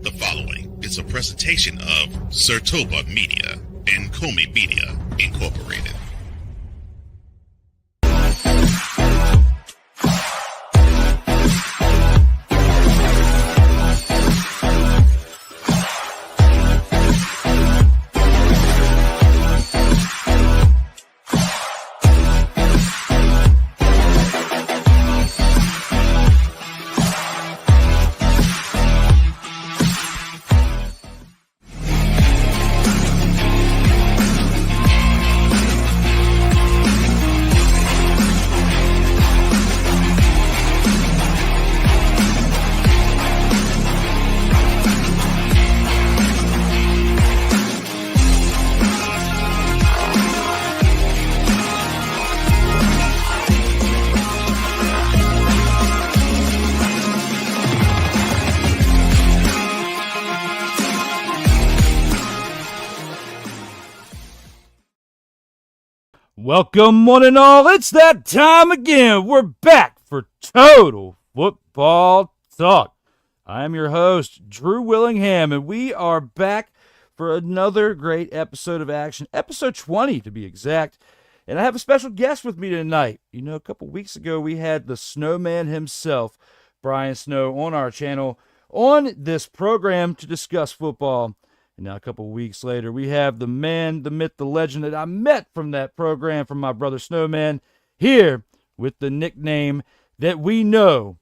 The following is a presentation of Sertoba Media and Comey Media Incorporated. Welcome, one and all. It's that time again. We're back for Total Football Talk. I am your host, Drew Willingham, and we are back for another great episode of action, episode 20 to be exact. And I have a special guest with me tonight. You know, a couple weeks ago, we had the snowman himself, Brian Snow, on our channel on this program to discuss football. And now a couple weeks later, we have the man, the myth, the legend that I met from that program from my brother Snowman here with the nickname that we know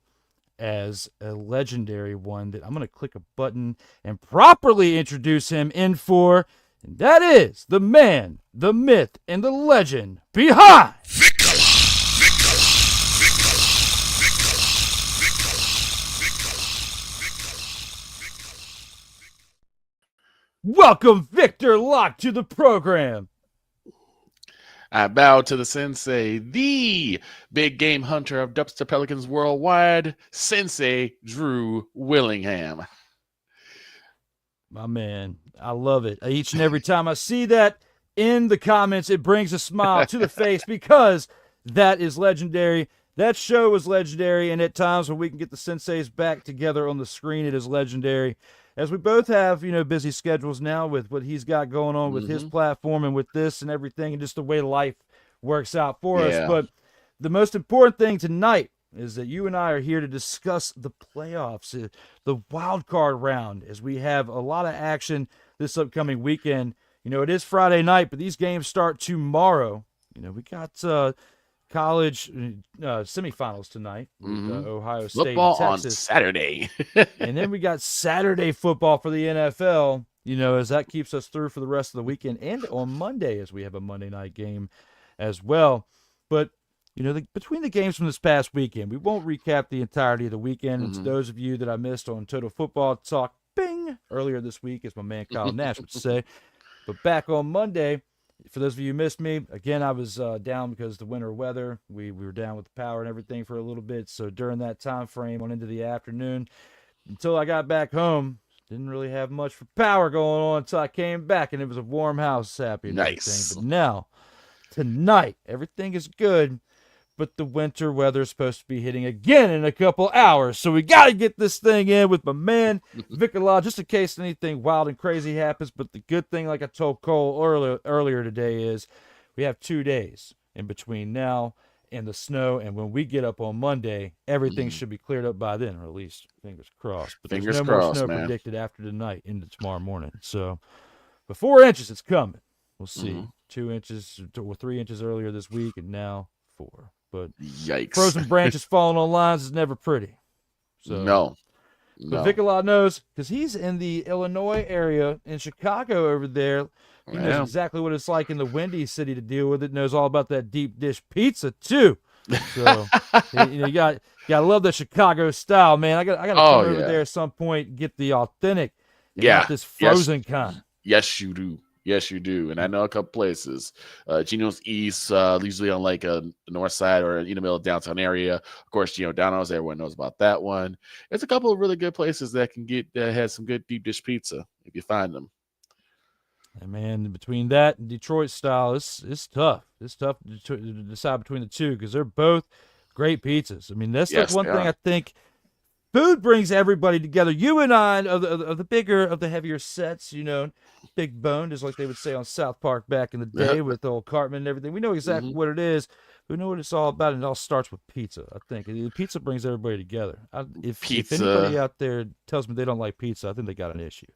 as a legendary one that I'm going to click a button and properly introduce him in for. And that is the man, the myth, and the legend behind Welcome, Victor Locke, to the program. I bow to the sensei, the big game hunter of Dubster Pelicans worldwide, Sensei Drew Willingham. My man, I love it. Each and every time I see that in the comments, it brings a smile to the face because that is legendary. That show was legendary, and at times when we can get the senseis back together on the screen, it is legendary. As we both have, you know, busy schedules now with what he's got going on with his platform and with this and everything and just the way life works out for us. But the most important thing tonight is that you and I are here to discuss the playoffs, the wild card round, as we have a lot of action this upcoming weekend. You know, it is Friday night, but these games start tomorrow. You know, we got college semifinals tonight with Ohio State football and Texas on Saturday. and then we got Saturday football for the NFL, you know, as that keeps us through for the rest of the weekend, and on Monday as we have a Monday night game as well. But, you know, between the games from this past weekend, we won't recap the entirety of the weekend. And to those of you that I missed on Total Football Talk, earlier this week, as my man Kyle Nash would say. But back on Monday, for those of you who missed me, again, I was down because of the winter weather. We were down with the power and everything for a little bit. So during that time frame on into the afternoon, until I got back home, didn't really have much for power going on until I came back, and it was a warm house, happy and everything. But now, tonight, everything is good, but the winter weather is supposed to be hitting again in a couple hours. So we got to get this thing in with my man, VIKALAAAAAH, just in case anything wild and crazy happens. But the good thing, like I told Cole earlier today, is we have 2 days in between now and the snow. And when we get up on Monday, everything should be cleared up by then, or at least fingers crossed. But Fingers there's no crossed, more snow man. predicted after tonight into tomorrow morning. So, but 4 inches, it's coming. We'll see. 2 inches or 3 inches earlier this week, and now 4. But Yikes. frozen branches falling on lines is never pretty. So No. But VIKALAAAAAH knows, because he's in the Illinois area, in Chicago over there. He knows exactly what it's like in the Windy City to deal with it. Knows all about that deep dish pizza too. So you got to love the Chicago style, man. I got to come over there at some point and get the authentic, not this frozen kind. Yes, you do. Yes, you do. And I know a couple places. Geno's East, usually on like the north side or in the middle of downtown area. Of course, Dono's, everyone knows about that one. There's a couple of really good places that can get that has some good deep dish pizza if you find them. And man, between that and Detroit style, it's tough. It's tough to decide between the two because they're both great pizzas. I mean, that's Yes, like one they thing are. I think Food brings everybody together. You and I, of the heavier sets, big boned, is like they would say on South Park back in the day with old Cartman and everything. We know exactly what it is. We know what it's all about, and it all starts with pizza, I think. Pizza brings everybody together. If anybody out there tells me they don't like pizza, I think they got an issue.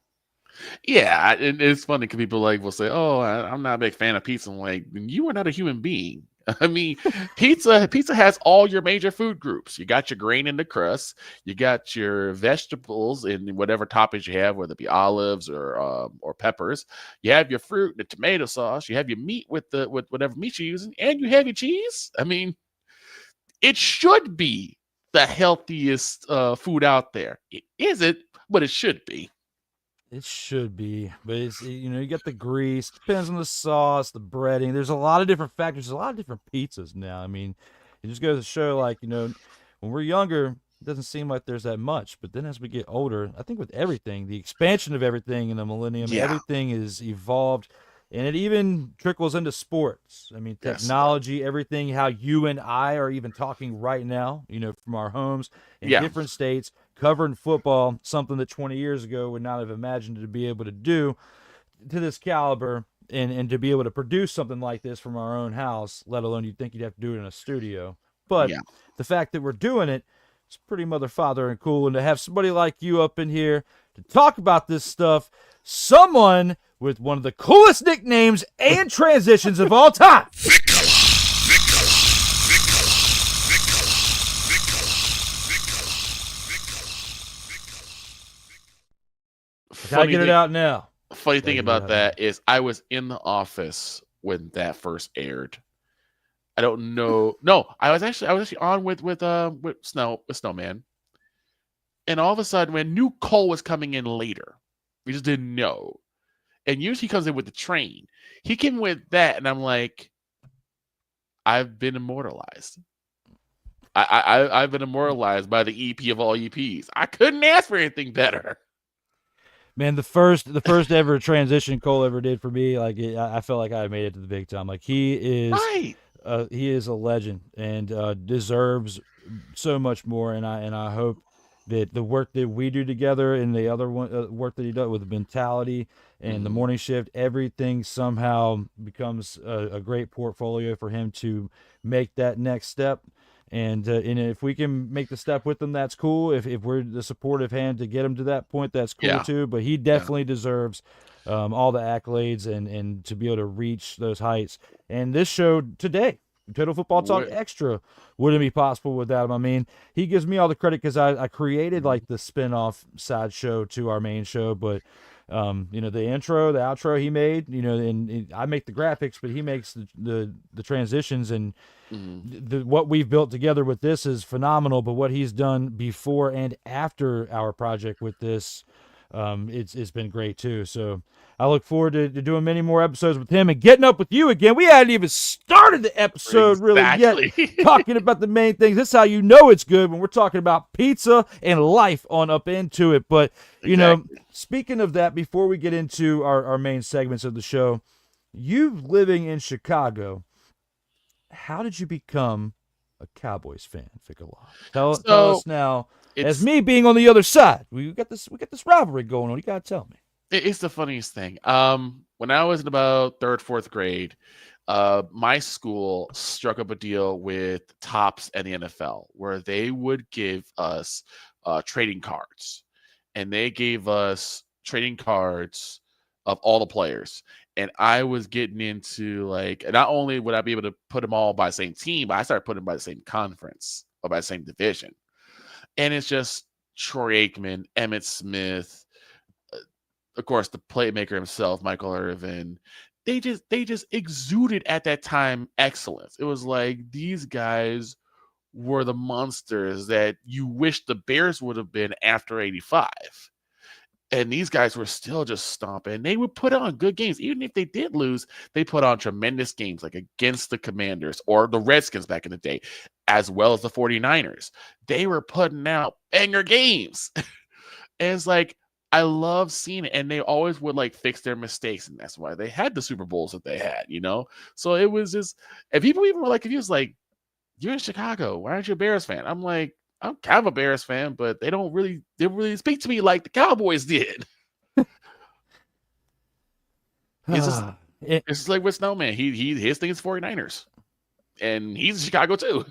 Yeah, it's funny because people will say, "Oh, I'm not a big fan of pizza." I'm like, you are not a human being. I mean, pizza has all your major food groups. You got your grain in the crust. You got your vegetables in whatever toppings you have, whether it be olives or peppers. You have your fruit, the tomato sauce. You have your meat with whatever meat you're using, and you have your cheese. I mean, it should be the healthiest food out there. It isn't, but it should be. It should be, but it's, you get the grease, depends on the sauce, the breading. There's a lot of different factors. There's a lot of different pizzas now. I mean, it just goes to show, like, when we're younger, it doesn't seem like there's that much. But then as we get older, I think with everything, the expansion of everything in the millennium, everything is evolved. And it even trickles into sports. I mean, technology, everything, how you and I are even talking right now, from our homes in different states, covering football, something that 20 years ago would not have imagined to be able to do to this caliber, and to be able to produce something like this from our own house, let alone you'd think you'd have to do it in a studio. But the fact that we're doing it, it's pretty motherfather and cool. And to have somebody like you up in here to talk about this stuff, someone with one of the coolest nicknames and transitions of all time. Gotta get it out now. Funny thing about that is I was in the office when that first aired. I don't know. No, I was actually on with Snowman. And all of a sudden, when knew Cole was coming in later, we just didn't know. And usually he comes in with the train. He came with that, and I'm like, I've been immortalized. I've been immortalized by the EP of all EPs. I couldn't ask for anything better. Man, the first ever transition Cole ever did for me, like I felt like I made it to the big time. Like he is a legend and deserves so much more. And I hope that the work that we do together and the other work that he does with the mentality and the morning shift, everything somehow becomes a great portfolio for him to make that next step. And if we can make the step with him, that's cool. If we're the supportive hand to get him to that point, that's cool too. But he definitely deserves all the accolades and to be able to reach those heights. And this show today, Total Football Talk XTRA, wouldn't be possible without him. I mean, he gives me all the credit because I created like the spin-off side show to our main show, but the intro, the outro he made, and I make the graphics, but he makes the transitions, and what we've built together with this is phenomenal. But what he's done before and after our project with this, it's been great too. So I look forward to doing many more episodes with him and getting up with you again. We hadn't even started the episode really yet, talking about the main things. That's how you know it's good, when we're talking about pizza and life on up into it. But speaking of that, before we get into our main segments of the show, you living in Chicago, how did you become a Cowboys fan, VIKALAAAAAH? Tell us now. As me being on the other side, we got this rivalry going on. You gotta tell me. It's the funniest thing. When I was in about 3rd, 4th grade, my school struck up a deal with Topps and the NFL, where they would give us trading cards, and they gave us trading cards of all the players. And I was getting into, like, not only would I be able to put them all by the same team, but I started putting them by the same conference or by the same division. And it's just Troy Aikman, Emmitt Smith, of course, the playmaker himself, Michael Irvin. They just exuded at that time excellence. It was like these guys were the monsters that you wish the Bears would have been after 85. And these guys were still just stomping. They would put on good games. Even if they did lose, they put on tremendous games, like against the Commanders or the Redskins back in the day, as well as the 49ers. They were putting out banger games. And it's like, I love seeing it. And they always would like fix their mistakes. And that's why they had the Super Bowls that they had, So it was just, and people even were like, if he was like, you're in Chicago, why aren't you a Bears fan? I'm like, I'm kind of a Bears fan, but they don't really speak to me like the Cowboys did. It's just like with Snowman. His thing is 49ers. And he's Chicago too.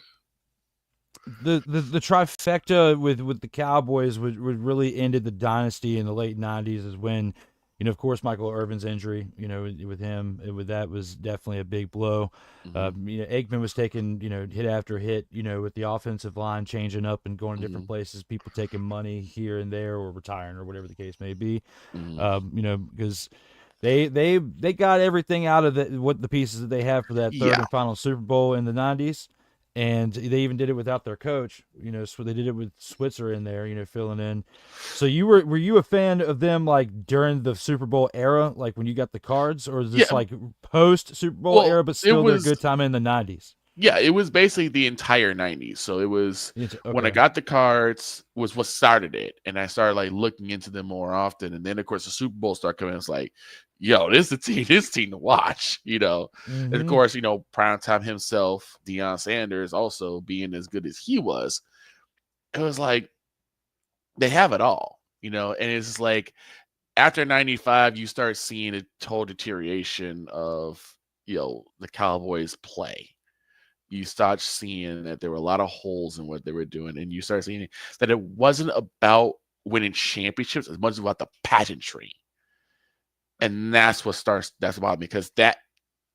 The trifecta with the Cowboys would really ended the dynasty in the late 90s is when, of course, Michael Irvin's injury, with him, that was definitely a big blow. Aikman was taking, hit after hit, with the offensive line changing up and going to different places, people taking money here and there or retiring or whatever the case may be, because they got everything out of the pieces that they have for that third and final Super Bowl in the 90s. And they even did it without their coach, so they did it with Switzer in there, filling in. So were you a fan of them like during the Super Bowl era, like when you got the cards, or is this like post Super Bowl era, but still their good time in the 90s? Yeah, it was basically the entire 90s. So it was when I got the cards was what started it. And I started like looking into them more often. And then of course the Super Bowl started coming. It's like, yo, this team to watch, And of course, primetime himself, Deion Sanders also being as good as he was. It was like they have it all, and it's just like after 95, you start seeing a total deterioration of, the Cowboys play. You start seeing that there were a lot of holes in what they were doing, and you start seeing that it wasn't about winning championships as much as about the pageantry. And that's what about me, because that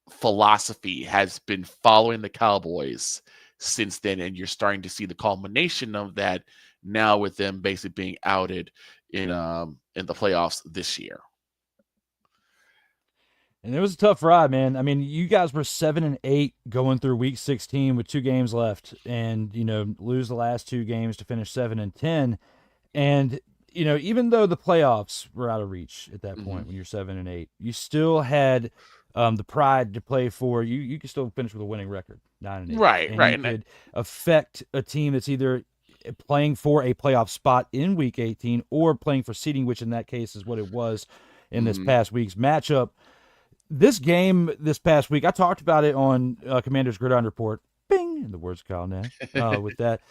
philosophy has been following the Cowboys since then, and you're starting to see the culmination of that now with them basically being outed in the playoffs this year. And it was a tough ride, man. I mean, you guys were 7-8 going through week 16 with 2 games left, and lose the last 2 games to finish 7-10. And even though the playoffs were out of reach at that point when you're 7-8, you still had the pride to play for. You could still finish with a winning record, 9-8. Right. You could affect a team that's either playing for a playoff spot in week 18 or playing for seeding, which in that case is what it was in this past week's matchup. This game this past week, I talked about it on Commander's Gridiron Report. Bing! In the words of Kyle Nash with that.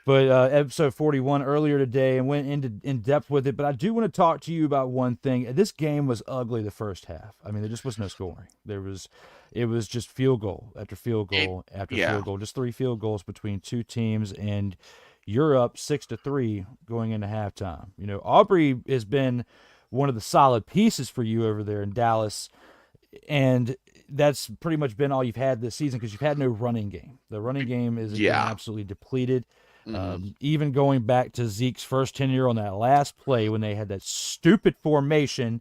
But episode 41 earlier today, and went in depth with it. But I do want to talk to you about one thing. This game was ugly the first half. I mean, there just was no scoring. It was just field goal after field goal after field goal. Just 3 field goals between 2 teams, and you're up 6-3 going into halftime. Aubrey has been one of the solid pieces for you over there in Dallas. And that's pretty much been all you've had this season, because you've had no running game. The running game is been absolutely depleted. Even going back to Zeke's first tenure on that last play when they had that stupid formation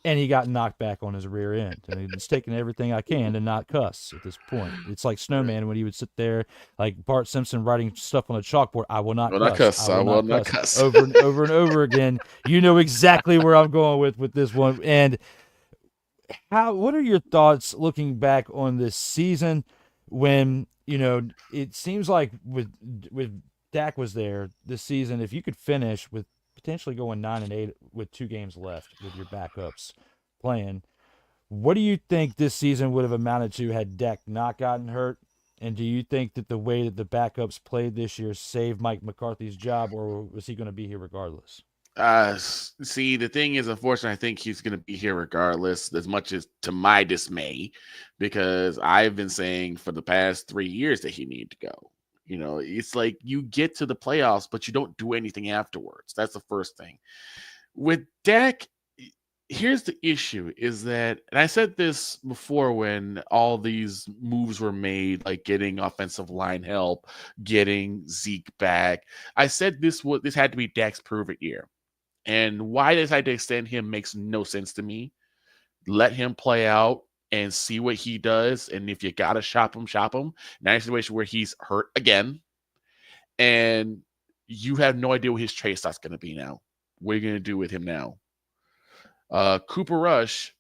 and he got knocked back on his rear end. And he's taking everything I can to not cuss at this point. It's like Snowman when he would sit there like Bart Simpson writing stuff on a chalkboard. I will not cuss. I will not cuss. Over and over again. You know exactly where I'm going with this one. And what are your thoughts looking back on this season when, it seems like with Dak was there this season, if you could finish with potentially going 9-8 with 2 games left with your backups playing, what do you think this season would have amounted to had Dak not gotten hurt? And do you think that the way that the backups played this year saved Mike McCarthy's job, or was he going to be here regardless? See, the thing is, unfortunately, I think he's going to be here regardless, as much as to my dismay, because I've been saying for the past 3 years that he needed to go. It's like you get to the playoffs, but you don't do anything afterwards. That's the first thing. With Dak, here's the issue is that, and I said this before when all these moves were made, like getting offensive line help, getting Zeke back. I said this had to be Dak's prove-it year. And why they decided to extend him makes no sense to me. Let him play out and see what he does. And if you got to shop him. Now, in a situation where he's hurt again, and you have no idea what his trade stock's going to be now. What are you going to do with him now? Cooper Rush,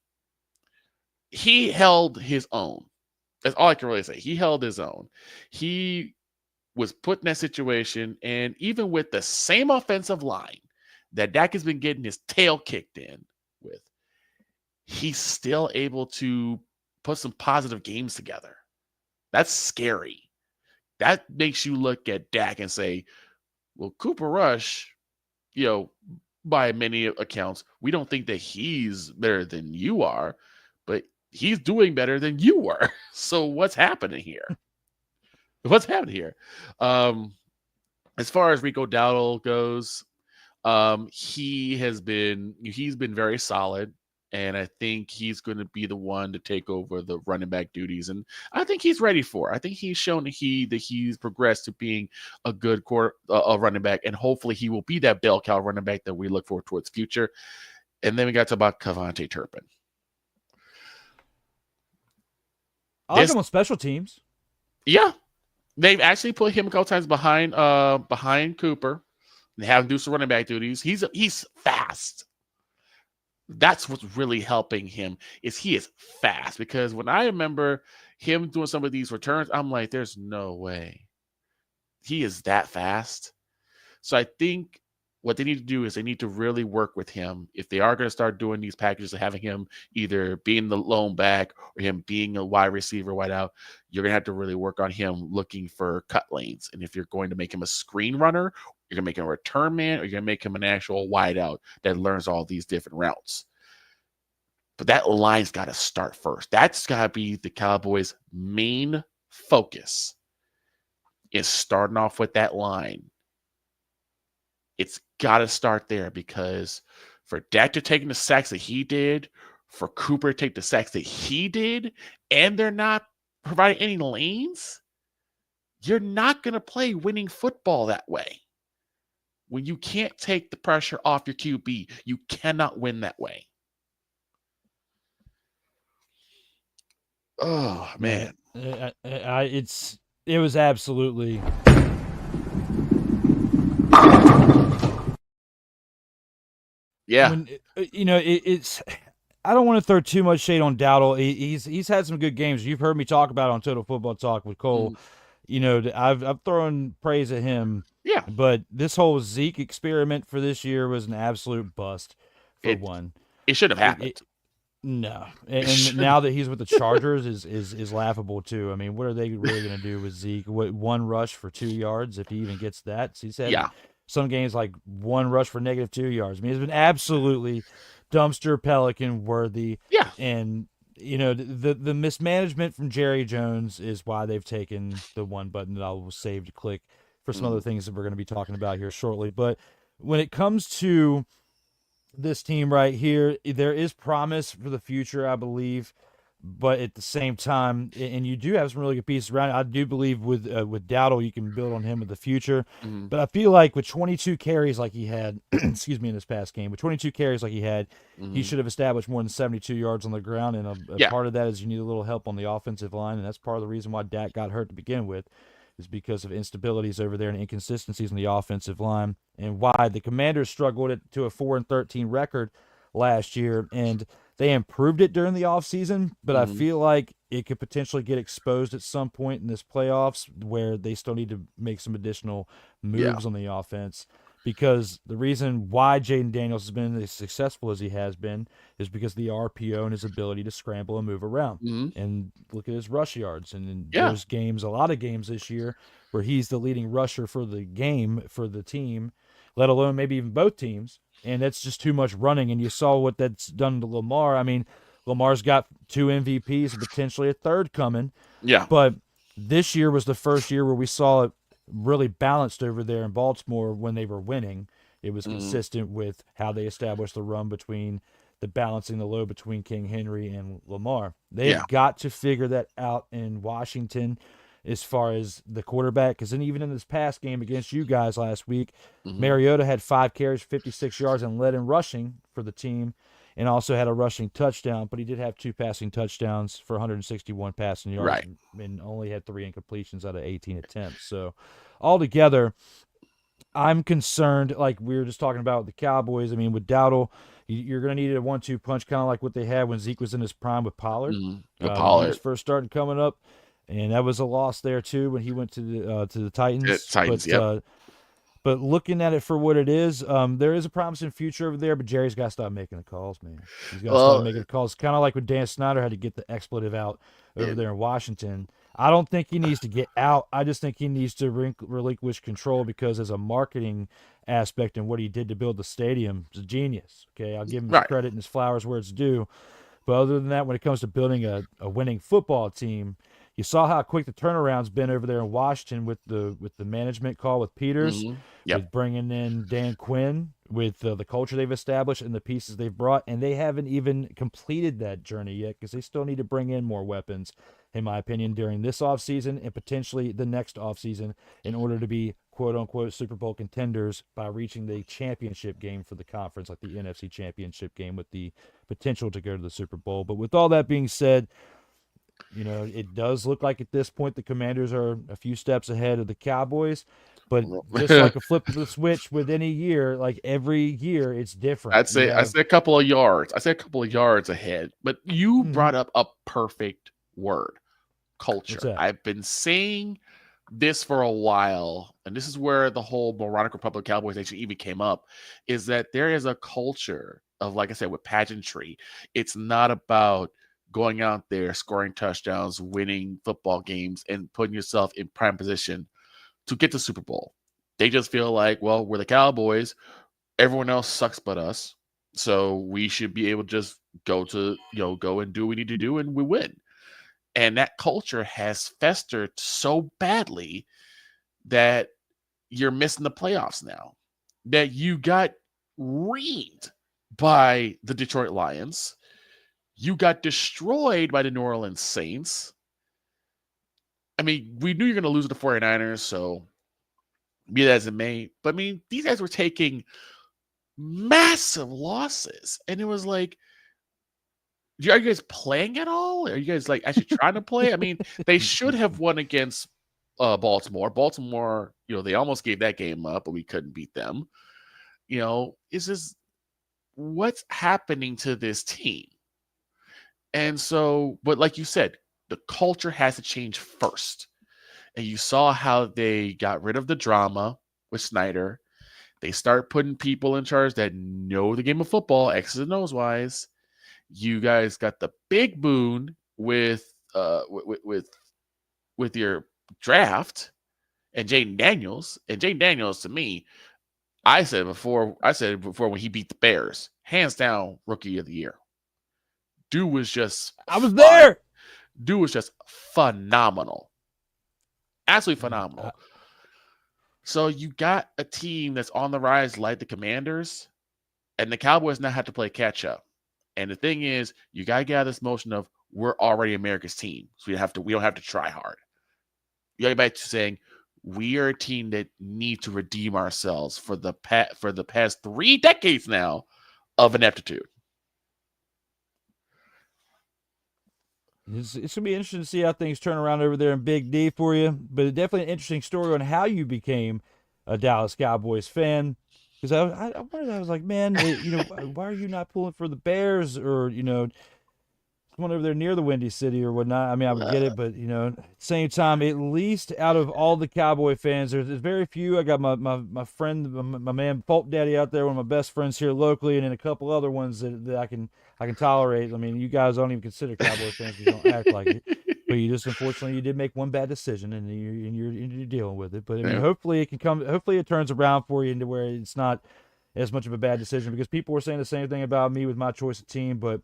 he held his own. That's all I can really say. He held his own. He was put in that situation, and even with the same offensive line that Dak has been getting his tail kicked in with, he's still able to put some positive games together. That's scary. That makes you look at Dak and say, Well, Cooper Rush, by many accounts, we don't think that he's better than you are, but he's doing better than you were. So what's happening here? What's happening here? As far as Rico Dowdle goes, he's been very solid, and I think he's going to be the one to take over the running back duties, and I think he's ready for it. I think he's shown that he's progressed to being a good running back, and hopefully he will be that bell cow running back that we look forward towards future. And then we got to about Kevontae Turpin. I like him on special teams. Yeah. They've actually put him a couple times behind Cooper. They have him do some running back duties. He's fast. That's what's really helping him is he is fast. Because when I remember him doing some of these returns, I'm like, there's no way he is that fast. So I think what they need to do is they need to really work with him. If they are going to start doing these packages of having him either being the lone back or him being a wide receiver, wide out, you're going to have to really work on him looking for cut lanes. And if you're going to make him a screen runner, you're going to make him a return man, or you're going to make him an actual wide out that learns all these different routes. But that line's got to start first. That's got to be the Cowboys' main focus, is starting off with that line. It's got to start there, because for Dak to take the sacks that he did, for Cooper to take the sacks that he did, and they're not providing any lanes, you're not going to play winning football that way. When you can't take the pressure off your QB, you cannot win that way. Oh, man. It was absolutely... Yeah. It's. I don't want to throw too much shade on Dowdle. He's had some good games. You've heard me talk about it on Total Football Talk with Cole. I've thrown praise at him. Yeah. But this whole Zeke experiment for this year was an absolute bust. One, it should have happened. No, and now that he's with the Chargers is laughable too. I mean, what are they really going to do with Zeke? One rush for 2 yards if he even gets that? So he said, some games like one rush for -2 yards. I mean, it's been absolutely dumpster Pelican worthy. Yeah. And, the mismanagement from Jerry Jones is why they've taken the one button that I will save to click for some other things that we're going to be talking about here shortly. But when it comes to this team right here, there is promise for the future, I believe. But at the same time, and you do have some really good pieces around it. I do believe with Dowdle, you can build on him with the future. Mm-hmm. But I feel like with 22 carries like he had, in this past game, with 22 carries like he had, he should have established more than 72 yards on the ground. And a part of that is you need a little help on the offensive line, and that's part of the reason why Dak got hurt to begin with, is because of instabilities over there and inconsistencies on the offensive line, and why the Commanders struggled to a 4-13 record last year. And they improved it during the offseason, but I feel like it could potentially get exposed at some point in this playoffs where they still need to make some additional moves on the offense, because the reason why Jaden Daniels has been as successful as he has been is because of the RPO and his ability to scramble and move around. And look at his rush yards. And there's games, a lot of games this year, where he's the leading rusher for the game, for the team, let alone maybe even both teams. And that's just too much running. And you saw what that's done to Lamar. I mean, Lamar's got 2 MVPs and potentially a third coming. Yeah. But this year was the first year where we saw it really balanced over there in Baltimore when they were winning. It was consistent with how they established the run between the balancing the load between King Henry and Lamar. They've got to figure that out in Washington as far as the quarterback, because then even in this past game against you guys last week, Mariota had 5 carries, 56 yards, and led in rushing for the team, and also had a rushing touchdown, but he did have 2 passing touchdowns for 161 passing yards, and only had 3 incompletions out of 18 attempts. So altogether, I'm concerned, like we were just talking about with the Cowboys. I mean, with Dowdle, you're going to need a 1-2 punch, kind of like what they had when Zeke was in his prime with Pollard. When he was first starting coming up. And that was a loss there too when he went to the Titans. But looking at it for what it is, there is a promising future over there. But Jerry's got to stop making the calls, man. He's got to stop making the calls. Kind of like when Dan Snyder had to get the expletive out over there in Washington. I don't think he needs to get out. I just think he needs to relinquish control, because as a marketing aspect and what he did to build the stadium, is a genius. Okay, I'll give him his Right. credit and his flowers where it's due. But other than that, when it comes to building a winning football team, you saw how quick the turnaround's been over there in Washington with the management call with Peters, Yep. with bringing in Dan Quinn, with the culture they've established and the pieces they've brought, and they haven't even completed that journey yet, because they still need to bring in more weapons, in my opinion, during this offseason and potentially the next offseason, in order to be quote-unquote Super Bowl contenders by reaching the championship game for the conference, like the NFC championship game, with the potential to go to the Super Bowl. But with all that being said, it does look like at this point the Commanders are a few steps ahead of the Cowboys. But just like a flip of the switch with any year, like every year it's different. I'd say a couple of yards. I say a couple of yards ahead. But you brought up a perfect word: culture. I've been saying this for a while, and this is where the whole moronic Republic Cowboys actually even came up, is that there is a culture of, like I said, with pageantry. It's not about going out there, scoring touchdowns, winning football games, and putting yourself in prime position to get the Super Bowl. They just feel like, well, we're the Cowboys. Everyone else sucks but us. So we should be able to just go and do what we need to do, and we win. And that culture has festered so badly that you're missing the playoffs now. That you got reamed by the Detroit Lions. You got destroyed by the New Orleans Saints. I mean, we knew you're going to lose to the 49ers, so be that as it may. But, I mean, these guys were taking massive losses. And it was like, are you guys playing at all? Are you guys like actually trying to play? I mean, they should have won against Baltimore. Baltimore, they almost gave that game up, but we couldn't beat them. It's just what's happening to this team. And so, but like you said, the culture has to change first. And you saw how they got rid of the drama with Snyder. They start putting people in charge that know the game of football, X's and O's wise. You guys got the big boon with your draft and Jaden Daniels. And Jaden Daniels, to me, I said before when he beat the Bears, hands down, rookie of the year. Dude was just there. Dude was just phenomenal. Absolutely phenomenal. So you got a team that's on the rise like the Commanders, and the Cowboys now have to play catch up. And the thing is, you got to get out of this motion of we're already America's team, so we don't have to try hard. You got to get back to saying we are a team that need to redeem ourselves for the past 3 decades now of ineptitude. It's going to be interesting to see how things turn around over there in Big D for you. But definitely an interesting story on how you became a Dallas Cowboys fan. Because I wondered, I was like, man, why are you not pulling for the Bears or, someone over there near the Windy City or whatnot? I mean, I would get it, but, at the same time, at least out of all the Cowboy fans, there's very few. I got my friend, my man Pulp Daddy out there, one of my best friends here locally, and then a couple other ones that I can tolerate. I mean, you guys don't even consider Cowboy fans because you don't act like it. But you just, unfortunately, you did make one bad decision, and you're dealing with it. But I mean, hopefully it turns around for you into where it's not as much of a bad decision, because people were saying the same thing about me with my choice of team. But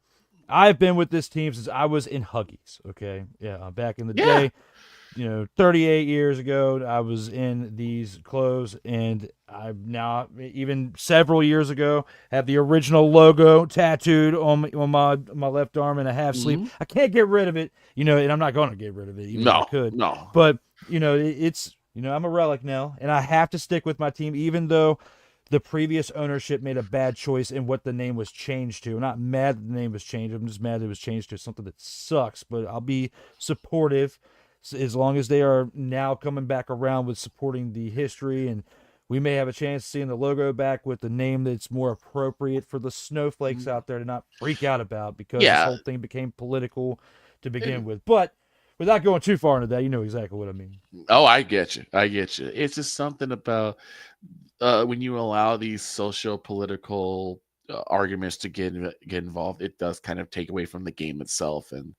I've been with this team since I was in Huggies. Okay, yeah, back in the day, 38 years ago, I was in these clothes, and I've now, even several years ago, have the original logo tattooed on my left arm in a half sleeve. I can't get rid of it, and I'm not going to get rid of it, even if I could. No. But it's I'm a relic now, and I have to stick with my team, even though the previous ownership made a bad choice in what the name was changed to. I'm not mad that the name was changed. I'm just mad that it was changed to something that sucks. But I'll be supportive as long as they are now coming back around with supporting the history, and we may have a chance of seeing the logo back with the name that's more appropriate for the snowflakes out there to not freak out about, because this whole thing became political to begin with. But without going too far into that, you know exactly what I mean. Oh, I get you. It's just something about when you allow these socio-political arguments to get involved, it does kind of take away from the game itself. And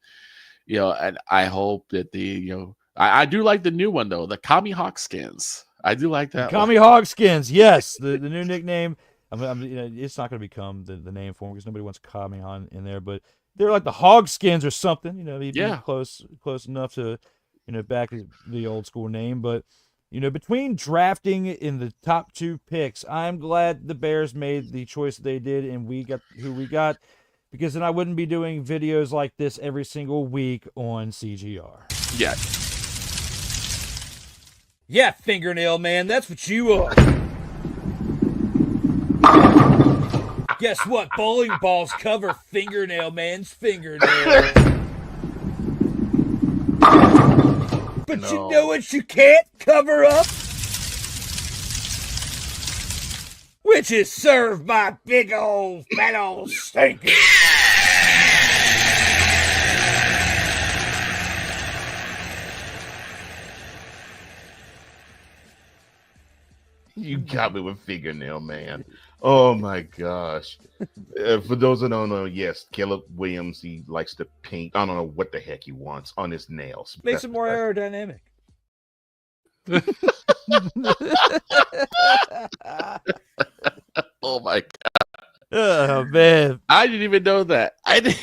and I hope that the I do like the new one though, the Kami Hawk skins. I do like that. Kami Hogskins, yes, the new nickname. It's not going to become the name for him because nobody wants Kami on in there, but they're like the Hogskins or something. He'd be close enough to, back the old school name. But between drafting in the top 2 picks, I'm glad the Bears made the choice they did, and we got who we got, because then I wouldn't be doing videos like this every single week on CGR. Yeah. Yeah, fingernail man, that's what you are. Guess what? Bowling balls cover fingernail man's fingernail. But you know what you can't cover up? Which is served by big old fat old stinker. You got me with fingernail, man. Oh my gosh. For those that don't know, yes, Caleb Williams, he likes to paint. I don't know what the heck he wants on his nails. Makes it more aerodynamic. Oh my God. Oh man. I didn't even know that. I didn't.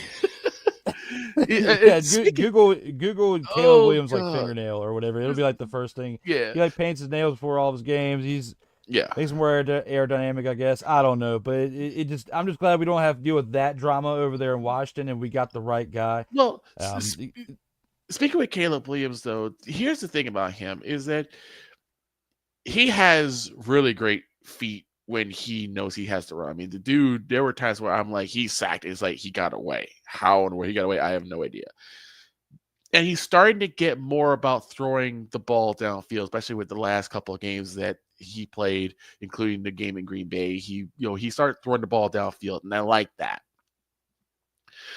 Google Caleb Williams like fingernail or whatever. It'll be like the first thing. Yeah. He like paints his nails before all of his games. He's makes him more aerodynamic, I guess. I don't know, but I'm just glad we don't have to deal with that drama over there in Washington, and we got the right guy. Well, speaking with Caleb Williams, though, here's the thing about him is that he has really great feet when he knows he has to run. I mean, the dude, there were times where I'm like, he sacked. It's like he got away. How and where he got away, I have no idea. And he's starting to get more about throwing the ball downfield, especially with the last couple of games that he played, including the game in Green Bay. He started throwing the ball downfield, and I like that.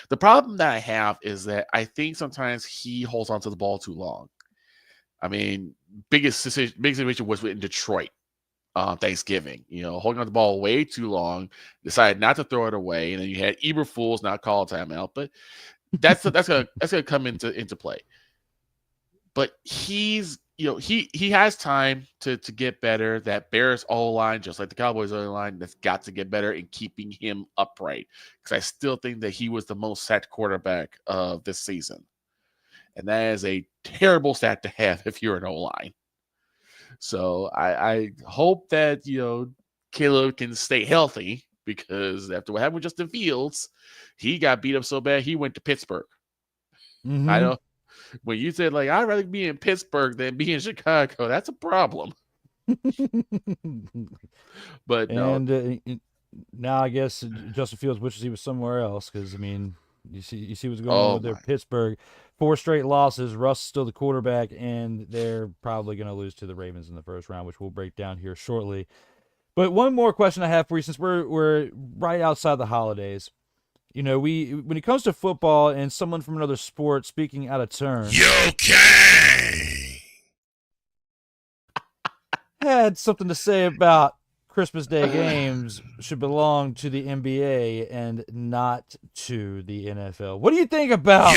The problem that I have is that I think sometimes he holds onto the ball too long. I mean, big situation was in Detroit. Thanksgiving, holding on the ball way too long, decided not to throw it away, and then you had Eberflus not call a timeout, but that's gonna come into play. But he's he has time to get better. That Bears O-line, just like the Cowboys O-line, that's got to get better in keeping him upright, because I still think that he was the most sacked quarterback of this season, and that is a terrible stat to have if you're an O-line. So I hope that, Caleb can stay healthy, because after what happened with Justin Fields, he got beat up so bad he went to Pittsburgh. Mm-hmm. I know when you said, like, I'd rather be in Pittsburgh than be in Chicago, that's a problem. But no. And now I guess Justin Fields wishes he was somewhere else, because, I mean, you see what's going on with their Pittsburgh. 4 straight losses. Russ is still the quarterback, and they're probably going to lose to the Ravens in the first round, which we'll break down here shortly. But one more question I have for you, since we're right outside the holidays. When it comes to football and someone from another sport speaking out of turn, had something to say about Christmas Day games should belong to the NBA and not to the NFL. What do you think about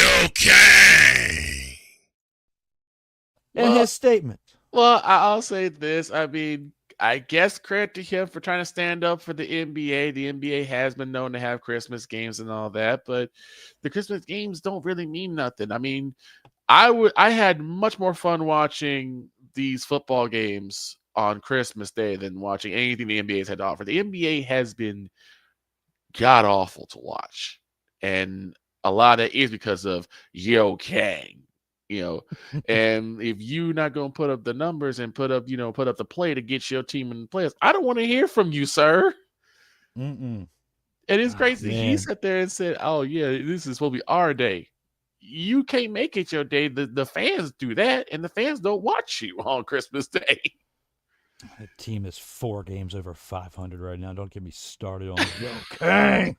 his statement? Well, I'll say this. I mean, I guess credit to him for trying to stand up for the NBA. The NBA has been known to have Christmas games and all that, but the Christmas games don't really mean nothing. I mean, I had much more fun watching these football games on Christmas Day than watching anything the NBA has had to offer. The NBA has been god awful to watch, and a lot of it is because of Yo Kang. And if you're not going to put up the numbers and put up the play to get your team in the playoffs, I don't want to hear from you, sir. Mm-mm. And it's crazy. He sat there and said, "Oh yeah, this is supposed to be our day." You can't make it your day. The fans do that, and the fans don't watch you on Christmas Day. The team is 4 games over 500 right now. Don't get me started on Yo Kang.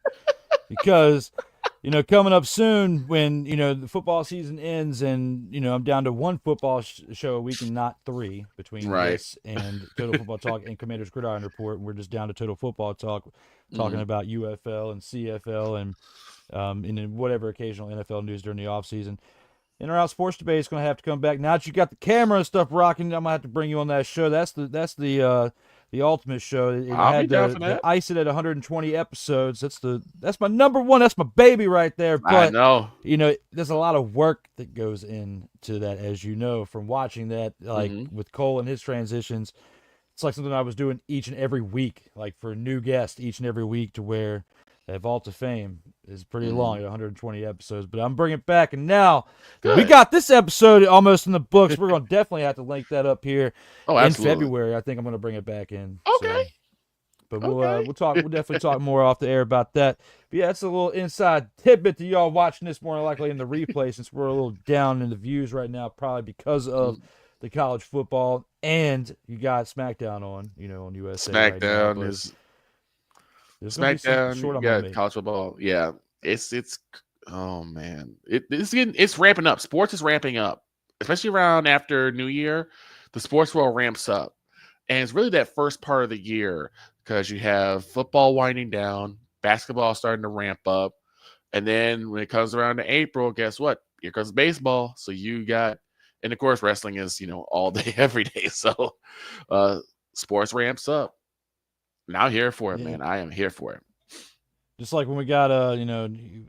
Because coming up soon when, the football season ends and, I'm down to 1 football show a week and not 3 between this and Total Football Talk and Commander's Gridiron Report. And we're just down to Total Football Talk, talking about UFL and CFL and then whatever occasional NFL news during the offseason. In or Out Sports Debate is going to have to come back. Now that you got the camera and stuff rocking, I'm going to have to bring you on that show. That's the ultimate show. It I'll had be down for that. ice it at 120 episodes. That's my number one. That's my baby right there. But I know. There's a lot of work that goes into that, as you know, from watching that, like with Cole and his transitions. It's like something I was doing each and every week, like for a new guest each and every week, to where that Vault of Fame is pretty long at 120 episodes. But I'm bringing it back, and now we got this episode almost in the books. We're going to definitely have to link that up here in February. I think I'm going to bring it back in. Okay. So, but we'll talk. We'll definitely talk more off the air about that. But yeah, that's a little inside tidbit to y'all watching this more likely in the replay, since we're a little down in the views right now, probably because of the college football, and you got SmackDown on USA. SmackDown right now, is SmackDown. You got college football. Yeah, it's oh man, it's ramping up. Sports is ramping up, especially around after New Year. The sports world ramps up, and it's really that first part of the year because you have football winding down, basketball starting to ramp up, and then when it comes around to April, guess what? Here comes baseball. So you got. And of course, wrestling is, all day, every day. So sports ramps up. Now I'm here for it, man. I am here for it. Just like when we got, at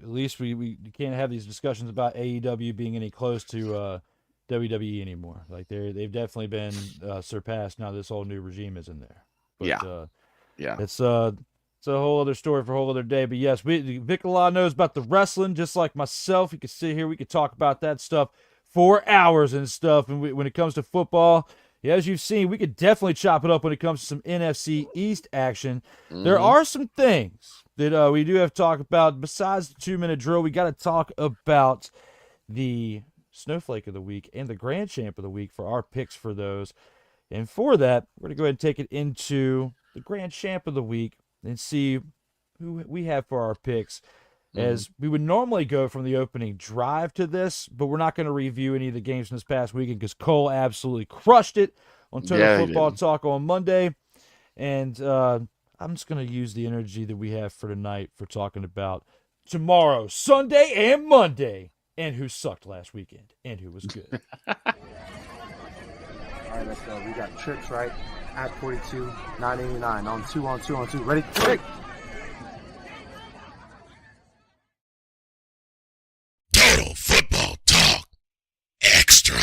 least we can't have these discussions about AEW being any close to WWE anymore. Like they've definitely been surpassed now. This whole new regime is in there. But, yeah. It's a whole other story for a whole other day. But yes, VIKALAAAAAH knows about the wrestling, just like myself. You can sit here, we could talk about that stuff for hours and stuff. And when it comes to football, as you've seen, we could definitely chop it up when it comes to some NFC East action. There are some things that we do have to talk about. Besides the 2-minute drill, we got to talk about the Snowflake of the Week and the Grand Champ of the Week for our picks for those. And for that, we're going to go ahead and take it into the Grand Champ of the Week and see who we have for our picks. As we would normally go from the opening drive to this, but we're not going to review any of the games from this past weekend because Cole absolutely crushed it on Total Football Talk on Monday. And I'm just going to use the energy that we have for tonight for talking about tomorrow, Sunday and Monday, and who sucked last weekend and who was good. All right, let's go. We got trips, right? At 42, 989 on 2. Ready? Total Football Talk Extra.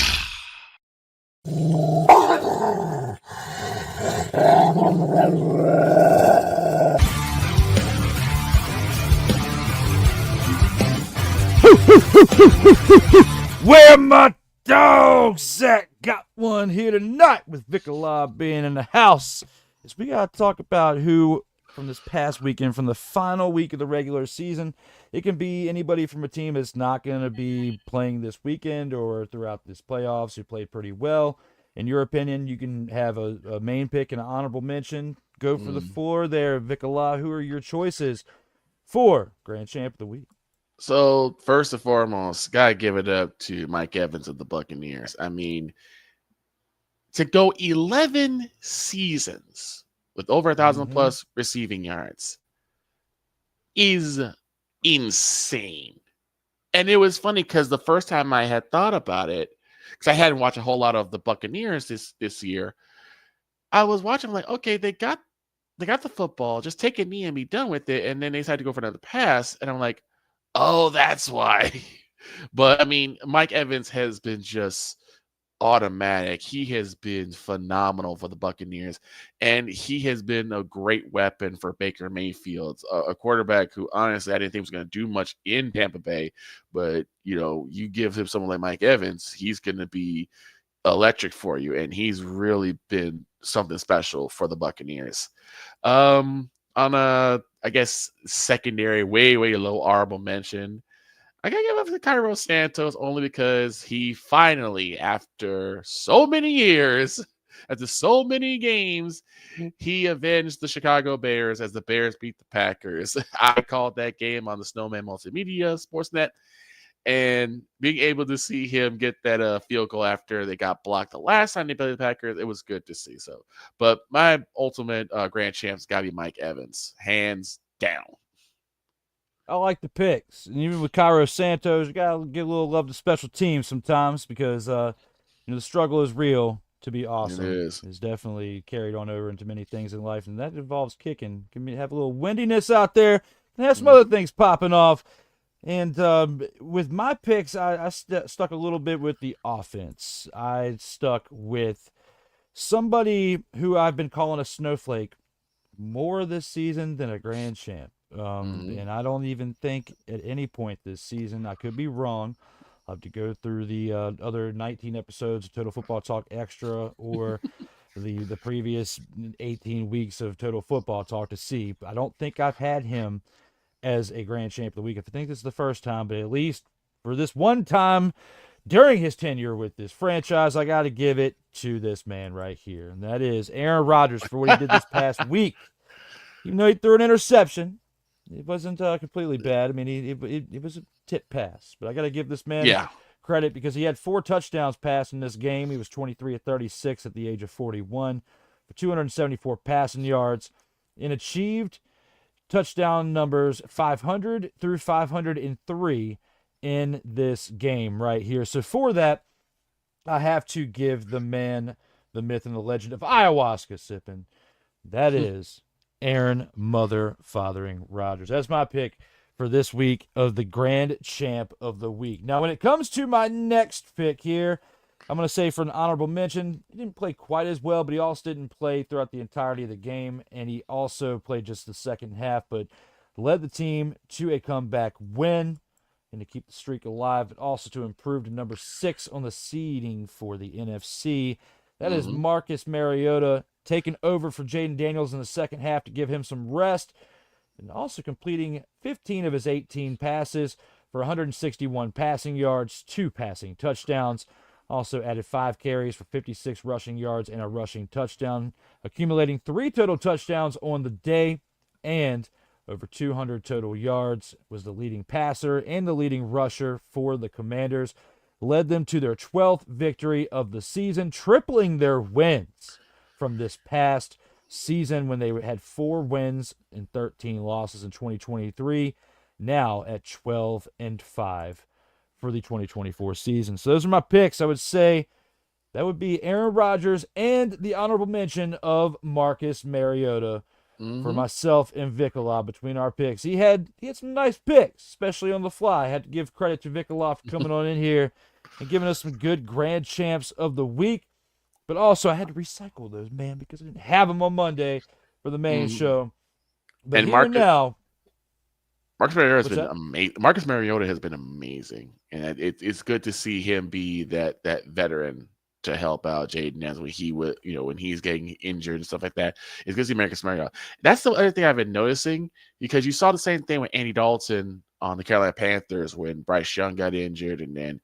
Where my dogs at? Got one here tonight with VIKALAAAAAH being in the house. As we got to talk about who from this past weekend, from the final week of the regular season. It can be anybody from a team that's not going to be playing this weekend or throughout this playoffs who played pretty well. In your opinion, you can have a main pick and an honorable mention. Go for the floor there, VIKALAAAAAH. Who are your choices for Grand Champ of the Week? So, first and foremost, got to give it up to Mike Evans of the Buccaneers. I mean, to go 11 seasons with over 1,000 plus receiving yards is insane. And it was funny because the first time I had thought about it, because I hadn't watched a whole lot of the Buccaneers this year, I was watching, like, okay, they got the football, just take a knee and be done with it. And then they decided to go for another pass. And I'm like, oh, that's why. But I mean, Mike Evans has been just automatic. He has been phenomenal for the Buccaneers, and he has been a great weapon for Baker Mayfield, a quarterback who honestly I didn't think was going to do much in Tampa Bay, but you give him someone like Mike Evans, he's going to be electric for you, and he's really been something special for the Buccaneers. On a, I guess, secondary, way low honorable mention, I gotta give up to Cairo Santos only because he finally, after so many years, after so many games, he avenged the Chicago Bears as the Bears beat the Packers. I called that game on the Snowman Multimedia Sportsnet, and being able to see him get that field goal after they got blocked the last time they played the Packers, it was good to see. So, but my ultimate grand champ's gotta be Mike Evans, hands down. I like the picks. And even with Cairo Santos, you got to give a little love to special teams sometimes because the struggle is real to be awesome. It is. It's definitely carried on over into many things in life, and that involves kicking. Can have a little windiness out there, and have some other things popping off. And with my picks, I stuck a little bit with the offense. I stuck with somebody who I've been calling a snowflake more this season than a grand champ. And I don't even think at any point this season, I could be wrong. I'll have to go through the other 19 episodes of Total Football Talk Extra or the previous 18 weeks of Total Football Talk to see. But I don't think I've had him as a grand champ of the week. I think this is the first time, but at least for this one time during his tenure with this franchise, I got to give it to this man right here. And that is Aaron Rodgers for what he did this past week. Even though he threw an interception, it wasn't completely bad. I mean, it was a tip pass, but I got to give this man credit because he had 4 touchdowns passed in this game. He was 23 of 36 at the age of 41 for 274 passing yards and achieved touchdown numbers 500 through 503 in this game right here. So for that, I have to give the man, the myth, and the legend of ayahuasca sipping. That is Aaron Fathering Rodgers. That's my pick for this week of the grand champ of the week. Now, when it comes to my next pick here, I'm going to say for an honorable mention, he didn't play quite as well, but he also didn't play throughout the entirety of the game, and he also played just the second half, but led the team to a comeback win and to keep the streak alive, but also to improve to number 6 on the seeding for the NFC. That is Marcus Mariota taking over for Jaden Daniels in the second half to give him some rest, and also completing 15 of his 18 passes for 161 passing yards, 2 passing touchdowns. Also added 5 carries for 56 rushing yards and a rushing touchdown, accumulating 3 total touchdowns on the day and over 200 total yards. Was the leading passer and the leading rusher for the Commanders. Led them to their 12th victory of the season, tripling their wins from this past season when they had 4 wins and 13 losses in 2023. Now at 12-5. For the 2024 season. So those are my picks. I would say that would be Aaron Rodgers and the honorable mention of Marcus Mariota for myself and VIKALAAAAAH between our picks. He had some nice picks, especially on the fly. I had to give credit to VIKALAAAAAH for coming on in here and giving us some good grand champs of the week. But also I had to recycle those, man, because I didn't have them on Monday for the main show. But and now, Marcus Mariota has been amazing. Marcus Mariota has been amazing, and it's good to see him be that veteran to help out Jaden as when he would, when he's getting injured and stuff like that. It's good to see Marcus Mariota. That's the other thing I've been noticing, because you saw the same thing with Andy Dalton on the Carolina Panthers when Bryce Young got injured, and then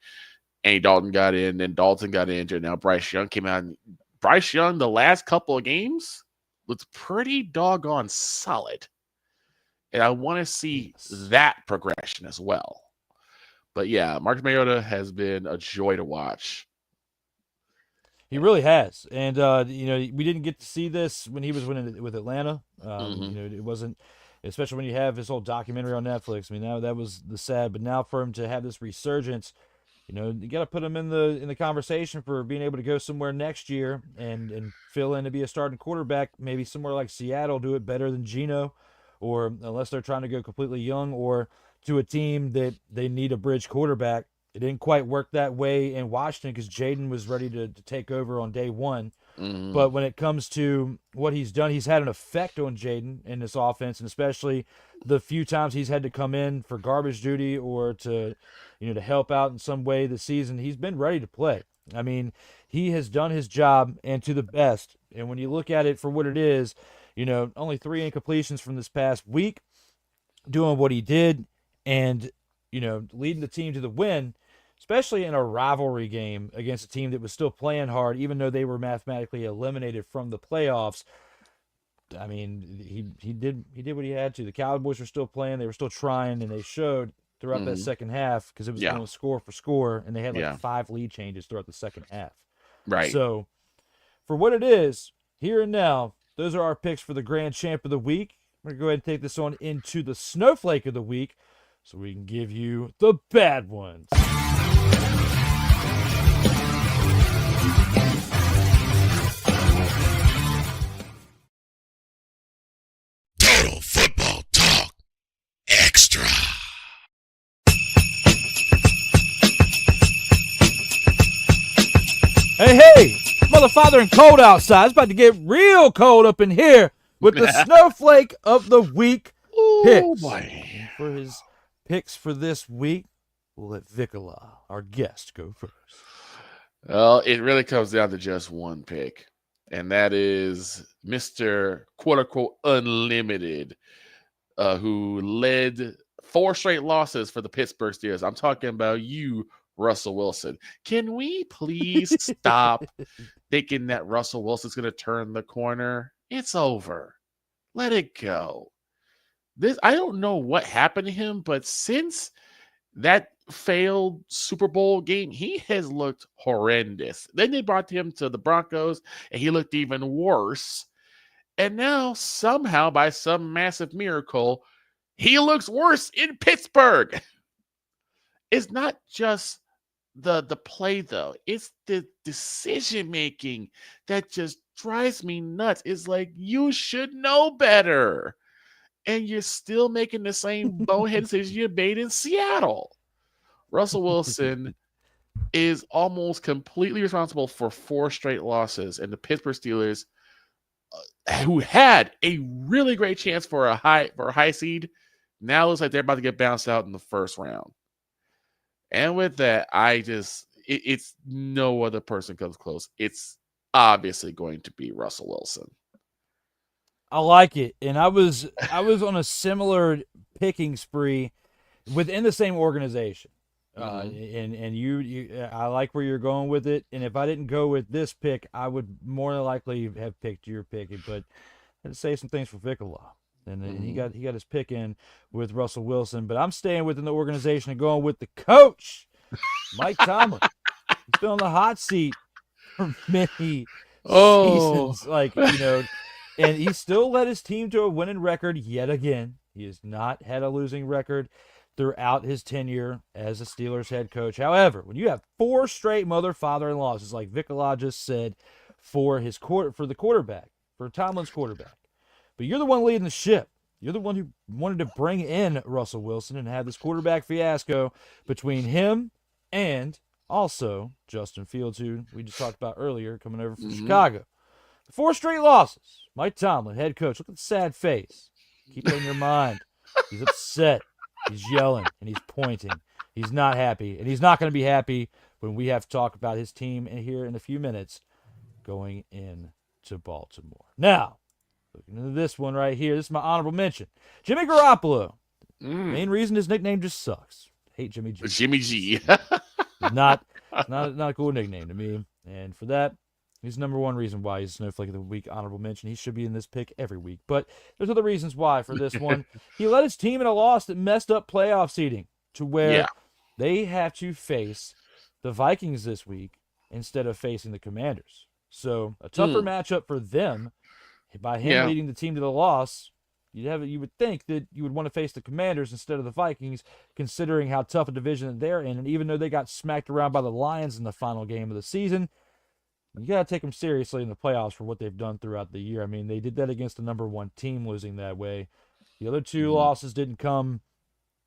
Andy Dalton got in, then Dalton got injured. Now Bryce Young came out. And Bryce Young, the last couple of games, looks pretty doggone solid. And I want to see that progression as well. But yeah, Marcus Mariota has been a joy to watch. He really has. And, we didn't get to see this when he was winning with Atlanta. It wasn't, especially when you have his whole documentary on Netflix. I mean, that was the sad. But now for him to have this resurgence, you got to put him in the conversation for being able to go somewhere next year and fill in to be a starting quarterback. Maybe somewhere like Seattle, do it better than Geno. Or unless they're trying to go completely young, or to a team that they need a bridge quarterback. It didn't quite work that way in Washington because Jaden was ready to take over on day one. But when it comes to what he's done, he's had an effect on Jaden in this offense, and especially the few times he's had to come in for garbage duty or to help out in some way this season, he's been ready to play. I mean, he has done his job and to the best. And when you look at it for what it is, only 3 incompletions from this past week, doing what he did and, leading the team to the win, especially in a rivalry game against a team that was still playing hard, even though they were mathematically eliminated from the playoffs. I mean, he did what he had to. The Cowboys were still playing. They were still trying, and they showed throughout that second half because it was going score for score, and they had 5 lead changes throughout the second half. Right. So, for what it is, here and now, those are our picks for the grand champ of the week. We're going to go ahead and take this on into the snowflake of the week. so we can give you the bad ones. Total Football Talk Extra. Hey, mother, father, and cold outside. It's about to get real cold up in here with the snowflake of the week picks. Boy. For his picks for this week, we'll let Vikala, our guest, go first. Well, it really comes down to just one pick, and that is Mr. quote-unquote Unlimited, who led 4 straight losses for the Pittsburgh Steelers. I'm talking about you, Russell Wilson. Can we please stop thinking that Russell Wilson's going to turn the corner? It's over. Let it go. I don't know what happened to him, but since that failed Super Bowl game, he has looked horrendous. Then they brought him to the Broncos, and he looked even worse. And now, somehow, by some massive miracle, he looks worse in Pittsburgh. It's not just the play, though. It's the decision-making that just drives me nuts. It's like, you should know better. And you're still making the same bonehead decision you made in Seattle. Russell Wilson is almost completely responsible for 4 straight losses, and the Pittsburgh Steelers, who had a really great chance for a high seed, now looks like they're about to get bounced out in the first round. And with that, it's no other person comes close. It's obviously going to be Russell Wilson. I like it, and I was on a similar picking spree within the same organization. And you, I like where you're going with it. And if I didn't go with this pick, I would more than likely have picked your pick. But I had to say some things for Vikala, and he got his pick in with Russell Wilson. But I'm staying within the organization and going with the coach, Mike Tomlin. He's been on the hot seat for many seasons, and he still led his team to a winning record yet again. He has not had a losing record throughout his tenure as a Steelers head coach. However, when you have 4 straight mother-father-in-laws, it's like Vikala just said, for the quarterback, for Tomlin's quarterback. But you're the one leading the ship. You're the one who wanted to bring in Russell Wilson and have this quarterback fiasco between him and also Justin Fields, who we just talked about earlier, coming over from Chicago. 4 straight losses. Mike Tomlin, head coach. Look at the sad face. Keep it in your mind. He's upset. He's yelling, and he's pointing. He's not happy, and he's not going to be happy when we have to talk about his team here in a few minutes going into Baltimore. Now, looking into this one right here, this is my honorable mention. Jimmy Garoppolo. Main reason his nickname just sucks. Hate Jimmy G. Jimmy G. not a cool nickname to me, and for that, he's number one reason why he's Snowflake of the Week honorable mention. He should be in this pick every week. But there's other reasons why for this one. He led his team in a loss that messed up playoff seeding to where they have to face the Vikings this week instead of facing the Commanders. So a tougher matchup for them. By him leading the team to the loss, you would think that you would want to face the Commanders instead of the Vikings, considering how tough a division they're in. And even though they got smacked around by the Lions in the final game of the season, you got to take them seriously in the playoffs for what they've done throughout the year. I mean, they did that against the number 1 team, losing that way. The other 2 losses didn't come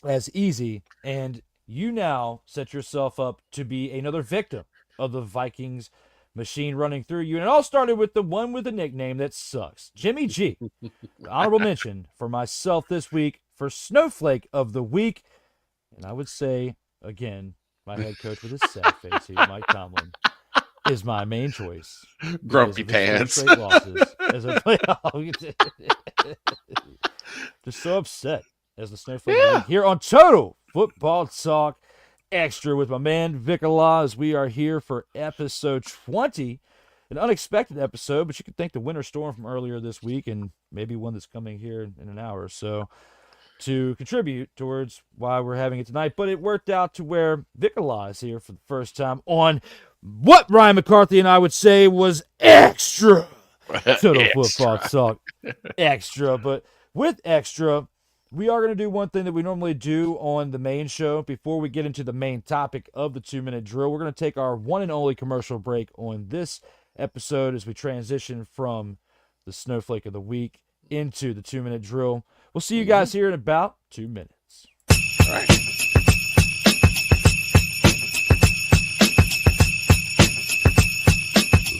as easy, and you now set yourself up to be another victim of the Vikings machine running through you. And it all started with the one with the nickname that sucks, Jimmy G. Honorable mention for myself this week for Snowflake of the Week. And I would say, again, my head coach with his sad face here, Mike Tomlin, is my main choice. Grumpy pants. Straight losses as a playoff. Just so upset as the Snowflake League here on Total Football Talk Extra with my man Vikala, as we are here for episode 20. An unexpected episode, but you can thank the winter storm from earlier this week and maybe one that's coming here in an hour or so to contribute towards why we're having it tonight. But it worked out to where Vikala is here for the first time on what Ryan McCarthy and I would say was extra Total Football Talk Extra. But with extra, we are going to do one thing that we normally do on the main show before we get into the main topic of the 2-minute drill. We're going to take our one and only commercial break on this episode as we transition from the Snowflake of the Week into the 2-minute drill. We'll see you guys here in about 2 minutes. All right.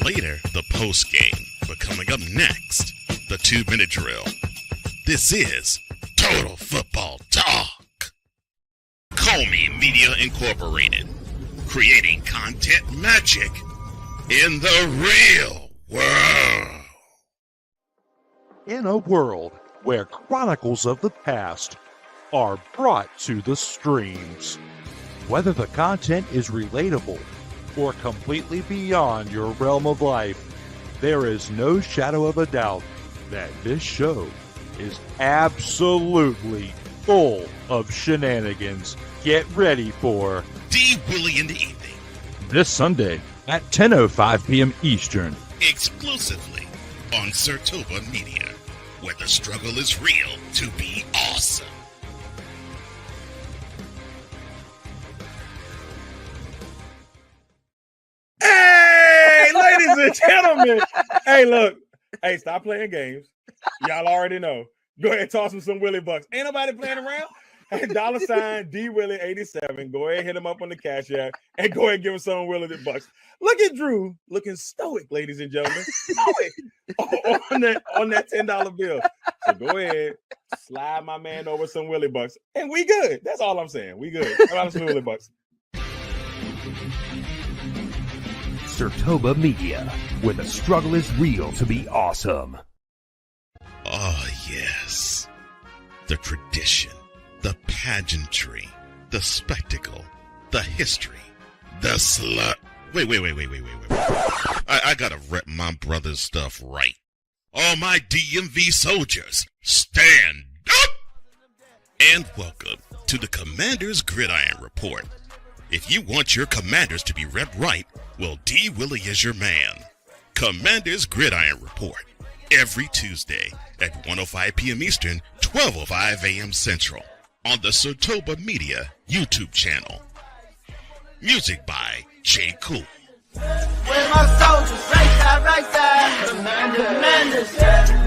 Later, the post game. But coming up next, the 2-minute drill. This is Total Football Talk. Comey Media Incorporated. Creating content magic in the real world. In a world where chronicles of the past are brought to the streams, whether the content is relatable or completely beyond your realm of life, there is no shadow of a doubt that this show is absolutely full of shenanigans. Get ready for D. Willie in the evening. this Sunday at 10:05 p.m. Eastern. Exclusively on Sertoba Media, where the struggle is real to be awesome. Hey, ladies and gentlemen. Hey, look. Hey, stop playing games. Y'all already know. Go ahead and toss him some Willie Bucks. Ain't nobody playing around. Hey, $sign D Willie 87. Go ahead, hit him up on the Cash App, and go ahead and give him some Willie Bucks. Look at Drew looking stoic, ladies and gentlemen. Stoic on that $10 bill. So go ahead, slide my man over some Willie Bucks, and we good. That's all I'm saying. We good. How about some Willie Bucks? Sertoba Media, where the struggle is real to be awesome. Oh, yes. The tradition, the pageantry, the spectacle, the history, the slut. Wait. I gotta rep my brother's stuff right. All my DMV soldiers, stand up! And welcome to the Commander's Gridiron Report. If you want your commanders to be repped right, well, D. Willie is your man. Commander's Gridiron Report. Every Tuesday at 1:05 p.m. Eastern, 12:05 a.m. Central on the Sertoba Media YouTube channel. Music by J. Cool. Where my soldiers, right side, commanders.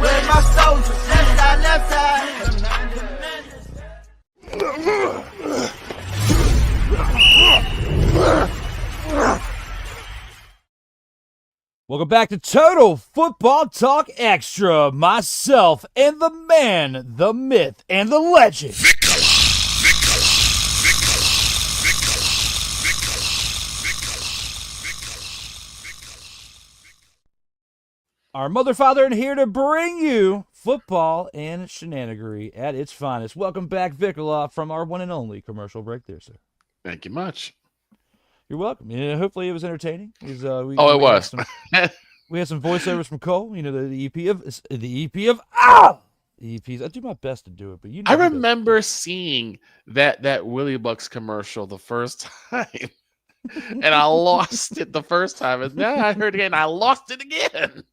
Where my soldiers, left side, commanders. Welcome back to Total Football Talk Extra. Myself and the man, the myth, and the legend. Our mother, father, and here to bring you football and shenanigery at its finest. Welcome back, VIKALAAAAAH, from our one and only commercial break there, sir. Thank you much. You're welcome. Yeah, hopefully it was entertaining. It was. We had some voiceovers from Cole. You know, the EP of the EPs. I do my best to do it, but you know. I remember seeing that Willie Bucks commercial the first time, and I lost it the first time, and then I heard it again, and I lost it again.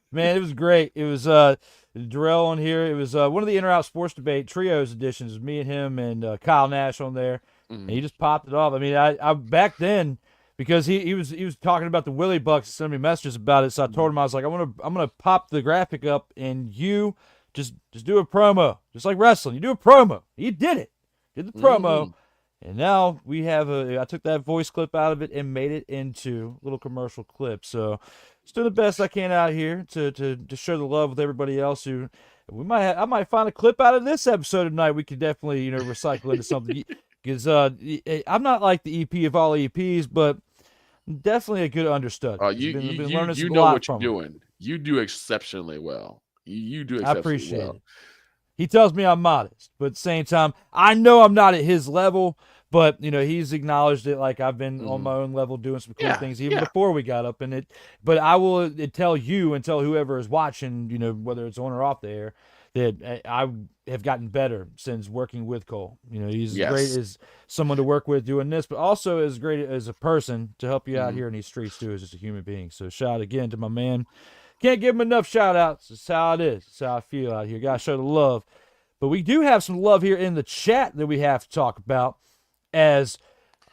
Man, it was great. It was Darrell on here. It was one of the In or Out Sports Debate Trios editions. Me and him and Kyle Nash on there. And he just popped it off. I mean, I back then, because he was talking about the Willie Bucks, sending me messages about it. So I told him, I was like, I'm gonna pop the graphic up, and you just do a promo, just like wrestling. You do a promo. He did it. Did the promo, and now we have I took that voice clip out of it and made it into a little commercial clip. So just doing the best I can out here to show the love with everybody else who. I might find a clip out of this episode tonight. We could definitely recycle into something. Because I'm not like the EP of all EPs, but definitely a good understudy. You know what you're doing. You do exceptionally well. You do exceptionally well. I appreciate it. He tells me I'm modest, but at the same time, I know I'm not at his level, but, he's acknowledged it, like I've been on my own level doing some cool things even before we got up in it. But I will tell you and tell whoever is watching, whether it's on or off the air, that I have gotten better since working with Cole. He's great as someone to work with doing this, but also as great as a person to help you out here in these streets too, as just a human being. So shout out again to my man, Can't give them enough shout-outs. It's how it is. It's how I feel out here. Got to show the love. But we do have some love here in the chat that we have to talk about as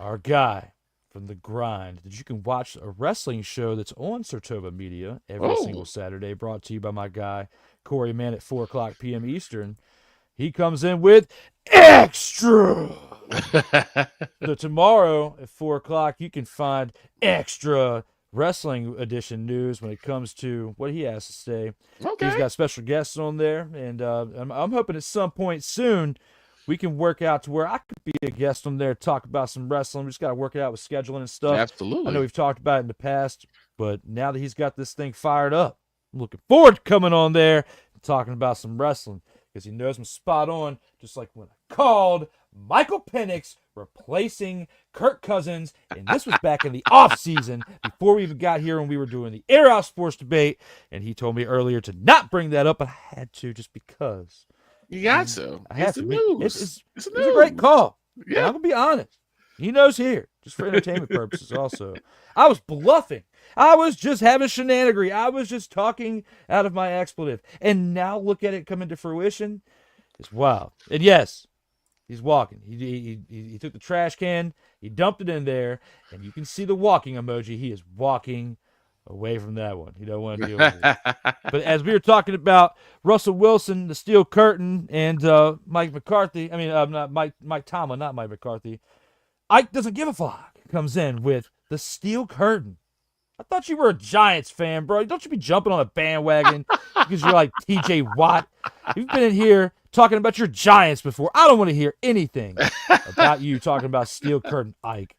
our guy from the grind that you can watch a wrestling show that's on Sartoga Media every single Saturday, brought to you by my guy, Corey Mann, at 4 o'clock p.m. Eastern. He comes in with Extra. So tomorrow at 4 o'clock, you can find Extra Wrestling Edition news when it comes to what he has to say. Okay. He's got special guests on there, and I'm hoping at some point soon we can work out to where I could be a guest on there, talk about some wrestling. We just got to work it out with scheduling and stuff. Absolutely. I know we've talked about it in the past, but now that he's got this thing fired up, I'm looking forward to coming on there and talking about some wrestling because he knows I'm spot on, just like when I called Michael Penix replacing Kirk Cousins, and this was back in the offseason before we even got here when we were doing the Air Out Sports debate, and he told me earlier to not bring that up, but I had to just because. You got to. I have It's to. the news. It's a great call. Yeah. And I'm going to be honest. He knows here, just for entertainment purposes also. I was bluffing. I was just having shenanigery. I was just talking out of my expletive. And now look at it come into fruition. It's wild. And yes, he's walking. He took the trash can, he dumped it in there, and you can see the walking emoji. He is walking away from that one. He don't want to deal with it. But as we were talking about Russell Wilson, the Steel Curtain, and Mike McCarthy, not Mike Tomlin, not Mike McCarthy, Ike doesn't give a fuck. Comes in with the Steel Curtain. I thought you were a Giants fan, bro. Don't you be jumping on a bandwagon because you're like TJ Watt. You've been in here talking about your Giants before. I don't want to hear anything about you talking about Steel Curtain Ike.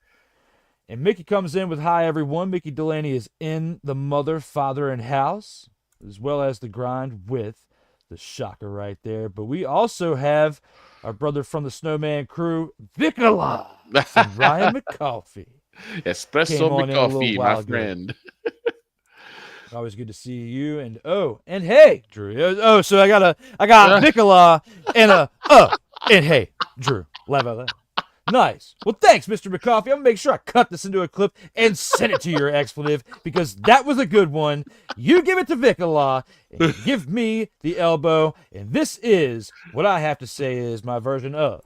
And Mickey comes in with, hi, everyone. Mickey Delaney is in the mother, father, and house, as well as the grind with the shocker right there. But we also have our brother from the Snowman crew, VIKALAAAAAH, from Ryan McCoffey. Espresso McCoffee, my friend. Always good to see you. And hey, Drew. So I got VIKALAAAAAH and hey, Drew. Lava. Nice. Well, thanks, Mr. McCoffey. I'm going to make sure I cut this into a clip and send it to your expletive because that was a good one. You give it to VIKALAAAAAH and you give me the elbow. And this is what I have to say is my version of.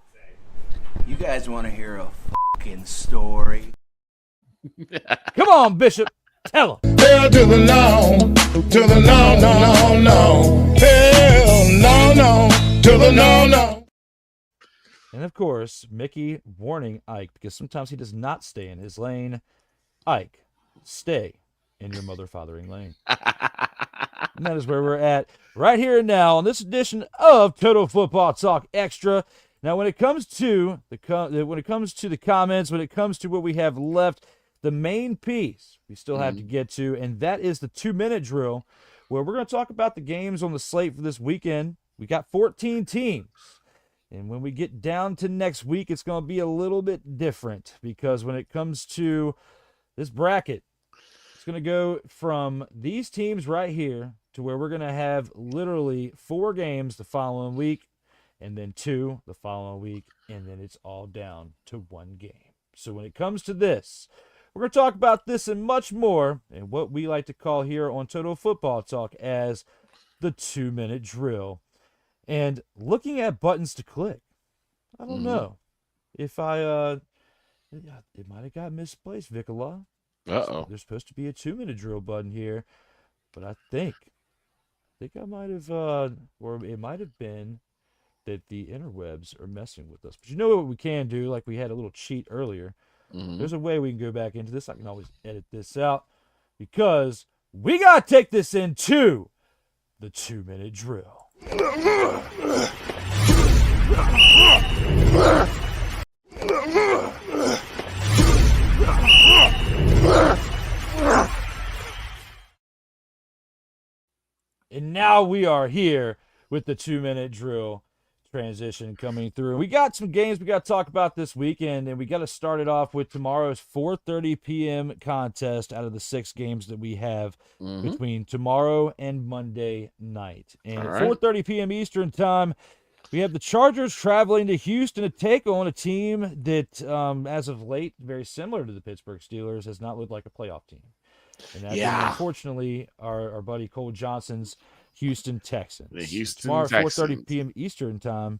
You guys want to hear a fucking story? Come on, Bishop. Tell him. Hell to the no, to the no, no, no, no. Hell no, no, to the no, no. And of course, Mickey warning Ike because sometimes he does not stay in his lane. Ike, stay in your mother-fathering lane. And that is where we're at right here and now on this edition of Total Football Talk Extra. Now, when it comes to the comments, when it comes to what we have left, the main piece we still have to get to, and that is the 2-minute drill, where we're going to talk about the games on the slate for this weekend. We got 14 teams. And when we get down to next week, it's going to be a little bit different because when it comes to this bracket, it's going to go from these teams right here to where we're going to have literally 4 games the following week and then 2 the following week, and then it's all down to 1 game. So when it comes to this, we're going to talk about this and much more and what we like to call here on Total Football Talk as the 2-minute drill. And looking at buttons to click, I don't know if it might have got misplaced, VIKALAAAAAH. Uh-oh. There's supposed to be a 2-minute drill button here, but I think I might have, or it might have been that the interwebs are messing with us. But you know what we can do? Like we had a little cheat earlier. There's a way we can go back into this. I can always edit this out because we got to take this into the 2-minute drill. And now we are here with the 2-minute drill transition coming through. We got some games we got to talk about this weekend, and we got to start it off with tomorrow's 4:30 p.m. contest out of the 6 games that we have between tomorrow and Monday night. And at 4:30 p.m. Eastern time, we have the Chargers traveling to Houston to take on a team that, as of late, very similar to the Pittsburgh Steelers, has not looked like a playoff team. And that being, unfortunately, our buddy Cole Johnson's Houston Texans. The Houston Tomorrow at Texans. 4:30 p.m. Eastern time.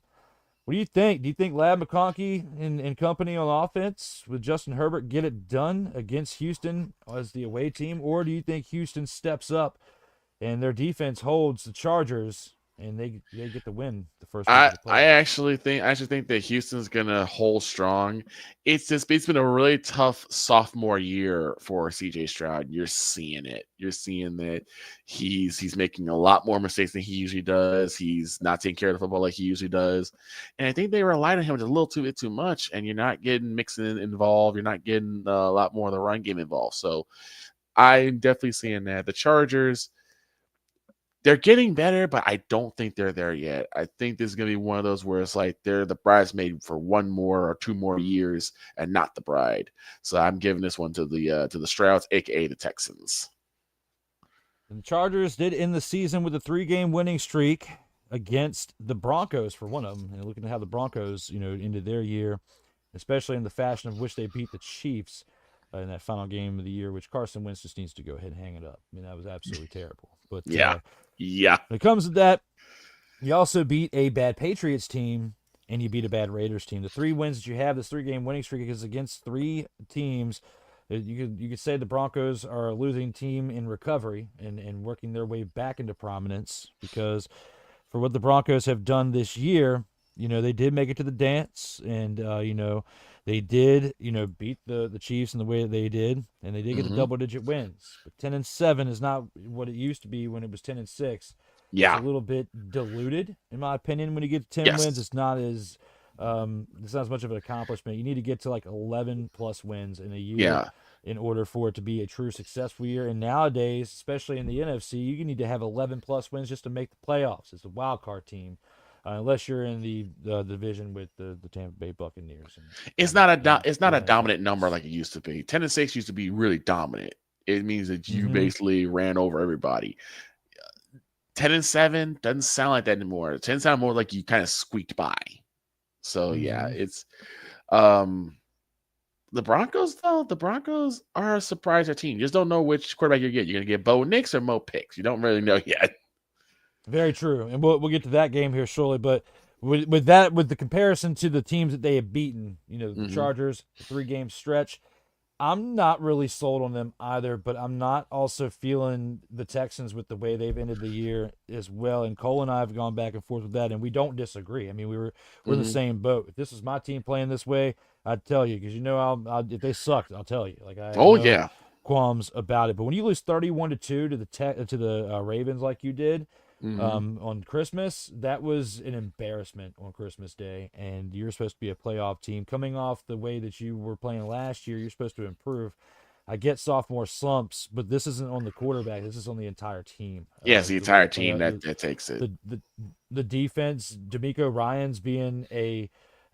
What do you think? Do you think Lab McConkey and company on offense with Justin Herbert get it done against Houston as the away team? Or do you think Houston steps up and their defense holds the Chargers and they get the win the first week of the playoffs? I actually think that Houston's gonna hold strong. It's been a really tough sophomore year for CJ Stroud. You're seeing it. You're seeing that he's making a lot more mistakes than he usually does. He's not taking care of the football like he usually does. And I think they relied on him a little bit too much, and you're not getting Mixon involved. You're not getting a lot more of the run game involved. So I'm definitely seeing that. The Chargers, they're getting better, but I don't think they're there yet. I think this is going to be one of those where it's like they're the bridesmaid for 1 more or 2 more years and not the bride. So I'm giving this one to the Strouds, aka the Texans. And the Chargers did end the season with a 3-game winning streak against the Broncos for one of them. And looking at how the Broncos, ended their year, especially in the fashion of which they beat the Chiefs in that final game of the year, which Carson Wentz just needs to go ahead and hang it up. I mean, that was absolutely terrible. But yeah. When it comes to that, you also beat a bad Patriots team and you beat a bad Raiders team. The 3 wins that you have, this 3-game winning streak, is against 3 teams. You could say the Broncos are a losing team in recovery and working their way back into prominence, because for what the Broncos have done this year, they did make it to the dance, and they did beat the Chiefs in the way that they did, and they did get the double-digit wins. But 10-7 is not what it used to be when it was 10-6. Yeah, it's a little bit diluted, in my opinion. When you get to 10 wins, it's not as much of an accomplishment. You need to get to like 11 plus wins in a year in order for it to be a true successful year. And nowadays, especially in the NFC, you need to have 11 plus wins just to make the playoffs. It's a wild card team, unless you're in the division with the Tampa Bay Buccaneers. It's not a dominant number like it used to be. 10-6 used to be really dominant. It means that you basically ran over everybody. 10-7 doesn't sound like that anymore. 10 sound more like you kind of squeaked by. So yeah, it's the Broncos though. The Broncos are a surpriser team. You just don't know which quarterback you get. You're gonna get Bo Nix or Mo Picks. You don't really know yet. Very true, and we'll get to that game here shortly. But with the comparison to the teams that they have beaten, the Chargers, the 3-game stretch, I'm not really sold on them either. But I'm not also feeling the Texans with the way they've ended the year as well. And Cole and I have gone back and forth with that, and we don't disagree. I mean, we're in the same boat. If this is my team playing this way, I'd tell you, because I'll if they sucked, I'll tell you. Like qualms about it. But when you lose 31-2 to the Ravens like you did. On Christmas, that was an embarrassment on Christmas Day, and you're supposed to be a playoff team. Coming off the way that you were playing last year, you're supposed to improve. I get sophomore slumps, but this isn't on the quarterback. This is on the entire team. Yes, the entire team that takes it. The defense, D'Amico Ryans being a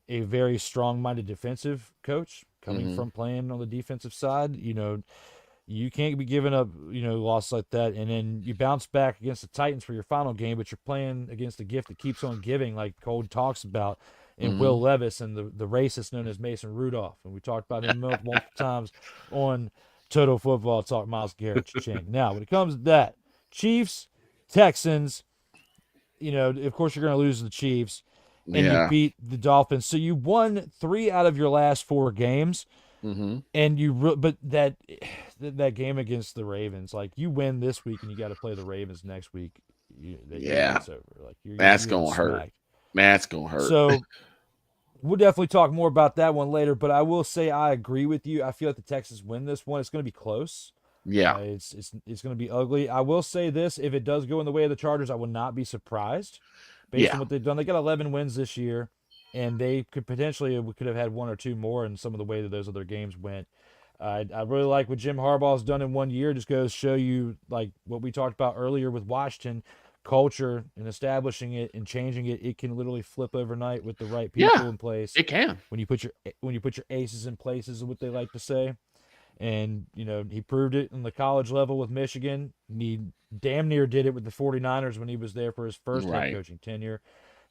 very strong-minded defensive coach, coming from playing on the defensive side, you can't be giving up, losses like that, and then you bounce back against the Titans for your final game, but you're playing against a gift that keeps on giving, like Cole talks about, and Will Levis and the racist known as Mason Rudolph. And we talked about him multiple times on Total Football Talk, Miles Garrett. Ching. Now, when it comes to that, Chiefs, Texans, of course you're going to lose to the Chiefs, and you beat the Dolphins. So you won 3 out of your last 4 games. And but that game against the Ravens, like you win this week and you got to play the Ravens next week. It's over. Like that's gonna hurt. That's gonna hurt. So we'll definitely talk more about that one later. But I will say I agree with you. I feel like the Texans win this one. It's going to be close. Yeah, it's going to be ugly. I will say this: if it does go in the way of the Chargers, I will not be surprised based on what they've done. They got 11 wins this year. And they could have had 1 or 2 more in some of the way that those other games went. I really like what Jim Harbaugh's done in 1 year. Just goes to show you, like what we talked about earlier with Washington, culture and establishing it and changing it. It can literally flip overnight with the right people in place. It can. When you put your aces in place, is what they like to say. And he proved it on the college level with Michigan. He damn near did it with the 49ers when he was there for his first head coaching tenure.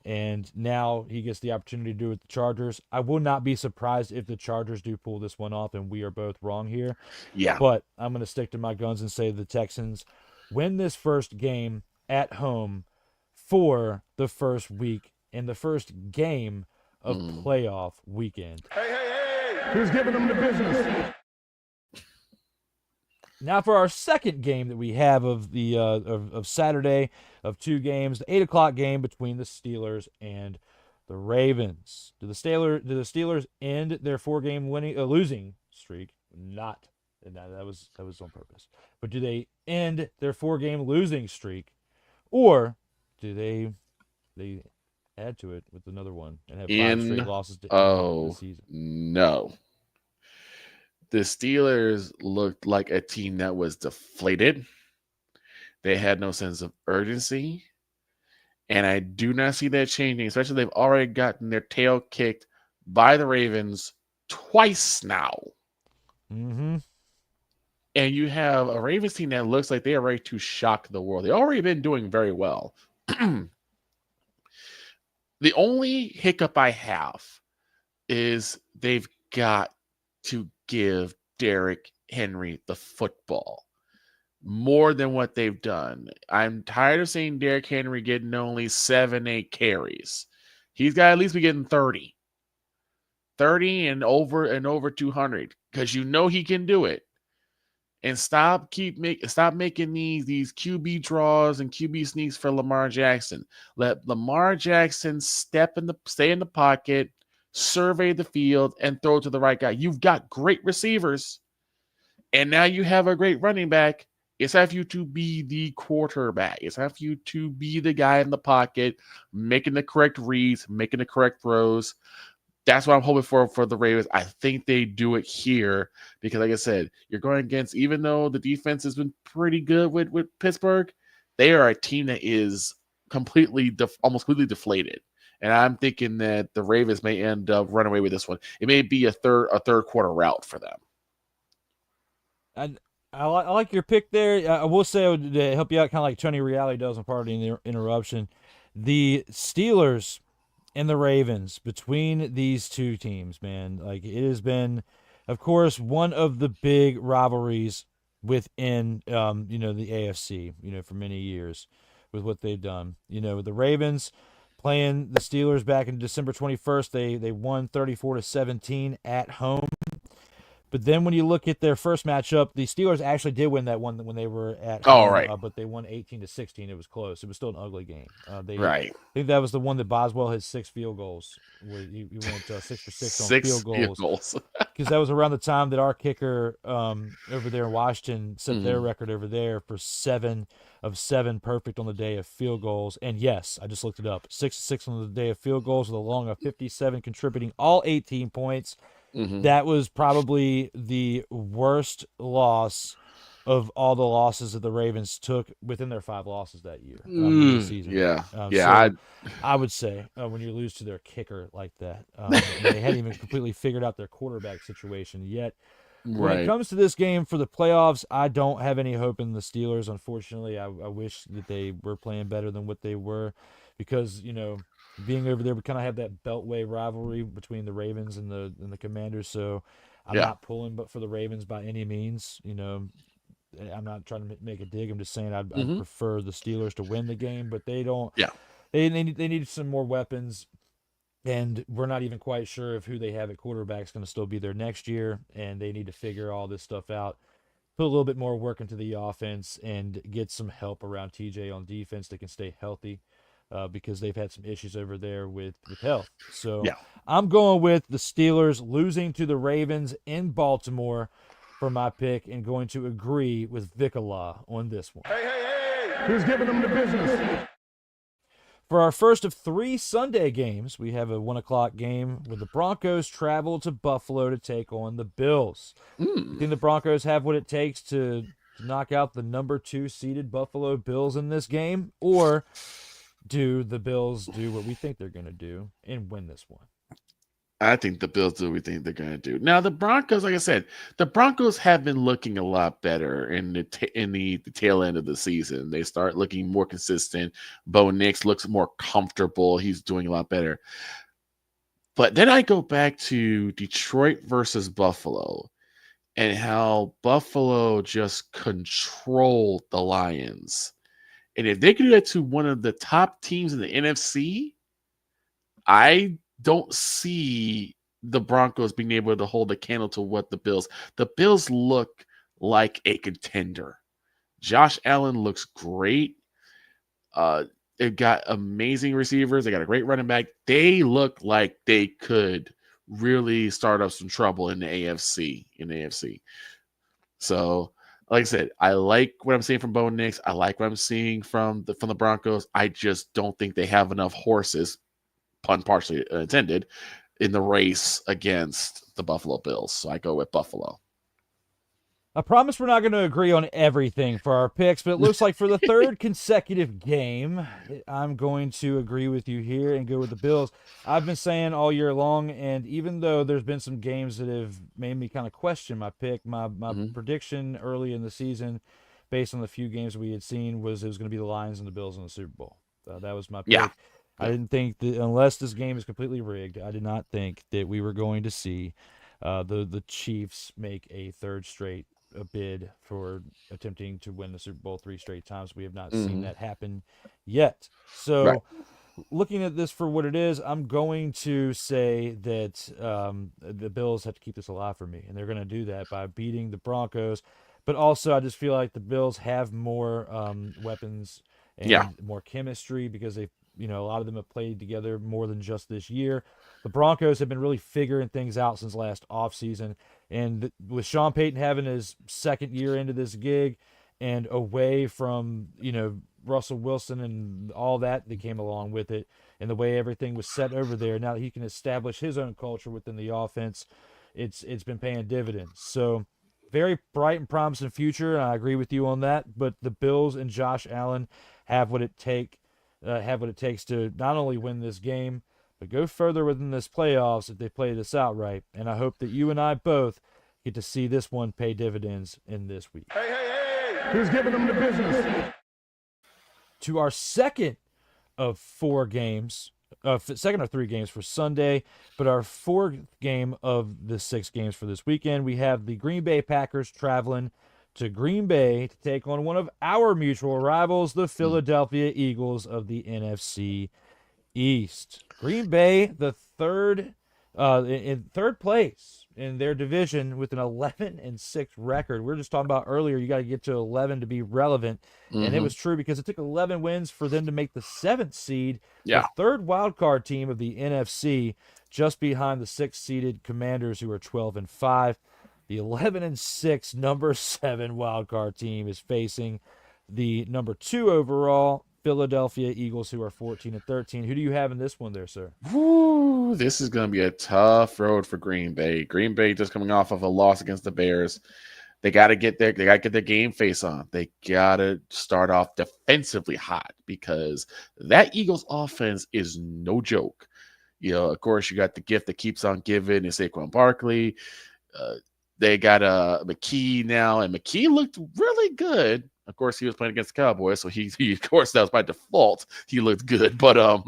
And now he gets the opportunity to do it with the Chargers. I will not be surprised if the Chargers do pull this one off and we are both wrong here. Yeah. But I'm going to stick to my guns and say the Texans win this first game at home for the first week and the first game of playoff weekend. Who's giving them the business? Now for our second game that we have of the of Saturday of two games, the 8 o'clock game between the Steelers and the Ravens. Do the Steelers end their 4-game losing streak? Not. That was on purpose. But do they end their 4-game losing streak, or do they add to it with another one and have 5 straight losses to end the season? No. The Steelers looked like a team that was deflated. They had no sense of urgency. And I do not see that changing, especially they've already gotten their tail kicked by the Ravens twice now. Mm-hmm. And you have a Ravens team that looks like they are ready to shock the world. They've already been doing very well. The only hiccup I have is they've got to give Derrick Henry the football more than what they've done. I'm tired of seeing Derrick Henry getting only 7-8 carries. He's got to at least be getting 30 and over 200, because you know he can do it. And stop making these QB draws and QB sneaks for Lamar Jackson. Let Lamar Jackson stay in the pocket, survey the field, and throw to the right guy. You've got great receivers, and now you have a great running back. It's have you to be the quarterback. It's have you to be the guy in the pocket, making the correct reads, making the correct throws. That's what I'm hoping for the Ravens. I think they do it here because, like I said, you're going against, even though the defense has been pretty good with Pittsburgh, they are a team that is almost completely deflated. And I'm thinking that the Ravens may end up running away with this one. It may be a third quarter rout for them. I like your pick there. I will say, to help you out, kind of like Tony Reale does on part of the interruption, the Steelers and the Ravens, between these two teams, man, like, it has been, of course, one of the big rivalries within the AFC, for many years with what they've done. With the Ravens playing the Steelers back in December 21st, they won 34-17 at home. But then when you look at their first matchup, the Steelers actually did win that one when they were at home, right. But they won 18-16. It was close. It was still an ugly game. Right. I think that was the one that Boswell had 6 field goals. He went 6 for 6 on field goals. Because that was around the time that our kicker over there in Washington set their record over there for 7 of 7 perfect on the day of field goals. And yes, I just looked it up. 6 of 6 on the day of field goals with a long of 57, contributing all 18 points. Mm-hmm. That was probably the worst loss of all the losses that the Ravens took within their 5 losses that year in the season. Yeah, so I would say when you lose to their kicker like that, they hadn't even completely figured out their quarterback situation yet. When it comes to this game for the playoffs, I don't have any hope in the Steelers. Unfortunately, I wish that they were playing better than what they were, because being over there, we kind of have that beltway rivalry between the Ravens and the Commanders. So I'm not pulling but for the Ravens by any means. I'm not trying to make a dig. I'm just saying I'd prefer the Steelers to win the game, but they don't. Yeah, they need some more weapons, and we're not even quite sure if who they have at quarterback is going to still be there next year, and they need to figure all this stuff out. Put a little bit more work into the offense and get some help around TJ on defense that can stay healthy. Because they've had some issues over there with health. So I'm going with the Steelers losing to the Ravens in Baltimore for my pick, and going to agree with VIKALAAAAAH on this one. Hey! Who's giving them the business? For our first of 3 Sunday games, we have a 1 o'clock game where the Broncos travel to Buffalo to take on the Bills. You think the Broncos have what it takes to knock out the number 2 seeded Buffalo Bills in this game, or do the Bills do what we think they're going to do and win this one? I think the Bills do what we think they're going to do. Now, the Broncos, like I said, the Broncos have been looking a lot better in the tail end of the season. They start looking more consistent. Bo Nix looks more comfortable. He's doing a lot better. But then I go back to Detroit versus Buffalo and how Buffalo just controlled the Lions. And if they could do that to one of the top teams in the NFC, I don't see the Broncos being able to hold a candle to what the Bills look like a contender. Josh Allen looks great. They've got amazing receivers. They got a great running back. They look like they could really start up some trouble in the AFC. So, like I said, I like what I'm seeing from Bo Nix. I like what I'm seeing from the Broncos. I just don't think they have enough horses, pun partially intended, in the race against the Buffalo Bills. So I go with Buffalo. I promise we're not going to agree on everything for our picks, but it looks like for the third consecutive game, I'm going to agree with you here and go with the Bills. I've been saying all year long, and even though there's been some games that have made me kind of question my pick, my prediction early in the season, based on the few games we had seen, was it was going to be the Lions and the Bills in the Super Bowl. That was my pick. Yeah. I didn't think that unless this game is completely rigged, I did not think that we were going to see the Chiefs make a third straight bid for attempting to win the Super Bowl 3 straight times. We have not seen that happen yet. So looking at this for what it is, I'm going to say that the Bills have to keep this alive for me, and they're going to do that by beating the Broncos. But also, I just feel like the Bills have more weapons and more chemistry because they, a lot of them have played together more than just this year. The Broncos have been really figuring things out since last offseason. And with Sean Payton having his second year into this gig and away from, Russell Wilson and all that came along with it, and the way everything was set over there, now that he can establish his own culture within the offense, it's been paying dividends. So very bright and promising future, and I agree with you on that. But the Bills and Josh Allen have what it takes to not only win this game, but go further within this playoffs if they play this out right. And I hope that you and I both get to see this one pay dividends in this week. Hey, who's giving them the business? To our second of 4 games, second of 3 games for Sunday, but our 4th game of the 6 games for this weekend, we have the Green Bay Packers traveling to Green Bay to take on one of our mutual rivals, the Philadelphia Eagles of the NFC East. Green Bay, the third in third place in their division with an 11-6 record. We were just talking about earlier, you got to get to 11 to be relevant, and it was true because it took 11 wins for them to make the 7th seed, the third wild card team of the NFC, just behind the 6th-seeded Commanders, who are 12-5. The 11-6 number 7 wild card team is facing the number 2 overall Philadelphia Eagles, who are 14-13. Who do you have in this one there, sir? Woo, this is going to be a tough road for Green Bay. Green Bay just coming off of a loss against the Bears. They got to get their game face on. They got to start off defensively hot because that Eagles offense is no joke. Of course, you got the gift that keeps on giving is Saquon Barkley. They got McKee now, and McKee looked really good. Of course, he was playing against the Cowboys, so he of course that was by default. He looked good, but no,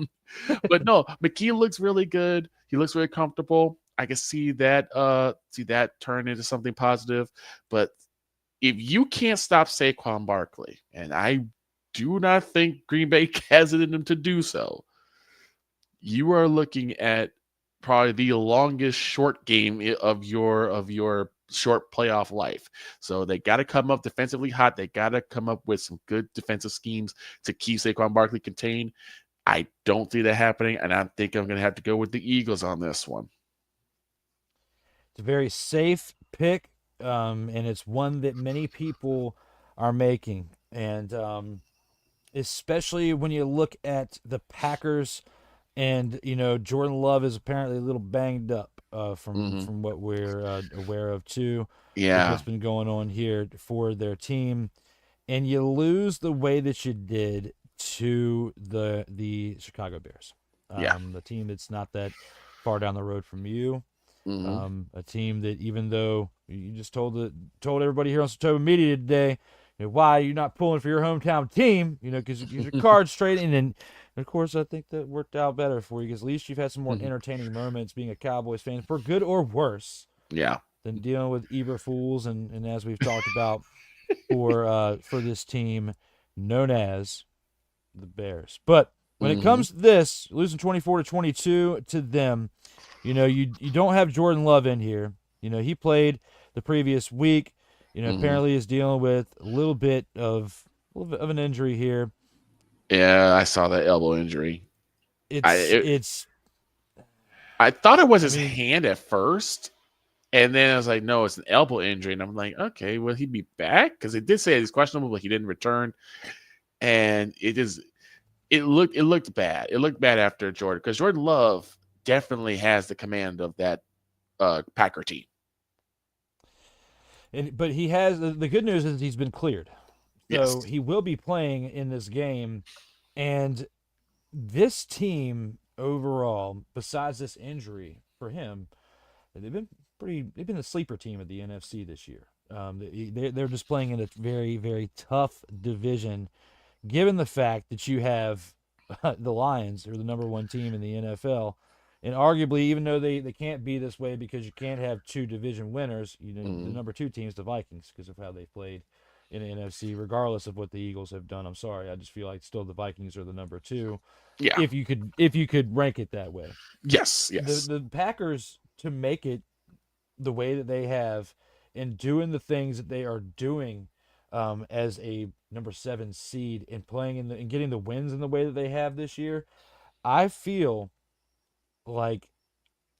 McKee looks really good. He looks really comfortable. I can see that turn into something positive. But if you can't stop Saquon Barkley, and I do not think Green Bay has it in them to do so, you are looking at probably the longest short game of your short playoff life. So they got to come up defensively hot. They got to come up with some good defensive schemes to keep Saquon Barkley contained. I don't see that happening, and I think I'm going to have to go with the Eagles on this one. It's a very safe pick, and it's one that many people are making. And especially when you look at the Packers, and Jordan Love is apparently a little banged up from what we're aware of too. Yeah, what's been going on here for their team, and you lose the way that you did to the Chicago Bears. The team that's not that far down the road from you. A team that, even though you just told everybody here on Sartoga Media today, why you're not pulling for your hometown team, because your cards straight in. And of course, I think that worked out better for you, because at least you've had some more entertaining moments being a Cowboys fan, for good or worse. Yeah. Than dealing with Eberfools and as we've talked about for this team known as the Bears. But when it comes to this, losing 24-22 to them, you don't have Jordan Love in here. He played the previous week. Apparently is dealing with a little bit of an injury here. Yeah, I saw that elbow injury. I thought it was his hand at first, and then I was like, no, it's an elbow injury. And I'm like, okay, will he be back? Because it did say he's questionable, but he didn't return. And it looked bad. It looked bad after Jordan, because Jordan Love definitely has the command of that Packer team. But he has the good news is he's been cleared, so Yes. he will be playing in this game. And this team overall, besides this injury for him, they've been a sleeper team of the NFC this year. They're just playing in a very, very tough division, given the fact that you have the Lions, who are the number one team in the NFL. And arguably, even though they can't be this way because you can't have two division winners, the number two team is the Vikings because of how they played in the NFC, regardless of what the Eagles have done. I'm sorry, I just feel like still the Vikings are the number two. Yeah. If you could rank it that way. Yes. The Packers, to make it the way that they have and doing the things that they are doing as a number 7 seed and playing and getting the wins in the way that they have this year, I feel like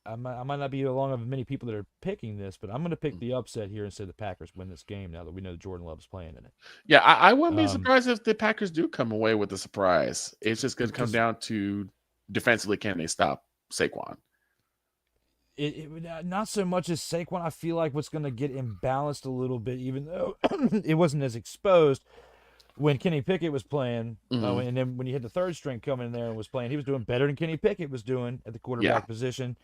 I might not be along with many people that are picking this, but I'm going to pick the upset here and say the Packers win this game now that we know Jordan Love's playing in it. Yeah, I wouldn't be surprised if the Packers do come away with a surprise. It's just going to come down to defensively, can they stop Saquon? It not so much as Saquon. I feel like what's going to get imbalanced a little bit, even though it wasn't as exposed when Kenny Pickett was playing, and then when you had the third string coming in there and was playing, he was doing better than Kenny Pickett was doing at the quarterback position.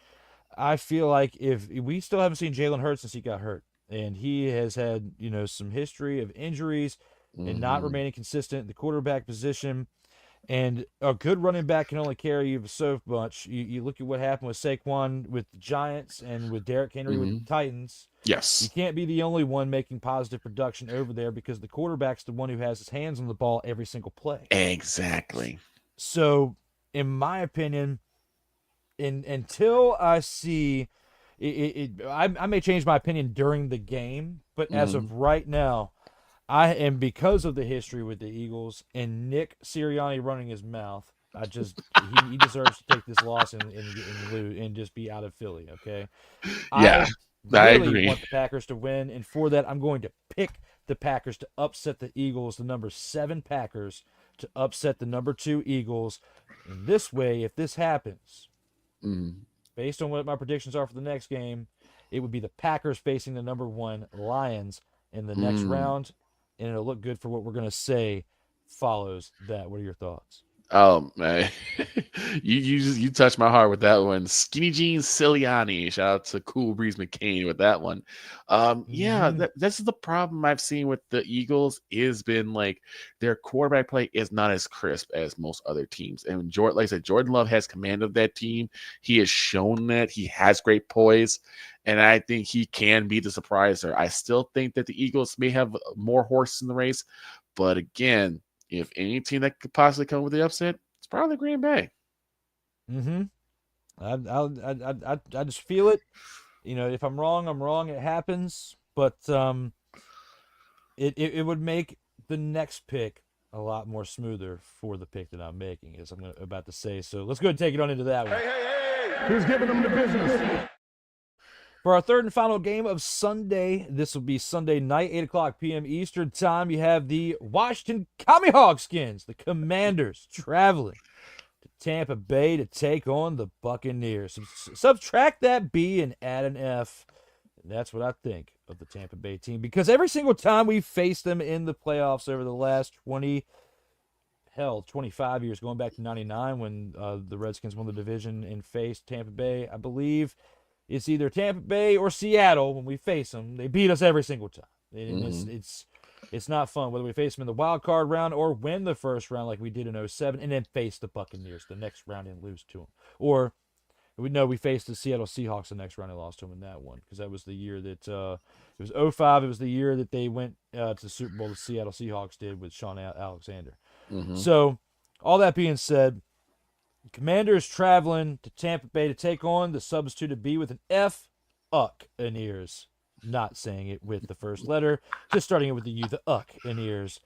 I feel like if we still haven't seen Jalen Hurts since he got hurt, and he has had some history of injuries and not remaining consistent at the quarterback position. And a good running back can only carry you so much. You look at what happened with Saquon with the Giants and with Derrick Henry with the Titans. Yes. You can't be the only one making positive production over there because the quarterback's the one who has his hands on the ball every single play. Exactly. So, in my opinion, until I see I may change my opinion during the game, but as of right now, because of the history with the Eagles and Nick Sirianni running his mouth, he deserves to take this loss and just be out of Philly. Okay. Yeah, I agree. Want the Packers to win, and for that, I'm going to pick the Packers to upset the Eagles, the number 7 Packers to upset the number 2 Eagles. And this way, if this happens, based on what my predictions are for the next game, it would be the Packers facing the number 1 Lions in the next round. And it'll look good for what we're going to say follows that. What are your thoughts? Oh, man. you touched my heart with that one. Skinny Jeans Sirianni. Shout out to Cool Breeze McCain with that one. Yeah, this is the problem I've seen with the Eagles is been like their quarterback play is not as crisp as most other teams. And like I said, Jordan Love has command of that team. He has shown that he has great poise. And I think he can be the surpriser. I still think that the Eagles may have more horses in the race. But again, if any team that could possibly come with the upset, it's probably Green Bay. I just feel it. If I'm wrong, I'm wrong. It happens. But it would make the next pick a lot more smoother for the pick that I'm making, as I'm about to say. So let's go ahead and take it on into that one. Hey, who's giving them the business? For our third and final game of Sunday, this will be Sunday night, 8 o'clock p.m. Eastern time. You have the Washington Commie Hogskins, the Commanders, traveling to Tampa Bay to take on the Buccaneers. Subtract that B and add an F. And that's what I think of the Tampa Bay team. Because every single time we faced them in the playoffs over the last 20, hell, 25 years, going back to 99 when the Redskins won the division and faced Tampa Bay. I believe it's either Tampa Bay or Seattle when we face them. They beat us every single time. And it's not fun whether we face them in the wild card round or win the first round like we did in 07 and then face the Buccaneers the next round and lose to them. Or we faced the Seattle Seahawks the next round and lost to them in that one because that was the year that it was 05. It was the year that they went to the Super Bowl. The Seattle Seahawks did with Sean Alexander. So all that being said, the Commanders traveling to Tampa Bay to take on the substituted B with an F, Buccaneers. Not saying it with the first letter, just starting it with the U, the Buccaneers,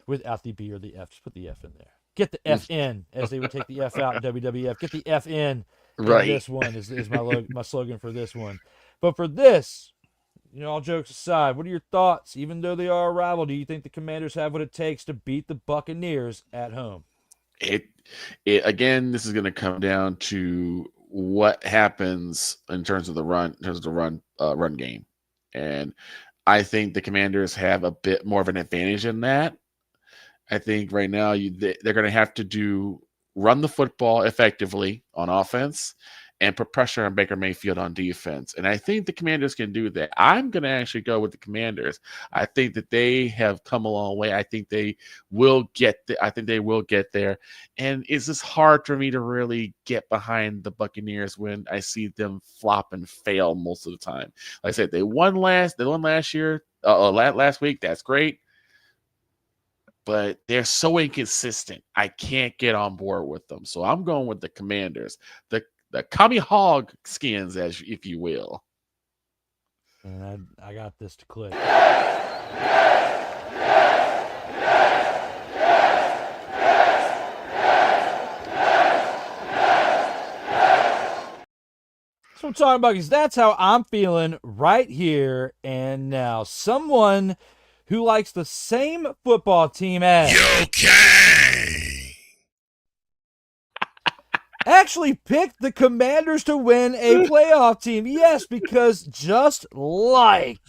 without the B or the F. Just put the F in there. Get the F in, as they would take the F out in WWF. Get the F in. Right. This one is my slogan for this one. But for this, all jokes aside, what are your thoughts? Even though they are a rival, do you think the Commanders have what it takes to beat the Buccaneers at home? Again, this is going to come down to what happens in terms of the run game. And I think the Commanders have a bit more of an advantage in that. I think right now they're going to have to run the football effectively on offense and put pressure on Baker Mayfield on defense. And I think the Commanders can do that. I'm going to actually go with the Commanders. I think that they have come a long way. I think they will get there. And it's just hard for me to really get behind the Buccaneers when I see them flop and fail most of the time. Like I said, they won last year, last week. That's great. But they're so inconsistent. I can't get on board with them. So I'm going with the Commanders. The commie hog skins, if you will. And I got this to click. That's what I'm talking about, because that's how I'm feeling right here and now. Someone who likes the same football team as actually picked the Commanders to win a playoff team. Yes, because just like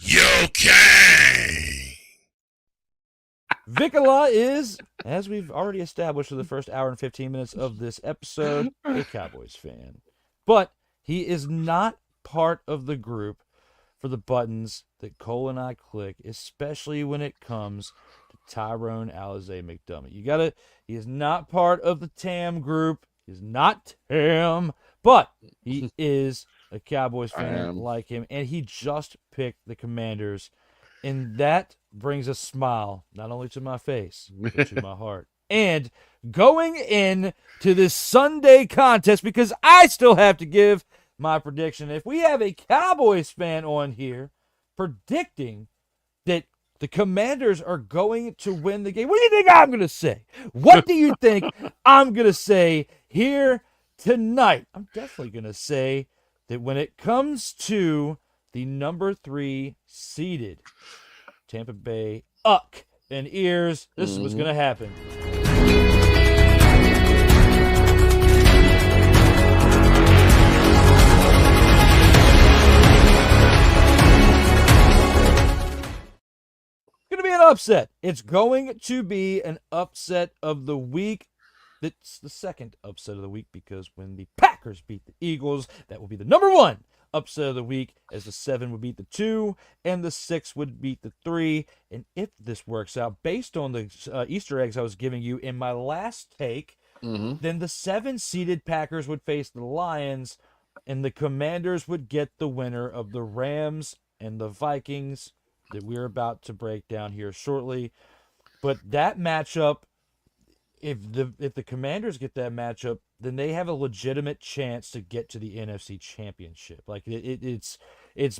VIKALAAAAAH is, as we've already established for the first hour and 15 minutes of this episode, a Cowboys fan. But he is not part of the group for the buttons that Cole and I click, especially when it comes to Tyrone Alizé McDermott. He is not part of the TAM group. He's not Tam, but he is a Cowboys fan like him, and he just picked the Commanders, and that brings a smile not only to my face, but to my heart. And going in to this Sunday contest, because I still have to give my prediction, if we have a Cowboys fan on here predicting that the Commanders are going to win the game, what do you think I'm going to say? What do you think I'm going to say here tonight? I'm definitely going to say that when it comes to the number 3 seeded Tampa Bay Buccaneers, this is what's going to happen. Going to be an upset. It's going to be an upset of the week. It's the second upset of the week because when the Packers beat the Eagles, that will be the number 1 upset of the week, as the 7 would beat the 2 and the 6 would beat the 3. And if this works out, based on the Easter eggs I was giving you in my last take, then the 7-seeded Packers would face the Lions, and the Commanders would get the winner of the Rams and the Vikings that we're about to break down here shortly. But that matchup, if the Commanders get that matchup, then they have a legitimate chance to get to the NFC Championship. Like it's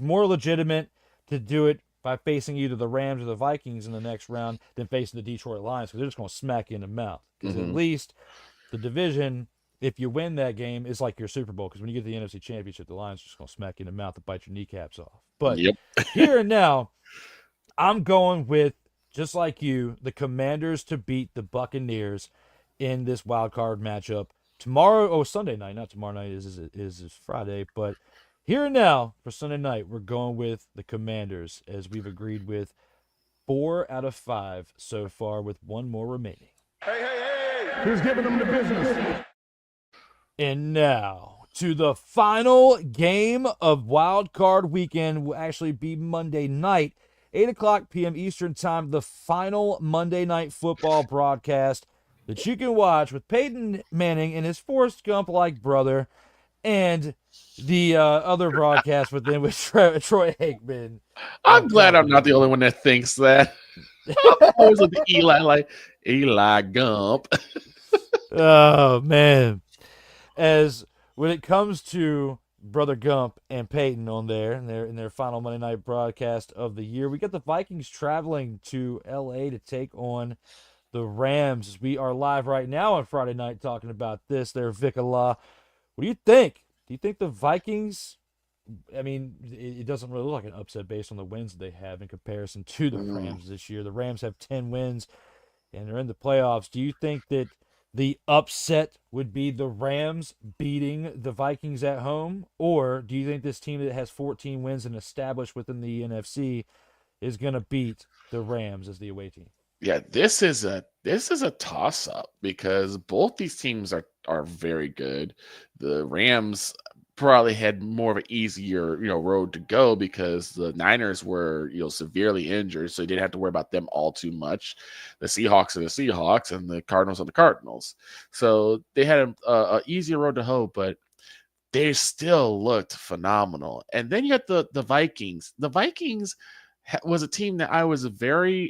more legitimate to do it by facing either the Rams or the Vikings in the next round than facing the Detroit Lions, because they're just going to smack you in the mouth. Because at least the division, if you win that game, is like your Super Bowl. Because when you get to the NFC Championship, the Lions are just going to smack you in the mouth and bite your kneecaps off. But here and now, I'm going with, just like you, the Commanders to beat the Buccaneers in this wild card matchup Sunday night. Not tomorrow night, is Friday, but here and now for Sunday night, we're going with the Commanders, as we've agreed with 4 out of 5 so far, with 1 more remaining. Hey, Who's giving them the business? And now to the final game of Wild Card Weekend will actually be Monday night, 8 o'clock p.m. Eastern Time, the final Monday Night Football broadcast that you can watch with Peyton Manning and his Forrest Gump-like brother, and the other broadcast with them with Troy Aikman. I'm glad I'm not the only one that thinks that. I'm always with the Eli Gump. Oh, man. As when it comes to Brother Gump and Peyton on there in their final Monday night broadcast of the year, we got the Vikings traveling to LA to take on the Rams. We are live right now on Friday night talking about this. They're VIKALAAAAAH. What do you think? Do you think the Vikings, I mean, it doesn't really look like an upset based on the wins that they have in comparison to the Rams this year. The Rams have 10 wins and they're in the playoffs. Do you think that the upset would be the Rams beating the Vikings at home? Or do you think this team that has 14 wins and established within the NFC is going to beat the Rams as the away team? Yeah, this is a toss-up because both these teams are very good. The Rams probably had more of an easier, road to go because the Niners were, severely injured, so you didn't have to worry about them all too much. The Seahawks are the Seahawks, and the Cardinals are the Cardinals. So they had a easier road to hoe, but they still looked phenomenal. And then you got the Vikings. The Vikings was a team that I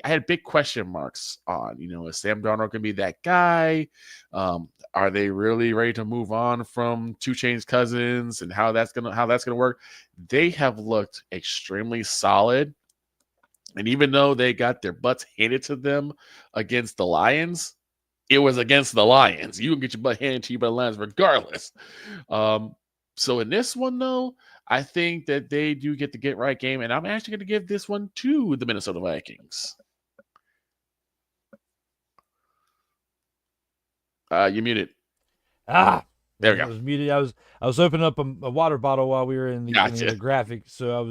had big question marks on. Is Sam Darnold going to be that guy? Are they really ready to move on from 2 Chainz Cousins and how that's gonna work? They have looked extremely solid, and even though they got their butts handed to them against the Lions, it was against the Lions. You can get your butt handed to you by the Lions regardless. So in this one, though, I think that they do get the get-right game, and I'm actually going to give this one to the Minnesota Vikings. You muted. There we go. I was muted. I was opening up a water bottle while we were in the graphic, so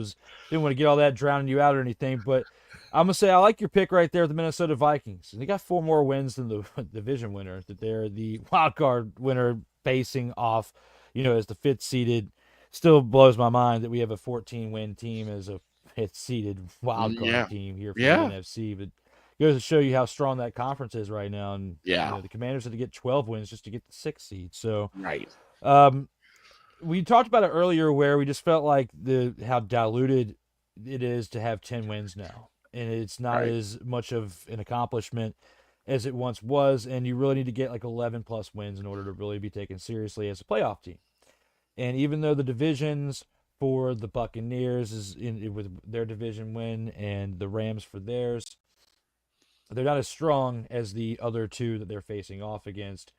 didn't want to get all that drowning you out or anything. But I'm gonna say I like your pick right there, the Minnesota Vikings. And they got 4 more wins than the division winner. That they're the wild card winner facing off, as the 5th seeded. Still blows my mind that we have a 14-win team as a 5th seeded wild card team here for the NFC, but goes to show you how strong that conference is right now. And the Commanders had to get 12 wins just to get the 6th seed. So we talked about it earlier where we just felt like how diluted it is to have 10 wins now. And it's not as much of an accomplishment as it once was. And you really need to get like 11 plus wins in order to really be taken seriously as a playoff team. And even though the divisions for the Buccaneers is with their division win and the Rams for theirs, they're not as strong as the other 2 that they're facing off against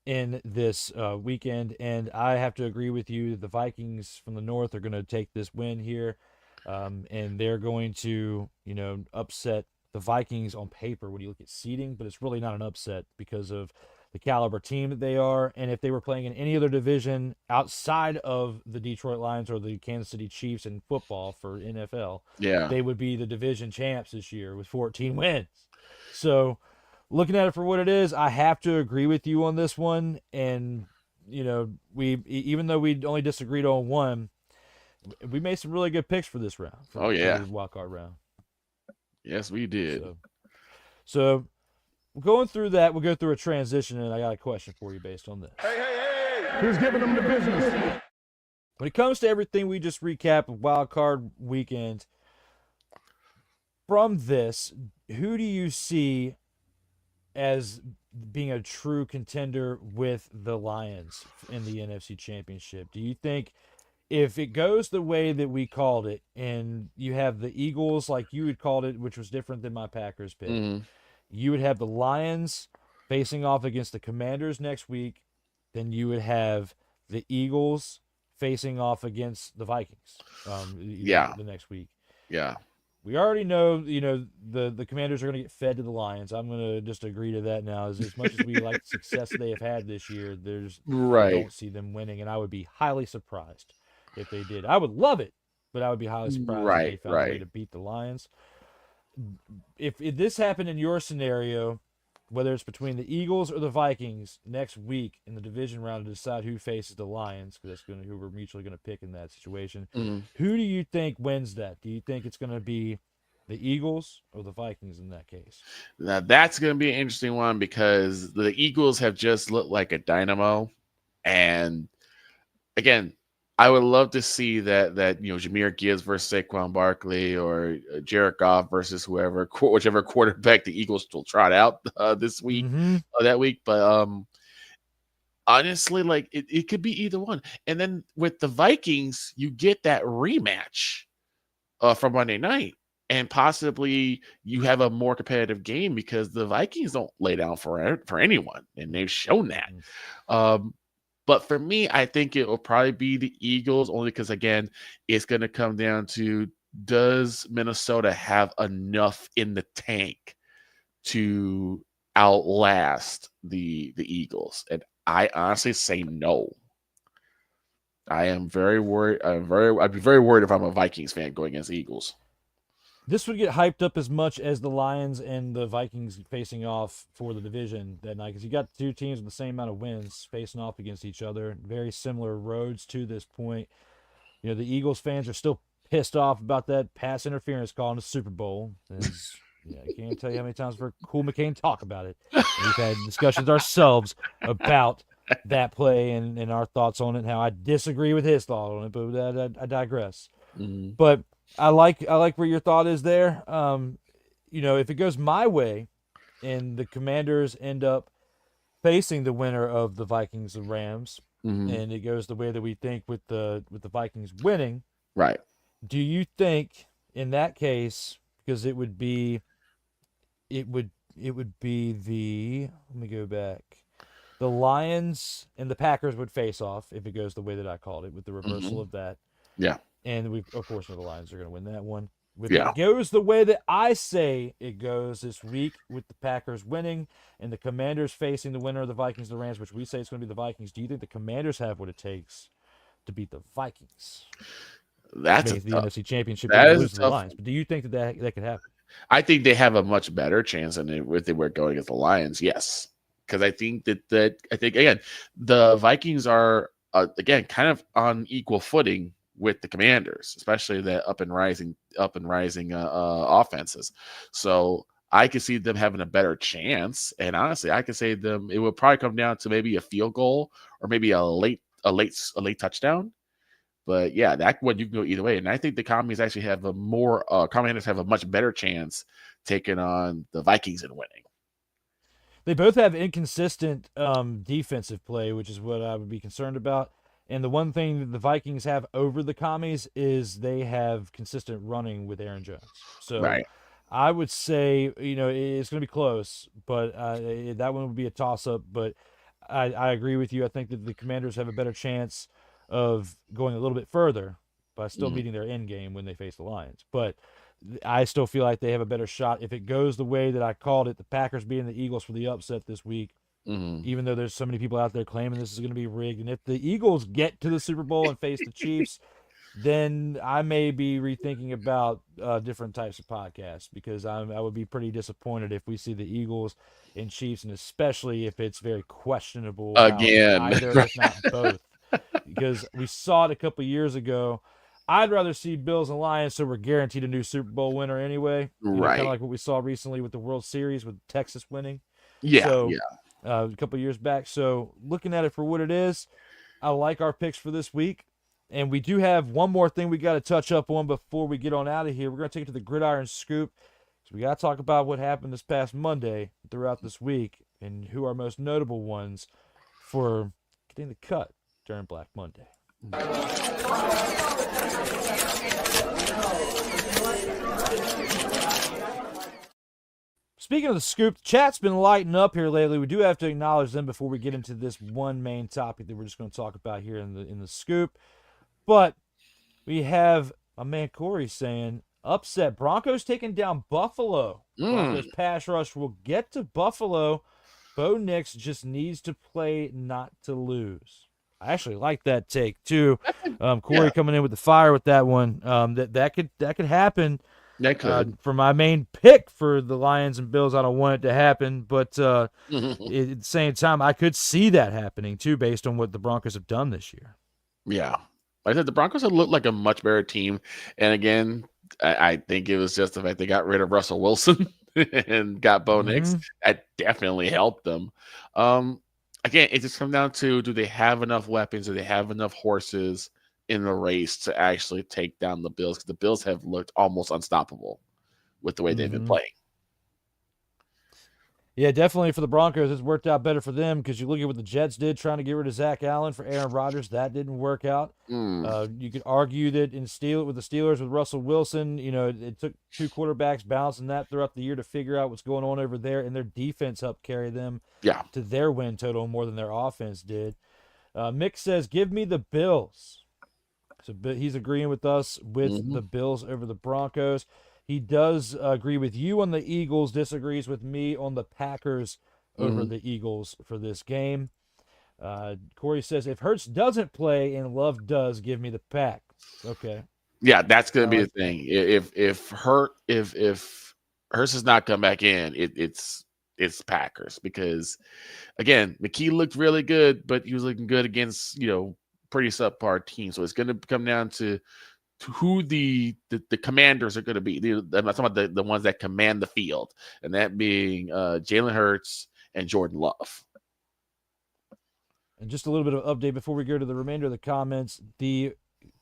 in this weekend. And I have to agree with you that the Vikings from the North are going to take this win here. And they're going to, upset the Vikings on paper when you look at seeding, but it's really not an upset because of the caliber team that they are. And if they were playing in any other division outside of the Detroit Lions or the Kansas City Chiefs in football for NFL, they would be the division champs this year with 14 wins. So looking at it for what it is, I have to agree with you on this one. And, even though we only disagreed on one, we made some really good picks for this round. For the wild card round. Yes, we did. So going through that, we'll go through a transition, and I got a question for you based on this. Hey. Who's giving them the business? When it comes to everything we just recapped of Wild Card Weekend, from this, who do you see as being a true contender with the Lions in the NFC Championship? Do you think if it goes the way that we called it, and you have the Eagles like you had called it, which was different than my Packers pick, you would have the Lions facing off against the Commanders next week, then you would have the Eagles facing off against the Vikings the next week. Yeah. We already know, the Commanders are going to get fed to the Lions. I'm going to just agree to that now. As much as we like the success they have had this year, I don't see them winning, and I would be highly surprised if they did. I would love it, but I would be highly surprised if they found a way to beat the Lions. If this happened in your scenario, whether it's between the Eagles or the Vikings next week in the division round to decide who faces the Lions, because that's who we're mutually going to pick in that situation. Who do you think wins that? Do you think it's going to be the Eagles or the Vikings in that case? Now that's going to be an interesting one because the Eagles have just looked like a dynamo, and again, I would love to see that Jahmyr Gibbs versus Saquon Barkley or Jared Goff versus whichever quarterback the Eagles will trot out this week or that week. But honestly, like it could be either one. And then with the Vikings, you get that rematch from Monday night, and possibly you have a more competitive game because the Vikings don't lay down for anyone, and they've shown that. But for me, I think it will probably be the Eagles, only because, again, it's going to come down to, does Minnesota have enough in the tank to outlast the Eagles? And I honestly say no. I am very worried. I'd be very worried if I'm a Vikings fan going against the Eagles. This would get hyped up as much as the Lions and the Vikings facing off for the division that night, because you got two teams with the same amount of wins facing off against each other. Very similar roads to this point. The Eagles fans are still pissed off about that pass interference call in the Super Bowl. I can't tell you how many times we've heard Cool McCain talk about it. And we've had discussions ourselves about that play and our thoughts on it, and how I disagree with his thought on it, but I digress. But I like where your thought is there. If it goes my way and the Commanders end up facing the winner of the Vikings and Rams, and it goes the way that we think with the Vikings winning, right? Do you think in that case, because it would be the, let me go back, the Lions and the Packers would face off if it goes the way that I called it, with the reversal of that. Yeah. And of course, the Lions are going to win that one. If it goes the way that I say it goes this week, with the Packers winning and the Commanders facing the winner of the Vikings and the Rams, which we say it's going to be the Vikings, do you think the Commanders have what it takes to beat the Vikings? That's the NFC Championship. That is lose to the Lions. But do you think that could happen? I think they have a much better chance than if they were going against the Lions. Yes, because I think again the Vikings are again kind of on equal footing with the Commanders, especially the up and rising offenses. So I could see them having a better chance. And honestly, I could say it would probably come down to maybe a field goal or maybe a late touchdown. But yeah, that one you can go either way. And I think the Commanders actually have Commanders have a much better chance taking on the Vikings and winning. They both have inconsistent defensive play, which is what I would be concerned about. And the one thing that the Vikings have over the Commies is they have consistent running with Aaron Jones. So right. I would say, it's going to be close, but that one would be a toss-up. But I agree with you. I think that the Commanders have a better chance of going a little bit further by still meeting their end game when they face the Lions. But I still feel like they have a better shot if it goes the way that I called it, the Packers beating the Eagles for the upset this week. Even though there's so many people out there claiming this is going to be rigged. And if the Eagles get to the Super Bowl and face the Chiefs, then I may be rethinking about different types of podcasts, because I would be pretty disappointed if we see the Eagles and Chiefs, and especially if it's very questionable again, either, if not both, because we saw it a couple years ago. I'd rather see Bills and Lions, so we're guaranteed a new Super Bowl winner anyway. Right. Kind of like what we saw recently with the World Series with Texas winning. Yeah. A couple of years back. So looking at it for what it is, I like our picks for this week. And we do have one more thing we got to touch up on before we get on out of here. We're going to take it to the Gridiron Scoop. So we got to talk about what happened this past Monday throughout this week and who are most notable ones for getting the cut during Black Monday. Speaking of the scoop, the chat's been lighting up here lately. We do have to acknowledge them before we get into this one main topic that we're just going to talk about here in the scoop. But we have a man Corey saying, upset. Broncos taking down Buffalo. Broncos pass rush will get to Buffalo. Bo Nix just needs to play not to lose. I actually like that take too. Corey coming in with the fire with that one. That could happen. That could. For my main pick for the Lions and Bills, I don't want it to happen, but at the same time, I could see that happening too, based on what the Broncos have done this year. Yeah. Like I said, the Broncos have looked like a much better team. And again, I think it was just the fact they got rid of Russell Wilson and got Bo Nix. That definitely helped them. Again, it just comes down to, do they have enough weapons? Do they have enough horses in the race to actually take down the Bills? Because the Bills have looked almost unstoppable with the way they've been playing. Yeah, definitely for the Broncos, it's worked out better for them, because you look at what the Jets did trying to get rid of Zach Allen for Aaron Rodgers. That didn't work out. You could argue that with the Steelers with Russell Wilson, it took two quarterbacks balancing that throughout the year to figure out what's going on over there, and their defense helped carry them to their win total more than their offense did. Mick says, give me the Bills. So he's agreeing with us with the Bills over the Broncos. He does agree with you on the Eagles, disagrees with me on the Packers over the Eagles for this game. Corey says, if Hurts doesn't play and Love does, give me the Pack. Okay. Yeah, that's going to be the thing. If Hurts does not come back in, it's Packers, because again, McKee looked really good, but he was looking good against pretty subpar teams. So it's going to come down to who the commanders are going to be. I'm talking about the ones that command the field, and that being Jalen Hurts and Jordan Love. And just a little bit of update before we go to the remainder of the comments. The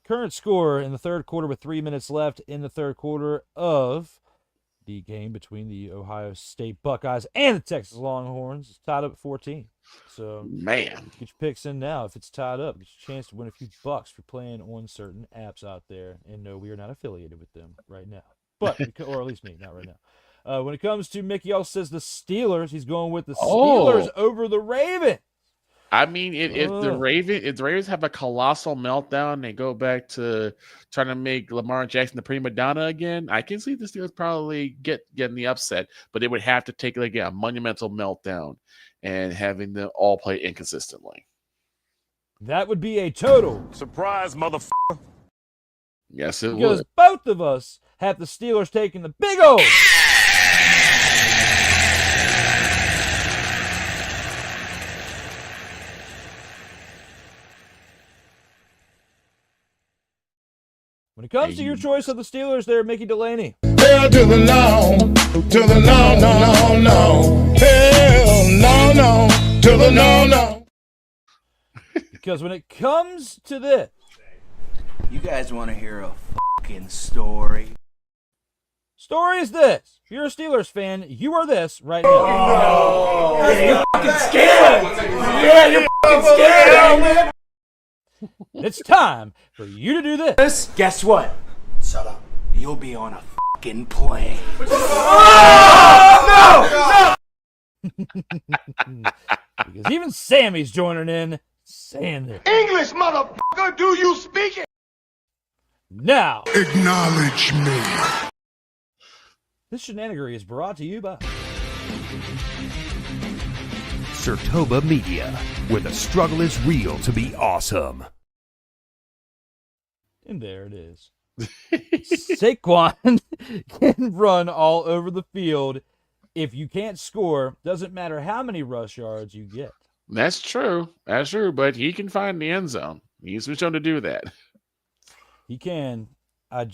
current score in the third quarter, with 3 minutes left in the third quarter of the game between the Ohio State Buckeyes and the Texas Longhorns, is tied up at 14. So, man, get your picks in now. If it's tied up, get your chance to win a few bucks for playing on certain apps out there. And no, we are not affiliated with them right now, but or at least me, not right now. When it comes to Mickey, also says the Steelers. He's going with the Steelers over the Ravens. I mean, if the Ravens have a colossal meltdown, they go back to trying to make Lamar Jackson the prima donna again, I can see the Steelers probably getting the upset, but they would have to take a monumental meltdown and having them all play inconsistently. That would be a total surprise, motherfucker. Yes, it would. Because both of us have the Steelers taking the big old. When it comes to your choice of the Steelers there, Mickey Delaney. Hell to the no, to the no, no, no, no. Hell no, no, to the no, no. Because when it comes to this. You guys want to hear a fucking story? Story is this. If you're a Steelers fan, you are this right now. Oh, you're fucking scared! Yeah, you're fucking scared, man! It's time for you to do this. Guess what? Shut up. You'll be on a fucking plane. Oh, no! Because even Sammy's joining in, saying this. English, motherfucker, do you speak it? Now, acknowledge me. This shenanigery is brought to you by Sertoba Media, where the struggle is real to be awesome. And there it is. Saquon can run all over the field. If you can't score, doesn't matter how many rush yards you get. That's true. That's true. But he can find the end zone. He's been shown to do that. He can. I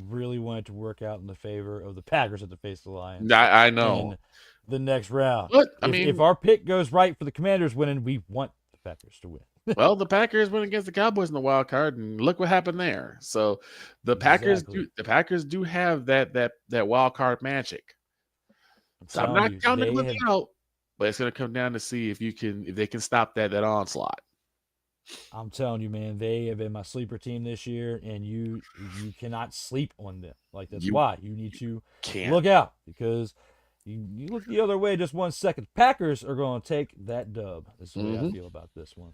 really want it to work out in the favor of the Packers at the face of the Lions. I know. In the next round. But, if our pick goes right for the Commanders winning, we want the Packers to win. Well, the Packers went against the Cowboys in the wild card, and look what happened there. So the Packers do have that wild card magic. So I'm not counting them out, but it's going to come down to see if they can stop that onslaught. I'm telling you, man, they have been my sleeper team this year, and you cannot sleep on them. Like, that's why you need to look out, because you look the other way just 1 second. Packers are going to take that dub. That's the way I feel about this one.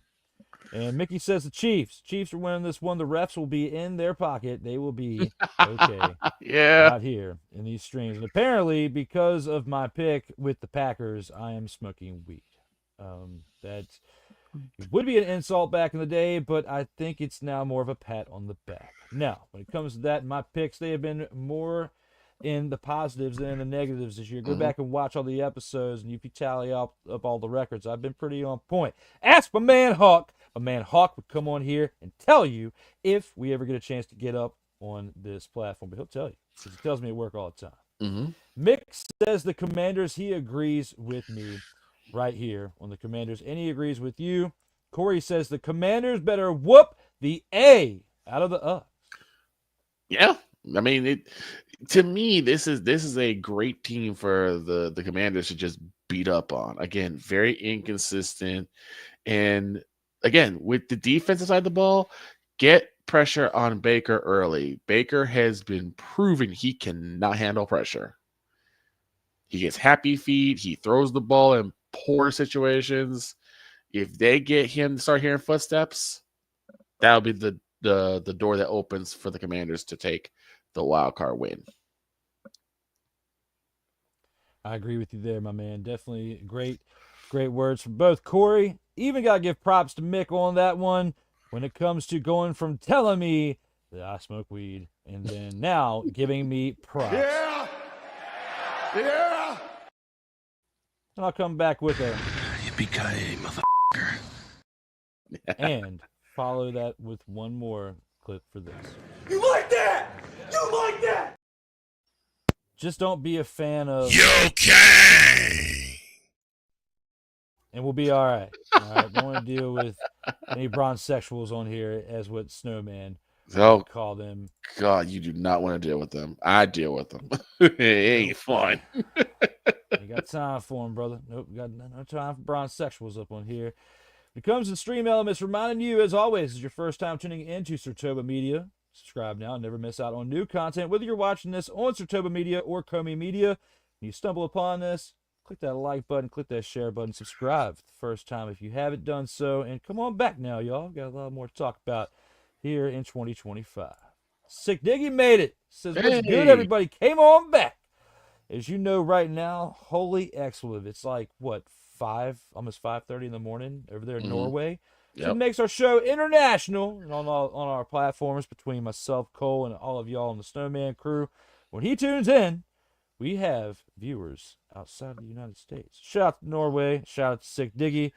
And Mickey says the Chiefs. Chiefs are winning this one. The refs will be in their pocket. They will be okay. Out here in these streams. And apparently, because of my pick with the Packers, I am smoking weed. That would be an insult back in the day, but I think it's now more of a pat on the back. Now, when it comes to that, my picks, they have been more in the positives than in the negatives this year. Go back and watch all the episodes, and if you tally up all the records, I've been pretty on point. Ask my man Hawk. My man Hawk would come on here and tell you if we ever get a chance to get up on this platform, but he'll tell you because he tells me at work all the time. Mick says the Commanders. He agrees with me right here on the Commanders, and he agrees with you. Corey says the Commanders better whoop the A out of the Uggs. Yeah, I mean, to me, this is a great team for the Commanders to just beat up on. Again, very inconsistent, and again, with the defensive side of the ball, get pressure on Baker early. Baker has been proving he cannot handle pressure. He gets happy feet. He throws the ball in poor situations. If they get him to start hearing footsteps, that'll be the door that opens for the Commanders to take the wild card win. I agree with you there, my man. Definitely great words from both. Corey, even got to give props to Mick on that one when it comes to going from telling me that I smoke weed and then now giving me props. Yeah. And I'll come back with a Yippee-ki-yay, motherfucker. and follow that with one more clip for this. You like that? You like that? Just don't be a fan of Okay. and we'll be all right. All right. Don't want to deal with any bronzesexuals on here, as what Snowman Oh, call them. God, you do not want to deal with them. I deal with them. It ain't fun. You got time for them, brother. Nope, got no time for bronzesexuals up on here. When it comes to stream elements, reminding you, as always, is your first time tuning into Sartoba Media. Subscribe now and never miss out on new content, whether you're watching this on Sartoba Media or Comey Media. When you stumble upon this, click that like button, click that share button, subscribe for the first time if you haven't done so, and come on back now, y'all. Got a lot more to talk about here in 2025. Sick Diggy made it. Says, what's good, everybody? Came on back. As you know right now, holy expletive. It's like, what, almost 5:30 in the morning over there in Norway. Yep. It makes our show international and on our platforms between myself, Cole, and all of y'all on the Snowman crew. When he tunes in, we have viewers outside of the United States. Shout out to Norway. Shout out to Sick Diggy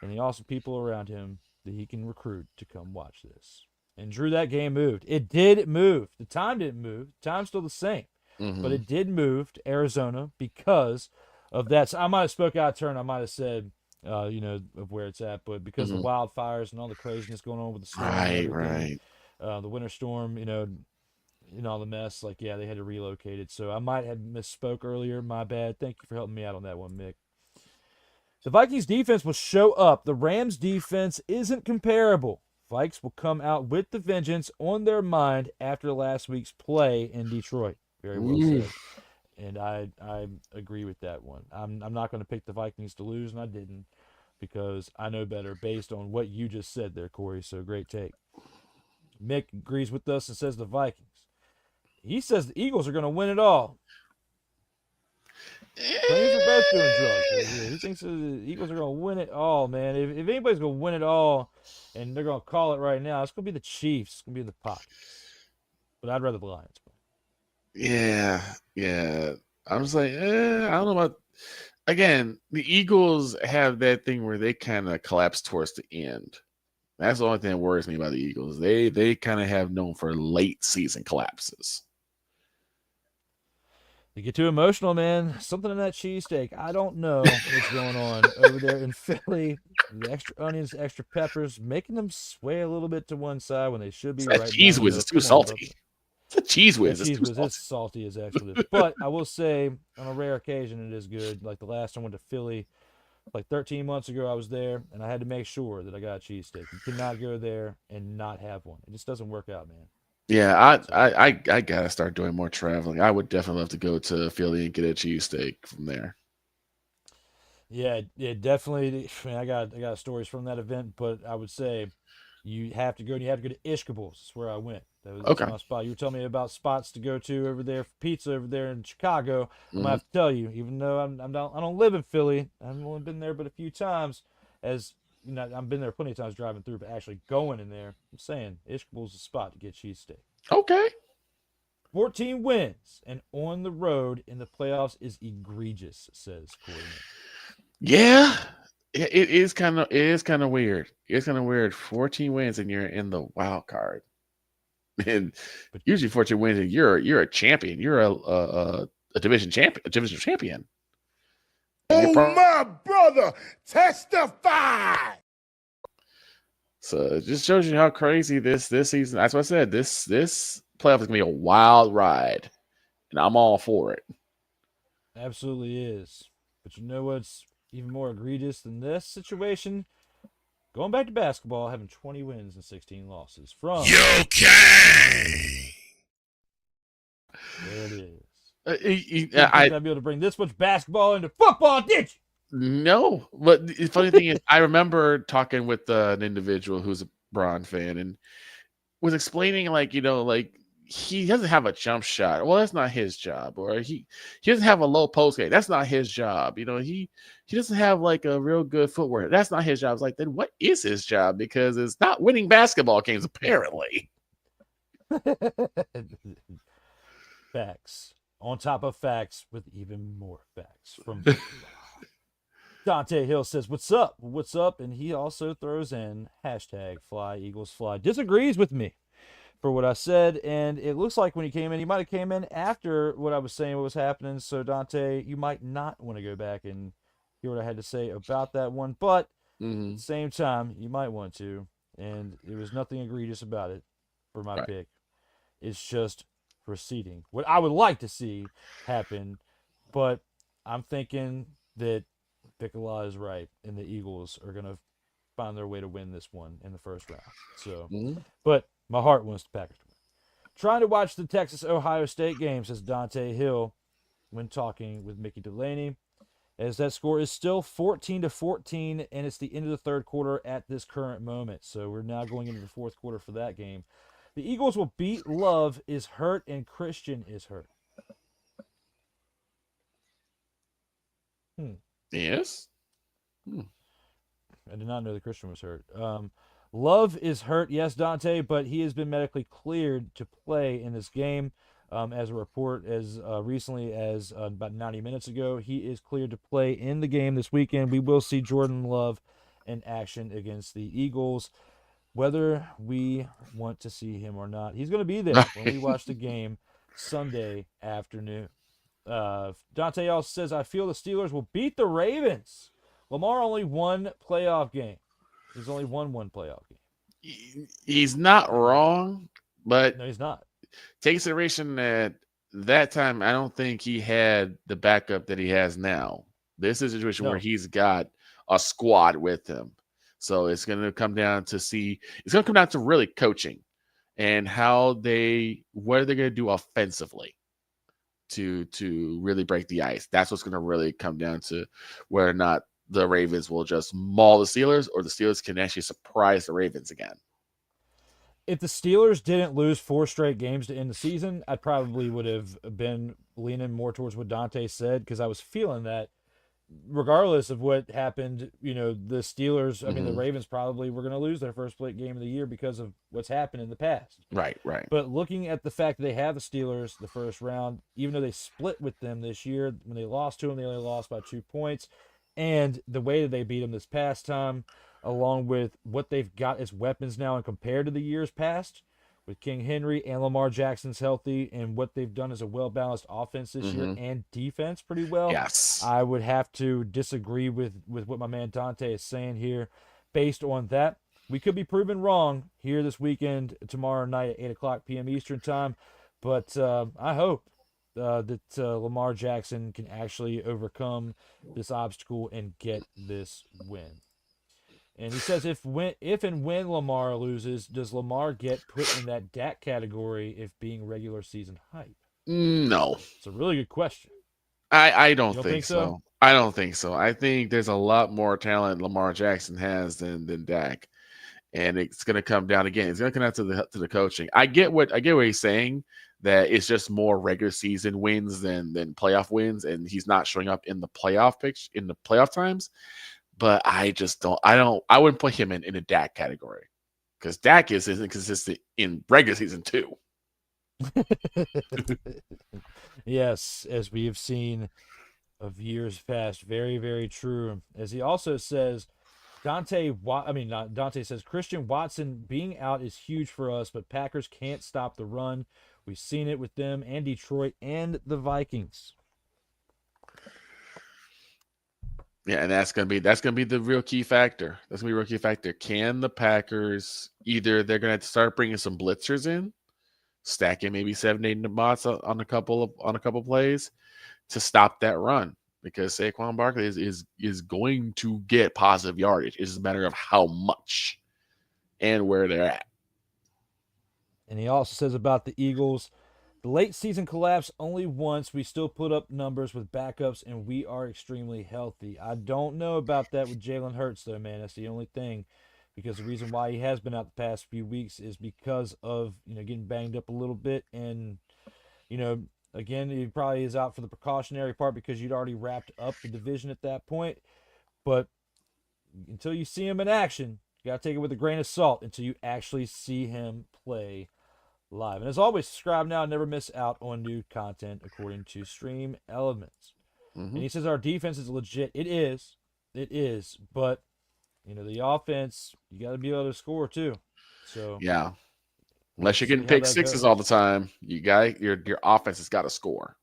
and the awesome people around him that he can recruit to come watch this. And Drew, that game moved. It did move. The time didn't move. The time's still the same. But it did move to Arizona because of that. So I might have spoke out of turn. I might have said, of where it's at. But because of the wildfires and all the craziness going on with the snow, Right. The winter storm, and all the mess, they had to relocate it. So I might have misspoke earlier. My bad. Thank you for helping me out on that one, Mick. The Vikings defense will show up. The Rams defense isn't comparable. Vikes will come out with the vengeance on their mind after last week's play in Detroit. Very well said. And I agree with that one. I'm not going to pick the Vikings to lose, and I didn't, because I know better based on what you just said there, Corey. So great take. Mick agrees with us and says the Vikings. He says the Eagles are going to win it all. Planes are both doing drugs. He thinks the Eagles are going to win it all, man. If anybody's going to win it all, and they're going to call it right now, it's going to be the Chiefs. It's going to be the Pockets. But I'd rather the Lions. Yeah. I'm just like, I don't know about. Again, the Eagles have that thing where they kind of collapse towards the end. That's the only thing that worries me about the Eagles. They kind of have known for late season collapses. They get too emotional, man. Something in that cheesesteak. I don't know what's going on over there in Philly. The extra onions, extra peppers, making them sway a little bit to one side when they should be right. That cheese whiz is too salty. It's a cheese whiz. Cheese whiz is salty as expletive. But I will say, on a rare occasion, it is good. Like the last time I went to Philly, like 13 months ago, I was there, and I had to make sure that I got a cheesesteak. You cannot go there and not have one. It just doesn't work out, man. Yeah, I gotta start doing more traveling. I would definitely love to go to Philly and get a cheesesteak from there. Yeah, definitely. I mean, I got stories from that event, but I would say you have to go to Ishkables. That's where I went. That's my spot. You were telling me about spots to go to over there for pizza over there in Chicago. I'm gonna have to tell you, even though I don't live in Philly, I've only been there but a few times. As you know, I've been there plenty of times driving through, but actually going in there, I'm saying Ishkable's the spot to get cheesesteak. Okay. 14 wins and on the road in the playoffs is egregious, says Corey. Yeah, it is kind of weird. It's kind of weird. 14 wins and you're in the wild card, and usually 14 wins and you're a champion. You're a division champion. Oh my brother, testify. So it just shows you how crazy this season. That's what I said. This playoff is gonna be a wild ride, and I'm all for it. Absolutely is. But you know what's even more egregious than this situation? Going back to basketball, having 20 wins and 16 losses from Okay. There it is. I'd be able to bring this much basketball into football, did you? No, but the funny thing is, I remember talking with an individual who's a Bron fan and was explaining, like, he doesn't have a jump shot. Well, that's not his job. Or he doesn't have a low post game. That's not his job. He doesn't have like a real good footwork. That's not his job. It's like, then what is his job? Because it's not winning basketball games, apparently. Facts. On top of facts with even more facts from Dante Hill says, "What's up? What's up?" And he also throws in #FlyEaglesFly. Disagrees with me for what I said, and it looks like when he came in, he might have came in after what I was saying what was happening. So Dante, you might not want to go back and hear what I had to say about that one, but at the same time, you might want to. And there was nothing egregious about it for my pick. It's just proceeding. What I would like to see happen, but I'm thinking that VIKALAAAAAH is right, and the Eagles are going to find their way to win this one in the first round. So, but my heart wants the Packers to win. Trying to watch the Texas-Ohio State game, says Dante Hill, when talking with Mickey Delaney, as that score is still 14-14, and it's the end of the third quarter at this current moment. So we're now going into the fourth quarter for that game. The Eagles will beat Love is hurt and Christian is hurt. Yes. I did not know that Christian was hurt. Love is hurt, yes, Dante, but he has been medically cleared to play in this game. As a report as recently as about 90 minutes ago, he is cleared to play in the game this weekend. We will see Jordan Love in action against the Eagles. Whether we want to see him or not, he's going to be there when we watch the game Sunday afternoon. Dante also says, I feel the Steelers will beat the Ravens. Lamar only one playoff game. He's only won one playoff game. He's not wrong, but no, he's not. Take consideration that time, I don't think he had the backup that he has now. This is a situation where he's got a squad with him. So it's going to come down to really coaching and what are they going to do offensively to really break the ice. That's what's going to really come down to whether or not the Ravens will just maul the Steelers or the Steelers can actually surprise the Ravens again. If the Steelers didn't lose 4 straight games to end the season, I probably would have been leaning more towards what Dante said, because I was feeling that regardless of what happened, the Steelers, I mean, the Ravens probably were going to lose their first plate game of the year because of what's happened in the past. Right. But looking at the fact that they have the Steelers the first round, even though they split with them this year, when they lost to them, they only lost by 2 points. And the way that they beat them this past time, along with what they've got as weapons now and compared to the years past, with King Henry and Lamar Jackson's healthy, and what they've done as a well-balanced offense this year and defense pretty well. Yes. I would have to disagree with what my man Dante is saying here. Based on that, we could be proven wrong here this weekend, tomorrow night at 8 o'clock p.m. Eastern time. But I hope that Lamar Jackson can actually overcome this obstacle and get this win. And he says, if and when Lamar loses, does Lamar get put in that Dak category if being regular season hype? No. It's a really good question. I don't think so. I don't think so. I think there's a lot more talent Lamar Jackson has than Dak. and it's going to come down again. It's going to come down to the coaching. I get what he's saying, that it's just more regular season wins than playoff wins, and he's not showing up in the playoff pitch in the playoff times. But I just don't. I wouldn't put him in a Dak category, because Dak is inconsistent in regular season too. Yes, as we have seen of years past. Very, very true. As he also says, Dante says Christian Watson being out is huge for us, but Packers can't stop the run. We've seen it with them and Detroit and the Vikings. Yeah, and that's gonna be the real key factor. That's gonna be a real key factor. Can the Packers either they're gonna have to start bringing some blitzers in, stacking maybe 7-8 bots on a couple plays to stop that run, because Saquon Barkley is going to get positive yardage. It's just a matter of how much and where they're at. And he also says about the Eagles, the late season collapse only once. We still put up numbers with backups, and we are extremely healthy. I don't know about that with Jalen Hurts, though, man. That's the only thing, because the reason why he has been out the past few weeks is because of, getting banged up a little bit. And, again, he probably is out for the precautionary part because you'd already wrapped up the division at that point. But until you see him in action, you got to take it with a grain of salt until you actually see him play live. And as always, subscribe now and never miss out on new content according to Stream Elements. Mm-hmm. And he says our defense is legit. It is. But, the offense, you got to be able to score too. So yeah. Unless you're getting pick sixes all the time, your offense has got to score.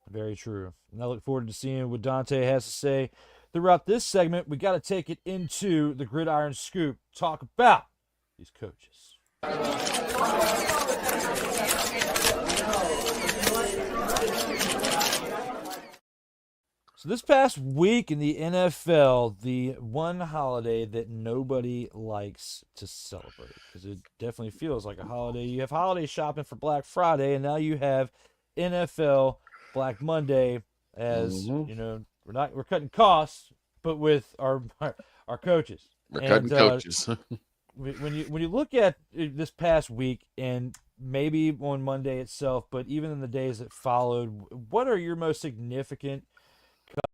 Very true. And I look forward to seeing what Dante has to say throughout this segment. We got to take it into the Gridiron Scoop. Talk about these coaches. So this past week in the NFL, the one holiday that nobody likes to celebrate, because it definitely feels like a holiday. You have holiday shopping for Black Friday, and now you have NFL Black Monday. As we're cutting costs, but with our coaches. We're cutting coaches. When you look at this past week, and maybe on Monday itself, but even in the days that followed, what are your most significant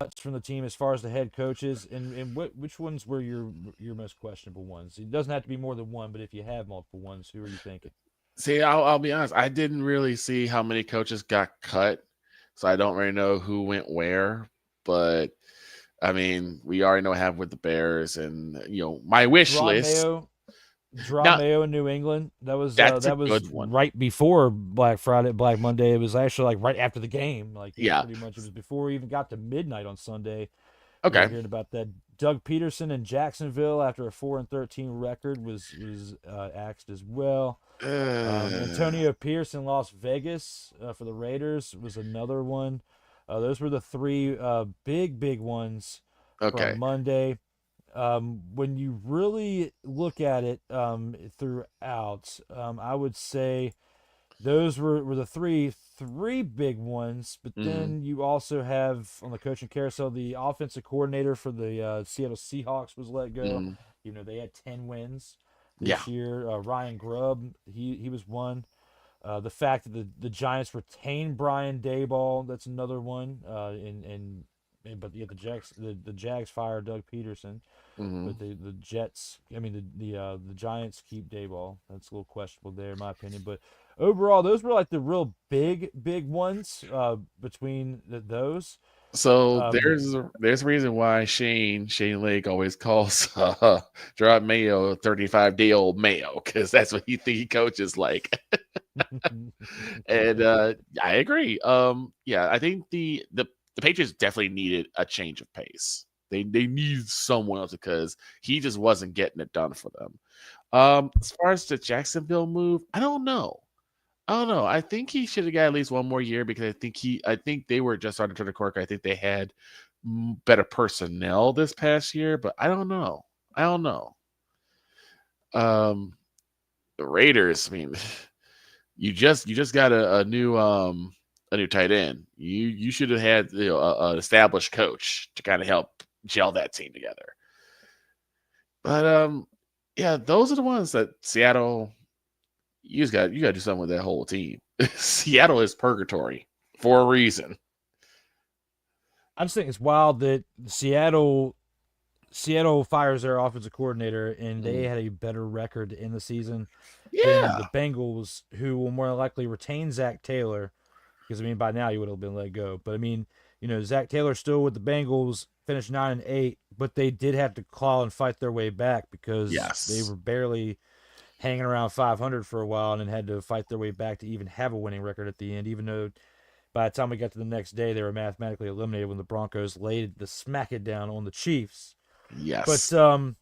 cuts from the team as far as the head coaches, and which ones were your most questionable ones? It doesn't have to be more than one, but if you have multiple ones, who are you thinking? See, I'll be honest. I didn't really see how many coaches got cut, so I don't really know who went where. But I mean, we already know what happened with the Bears, and my wish list. Mayo in New England. That was right before Black Friday, Black Monday. It was actually like right after the game. Pretty much it was before we even got to midnight on Sunday. Okay. We were hearing about that. Doug Peterson in Jacksonville after a 4-13 record was axed as well. Antonio Pierce in Las Vegas for the Raiders was another one. Those were the three big ones from Monday. When you really look at it throughout, I would say those were the three big ones. But then you also have on the coaching carousel, the offensive coordinator for the Seattle Seahawks was let go. They had 10 wins this year. Ryan Grubb, he was one. The fact that the Giants retained Brian Daboll, that's another one. But the Jags fired Doug Peterson. But the Jets, the Giants keep Daboll. That's a little questionable there, in my opinion. But overall, those were like the real big ones between those. So there's a reason why Shane Lake always calls Gerard Mayo 35-day-old Mayo, because that's what he coaches like. And I agree. I think the Patriots definitely needed a change of pace. They needed someone else because he just wasn't getting it done for them. As far as the Jacksonville move, I don't know. I think he should have got at least one more year, because I think they were just starting to turn the corner. I think they had better personnel this past year, but I don't know. The Raiders, you just got a new tight end. You should have had an established coach to kind of help gel that team together. But Yeah, those are the ones that Seattle. You got to do something with that whole team. Seattle is purgatory for a reason. I just think it's wild that Seattle fires their offensive coordinator, and they had a better record in the season than the Bengals, who will more likely retain Zach Taylor, because I mean by now he would have been let go. But I mean, Zach Taylor still with the Bengals, finished 9-8, but they did have to claw and fight their way back because they were barely hanging around 500 for a while, and then had to fight their way back to even have a winning record at the end, even though by the time we got to the next day, they were mathematically eliminated when the Broncos laid the smack it down on the Chiefs. Yes. But,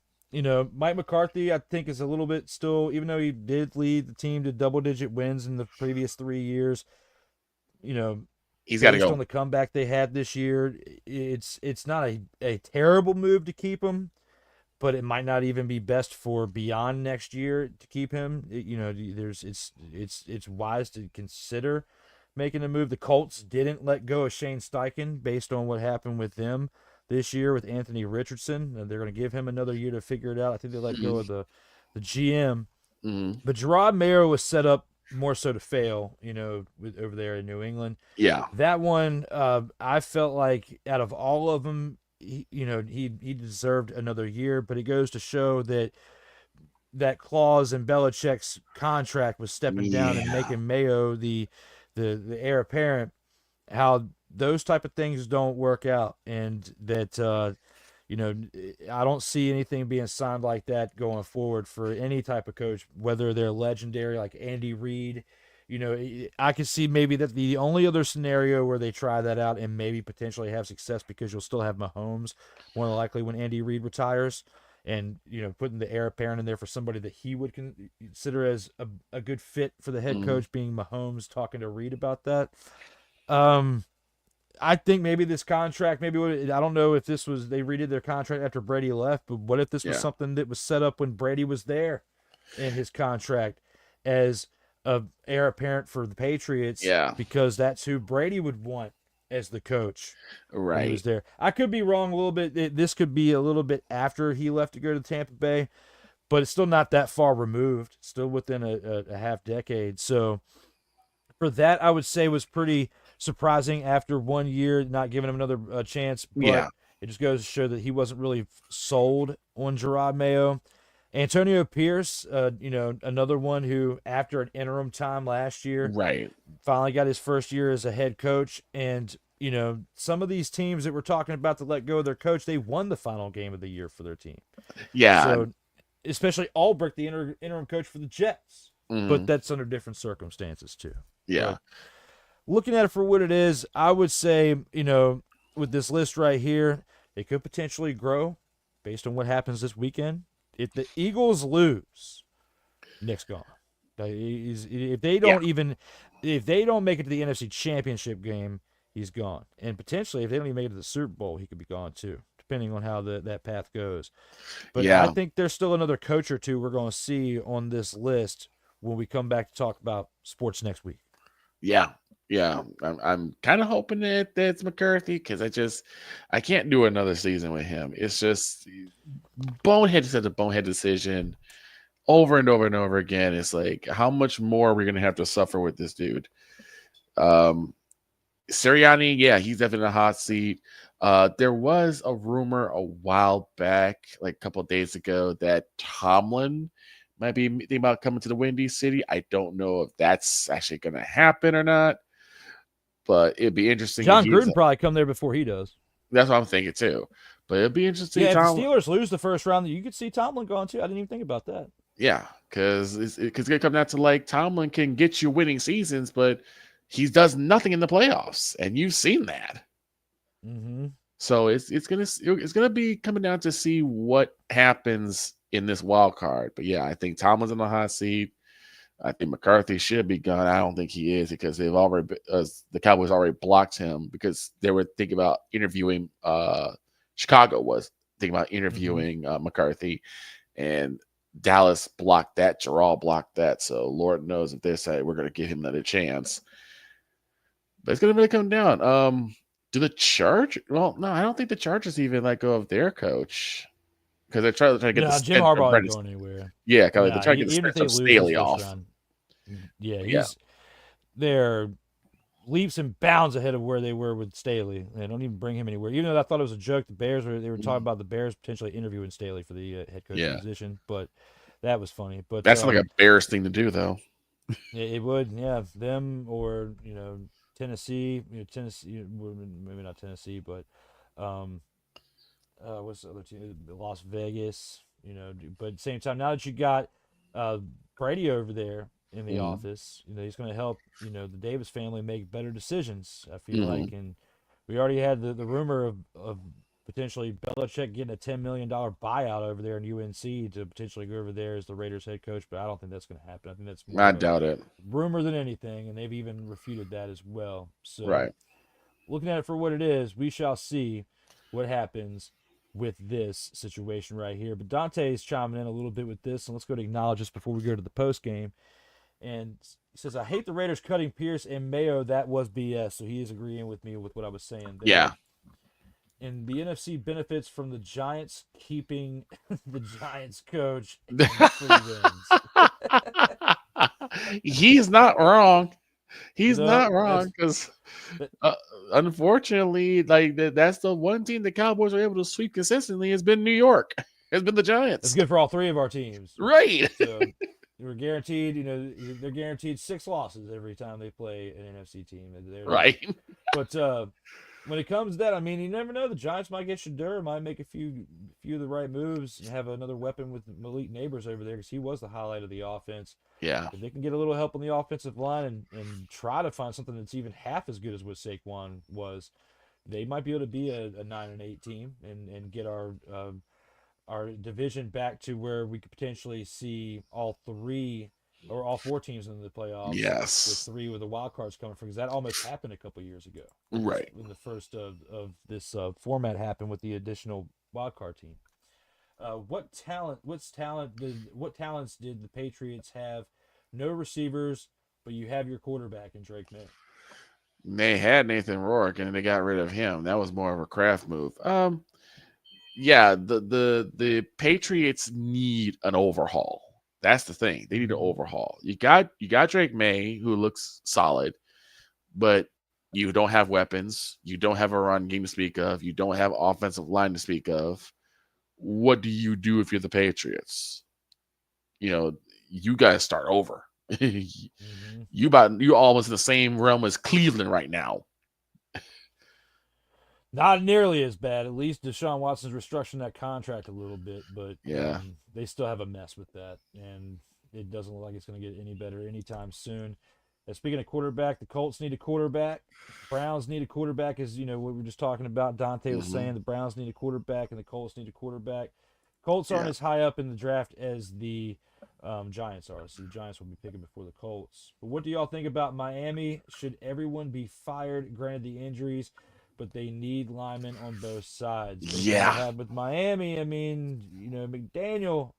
Mike McCarthy, I think, is a little bit still, even though he did lead the team to double-digit wins in the previous 3 years, he's got to go. Based on the comeback they had this year, it's not a terrible move to keep him, but it might not even be best for beyond next year to keep him. It's wise to consider making a move. The Colts didn't let go of Shane Steichen based on what happened with them this year with Anthony Richardson. They're going to give him another year to figure it out. I think they let go of the GM. But Gerard Mayo was set up more so to fail, over there in New England. Yeah. That one, I felt like out of all of them, he deserved another year, but it goes to show that clause in Belichick's contract was stepping down and making Mayo the heir apparent, how those type of things don't work out, and that I don't see anything being signed like that going forward for any type of coach, whether they're legendary like Andy Reid. I could see maybe that the only other scenario where they try that out and maybe potentially have success, because you'll still have Mahomes more than likely when Andy Reid retires, and putting the heir apparent in there for somebody that he would consider as a good fit for the head coach, being Mahomes, talking to Reid about that. I think maybe this contract, I don't know if this was, they redid their contract after Brady left, but what if this was something that was set up when Brady was there in his contract as a heir apparent for the Patriots? Because that's who Brady would want as the coach. Right. When he was there. I could be wrong a little bit. This could be a little bit after he left to go to Tampa Bay, but it's still not that far removed, still within a half decade. So for that, I would say was pretty surprising after 1 year, not giving him another chance. But it just goes to show that he wasn't really sold on Gerard Mayo. Antonio Pierce, another one who, after an interim time last year, finally got his first year as a head coach. And, some of these teams that we're talking about to let go of their coach, they won the final game of the year for their team. Yeah. So, especially Albrecht, the interim coach for the Jets. But that's under different circumstances, too. Yeah. So, looking at it for what it is, I would say, with this list right here, it could potentially grow based on what happens this weekend. If the Eagles lose, Nick's gone. If they don't make it to the NFC Championship game, he's gone. And potentially, if they don't even make it to the Super Bowl, he could be gone too, depending on how that path goes. But I think there's still another coach or two we're going to see on this list when we come back to talk about sports next week. Yeah. I'm kind of hoping that it's McCarthy, because I can't do another season with him. It's just bonehead decision over and over and over again. It's like, how much more are we going to have to suffer with this dude? Sirianni, he's definitely in a hot seat. There was a rumor a while back, like a couple of days ago, that Tomlin might be thinking about coming to the Windy City. I don't know if that's actually going to happen or not, but it'd be interesting. John Gruden probably come there before he does. That's what I'm thinking too. But it'd be interesting. If the Steelers lose the first round, you could see Tomlin going too. I didn't even think about that. Yeah, because it's going to come down to, like, Tomlin can get you winning seasons, but he does nothing in the playoffs, and you've seen that. So it's gonna be coming down to see what happens in this wild card. But I think Tomlin's in the hot seat. I think McCarthy should be gone. I don't think he is, because they've already the Cowboys already blocked him, because they were thinking about interviewing. Chicago was thinking about interviewing McCarthy, and Dallas blocked that. Gerald blocked that. So Lord knows if they say we're going to give him another chance. But it's going to really come down. Do the Chargers? Well, no, I don't think the Chargers even let go of their coach, because they're trying to get Jim Harbaugh ain't going anywhere. Yeah, kind of Nah, trying to get the even if stench they of lose this Staley first off. round, yeah, Yeah. they're leaps and bounds ahead of where they were with Staley. They don't even bring him anywhere. Even though I thought it was a joke, they were talking about the Bears potentially interviewing Staley for the head coach Yeah. position, but that was funny. But That's like a Bears thing to do, though. it would, yeah, them or Tennessee, maybe not Tennessee, but what's the other team? Las Vegas, but at the same time, now that you got Brady over there in the office, he's going to help, the Davis family make better decisions, I feel like. And we already had the rumor of potentially Belichick getting a $10 million buyout over there in UNC to potentially go over there as the Raiders head coach, but I don't think that's going to happen. I think that's more I doubt it. rumor than anything, and they've even refuted that as well. So Right. looking at it for what it is, we shall see what happens with this situation right here. But Dante's chiming in a little bit with this, and let's go to acknowledge this before we go to the post game. And he says, I hate the Raiders cutting Pierce and Mayo. That was BS. So he is agreeing with me with what I was saying there. Yeah. And the NFC benefits from the Giants keeping the Giants coach and free wins. He's not wrong. He's not wrong because, unfortunately, like that's the one team the Cowboys are able to sweep consistently has been New York. Has been the Giants. It's good for all three of our teams, right? So we're guaranteed. They're guaranteed 6 losses every time they play an NFC team. Right. But when it comes to that, I mean, you never know. The Giants might get Shadur, might make a few of the right moves, and have another weapon with Malik Neighbors over there because he was the highlight of the offense. Yeah. If they can get a little help on the offensive line and try to find something that's even half as good as what Saquon was, they might be able to be a 9-8 team and get our division back to where we could potentially see all 4 teams in the playoffs. Yes. With 3 with the wild cards coming from, because that almost happened a couple years ago. Right. When the first of this format happened with the additional wild card team. What talents did the Patriots have? No receivers, but you have your quarterback in Drake May. They had Nathan Rourke and they got rid of him. That was more of a craft move. Yeah, the Patriots need an overhaul. That's the thing. They need an overhaul. You got Drake May, who looks solid, but you don't have weapons. You don't have a run game to speak of. You don't have offensive line to speak of. What do you do if you're the Patriots? You got to start over. You're almost in the same realm as Cleveland right now. Not nearly as bad. At least Deshaun Watson's restructuring that contract a little bit, but yeah, they still have a mess with that, and it doesn't look like it's going to get any better anytime soon. And speaking of quarterback, the Colts need a quarterback. Browns need a quarterback, as what we were just talking about. Dante was saying the Browns need a quarterback and the Colts need a quarterback. Colts aren't as high up in the draft as the Giants are, so the Giants will be picking before the Colts. But what do y'all think about Miami? Should everyone be fired? Granted the injuries, but they need linemen on both sides. With Miami, I mean, McDaniel,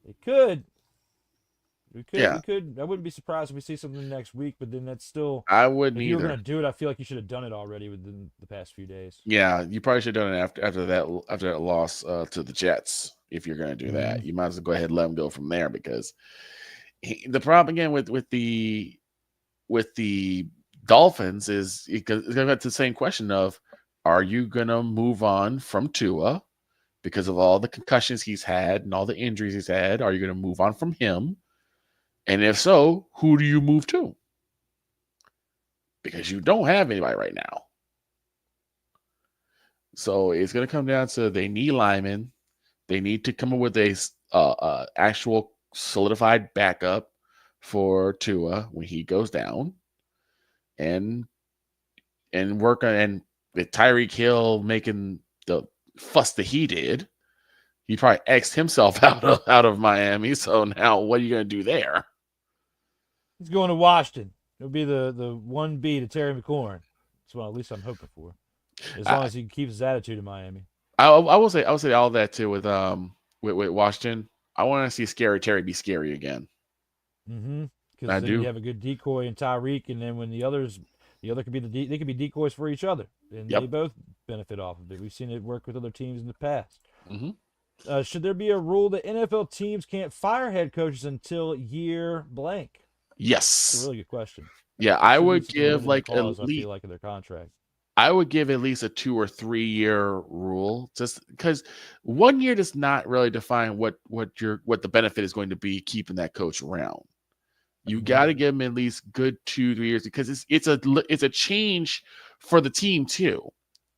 we could. I wouldn't be surprised if we see something next week, but then that's still. I wouldn't either. If you were going to do it, I feel like you should have done it already within the past few days. Yeah, you probably should have done it after that loss to the Jets. If you're going to do that, you might as well go ahead and let him go from there, because the problem again with the Dolphins is it's going to get to the same question of, are you going to move on from Tua because of all the concussions he's had and all the injuries he's had? Are you going to move on from him? And if so, who do you move to? Because you don't have anybody right now. So it's going to come down to they need linemen. They need to come up with a actual solidified backup for Tua when he goes down, and work on, and with Tyreek Hill making the fuss that he did, he probably X'd himself out of Miami. So now what are you going to do there? He's going to Washington. It'll be the 1B to Terry McLaurin. That's what at least I'm hoping for. As long as he keeps his attitude in Miami. I will say all that too with Washington. I want to see Scary Terry be scary again. Because then you have a good decoy in Tyreek, and then when the other could be they could be decoys for each other, and they both benefit off of it. We've seen it work with other teams in the past. Should there be a rule that NFL teams can't fire head coaches until year blank? Yes. It's a really good question. Yeah, I Should would be some give limiting like clause, at I least feel like, in their contract. I would give at least a 2 or 3 year rule, just because 1 year does not really define what the benefit is going to be keeping that coach around. You got to give him at least good 2-3 years, because it's a change for the team too.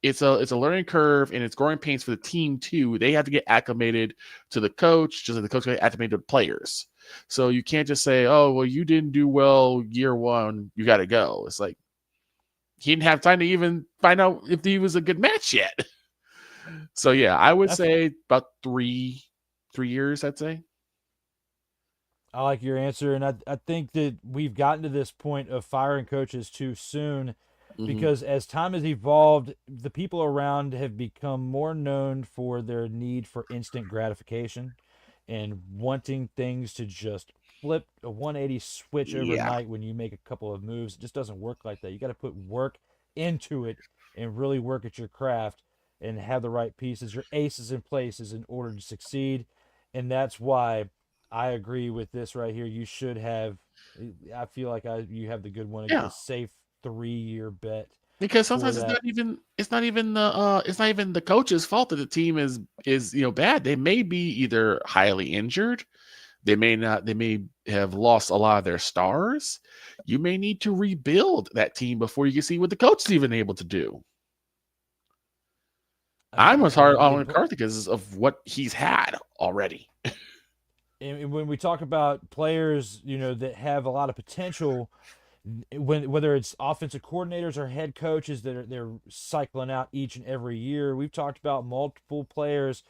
It's a learning curve, and it's growing pains for the team too. They have to get acclimated to the coach, just like the coach got acclimated to the players. So you can't just say, "Oh, well, you didn't do well year 1, you got to go." It's like he didn't have time to even find out if he was a good match yet. So yeah, I would say about 3 years, I'd say. I like your answer, and I think that we've gotten to this point of firing coaches too soon, because as time has evolved, the people around have become more known for their need for instant gratification and wanting things to just flip a 180 switch overnight when you make a couple of moves. It just doesn't work like that. You got to put work into it and really work at your craft and have the right pieces, your aces in places in order to succeed. And that's why I agree with this right here. You should have, I feel like you have the good one, a safe 3-year bet. Because sometimes it's not even the coach's fault that the team is bad. They may be either highly injured, they may have lost a lot of their stars. You may need to rebuild that team before you can see what the coach is even able to do. I'm as hard on McCarthy because of what he's had already. And when we talk about players, that have a lot of potential, whether it's offensive coordinators or head coaches that they're cycling out each and every year, we've talked about multiple players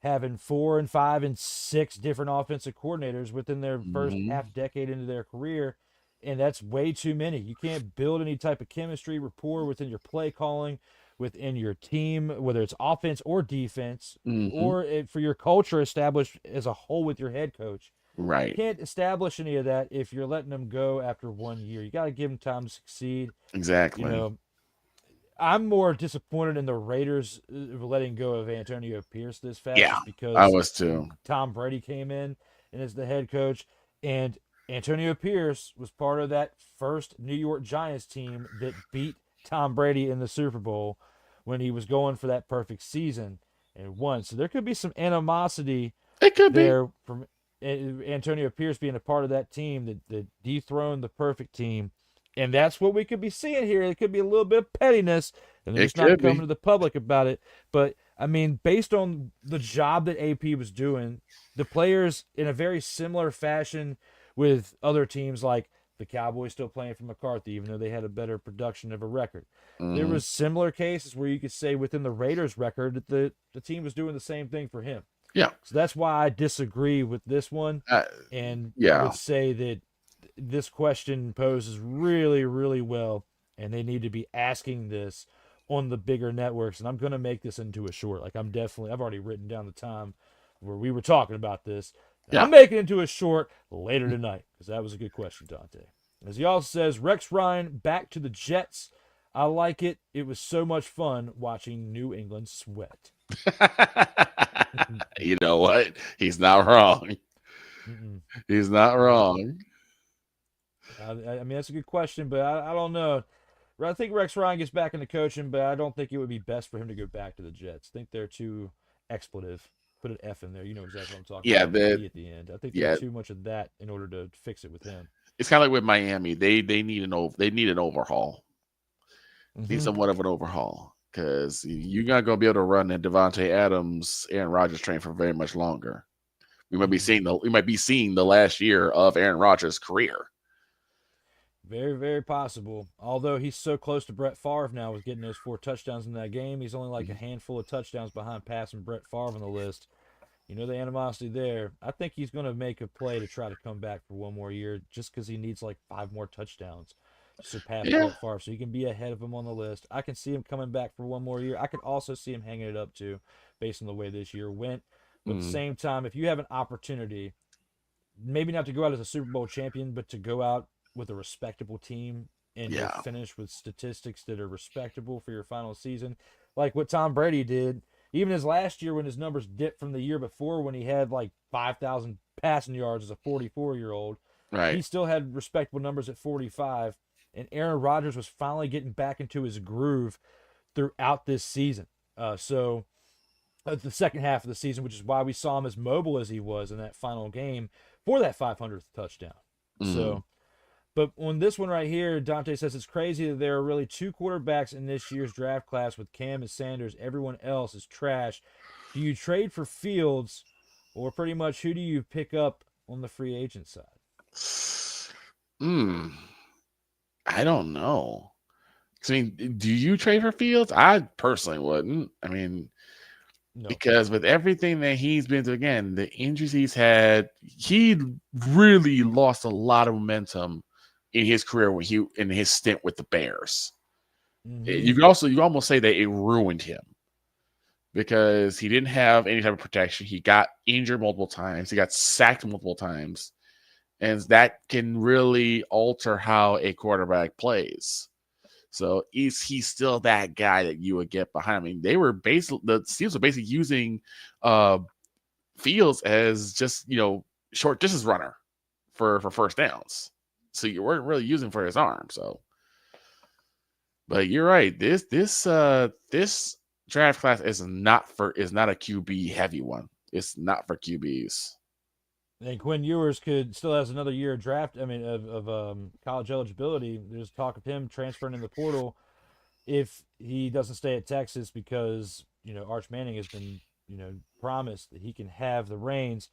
having 4 and 5 and 6 different offensive coordinators within their first half decade into their career, and that's way too many. You can't build any type of chemistry, rapport within your play calling, within your team, whether it's offense or defense, or for your culture established as a whole with your head coach. Right. You can't establish any of that if you're letting them go after 1 year. You got to give them time to succeed. Exactly. I'm more disappointed in the Raiders letting go of Antonio Pierce this fast. Yeah, because I was too. Tom Brady came in and is the head coach, and Antonio Pierce was part of that first New York Giants team that beat Tom Brady in the Super Bowl when he was going for that perfect season and won. So there could be some animosity there from Antonio Pierce being a part of that team that dethroned the perfect team. And that's what we could be seeing here. It could be a little bit of pettiness, and they're just not coming to the public about it. But, I mean, based on the job that AP was doing, the players in a very similar fashion with other teams, like the Cowboys still playing for McCarthy, even though they had a better production of a record. There was similar cases where you could say within the Raiders record that the team was doing the same thing for him. Yeah. So that's why I disagree with this one, and would say that this question poses really, really well, and they need to be asking this on the bigger networks. And I'm going to make this into a short. Like I've already written down the time where we were talking about this. I'm making it into a short later tonight because that was a good question, Dante. As he also says, Rex Ryan back to the Jets. I like it. It was so much fun watching New England sweat. You know what? He's not wrong. He's not wrong. I mean, that's a good question, but I don't know. I think Rex Ryan gets back into coaching, but I don't think it would be best for him to go back to the Jets. I think they're too expletive. Put an F in there. You know exactly what I'm talking about. At the end. I think there's too much of that in order to fix it with him. It's kind of like with Miami. They need an overhaul. Need somewhat of an overhaul because you're not going to be able to run that Devontae Adams, Aaron Rodgers train for very much longer. We might be seeing the last year of Aaron Rodgers' career. Very, very possible. Although he's so close to Brett Favre now with getting those 4 touchdowns in that game. He's only like a handful of touchdowns behind passing Brett Favre on the list. You know the animosity there. I think he's going to make a play to try to come back for 1 more year just because he needs like 5 more touchdowns to surpass Brett Favre so he can be ahead of him on the list. I can see him coming back for 1 more year. I could also see him hanging it up too based on the way this year went. But at the same time, if you have an opportunity, maybe not to go out as a Super Bowl champion, but to go out with a respectable team and finish with statistics that are respectable for your final season, like what Tom Brady did, even his last year when his numbers dipped from the year before when he had like 5,000 passing yards as a 44-year-old, Right. he still had respectable numbers at 45. And Aaron Rodgers was finally getting back into his groove throughout this season. So the second half of the season, which is why we saw him as mobile as he was in that final game for that 500th touchdown. So, but on this one right here, Dante says it's crazy that there are really 2 quarterbacks in this year's draft class with Cam and Sanders. Everyone else is trash. Do you trade for Fields, or pretty much who do you pick up on the free agent side? I don't know. I mean, do you trade for Fields? I personally wouldn't. I mean, No. because with everything that he's been through, again, the injuries he's had, he really lost a lot of momentum in his career when he in his stint with the Bears. You almost say that it ruined him because he didn't have any type of protection. He got injured multiple times. He got sacked multiple times. And that can really alter how a quarterback plays. So is he still that guy that you would get behind? I mean, the Steelers were basically using Fields as just, short distance runner for first downs. So you weren't really using for his arm. So, but you're right. This draft class is not a QB heavy one. It's not for QBs. And Quinn Ewers still has another year of draft. I mean, of college eligibility. There's talk of him transferring in the portal if he doesn't stay at Texas because Arch Manning has been promised that he can have the reins,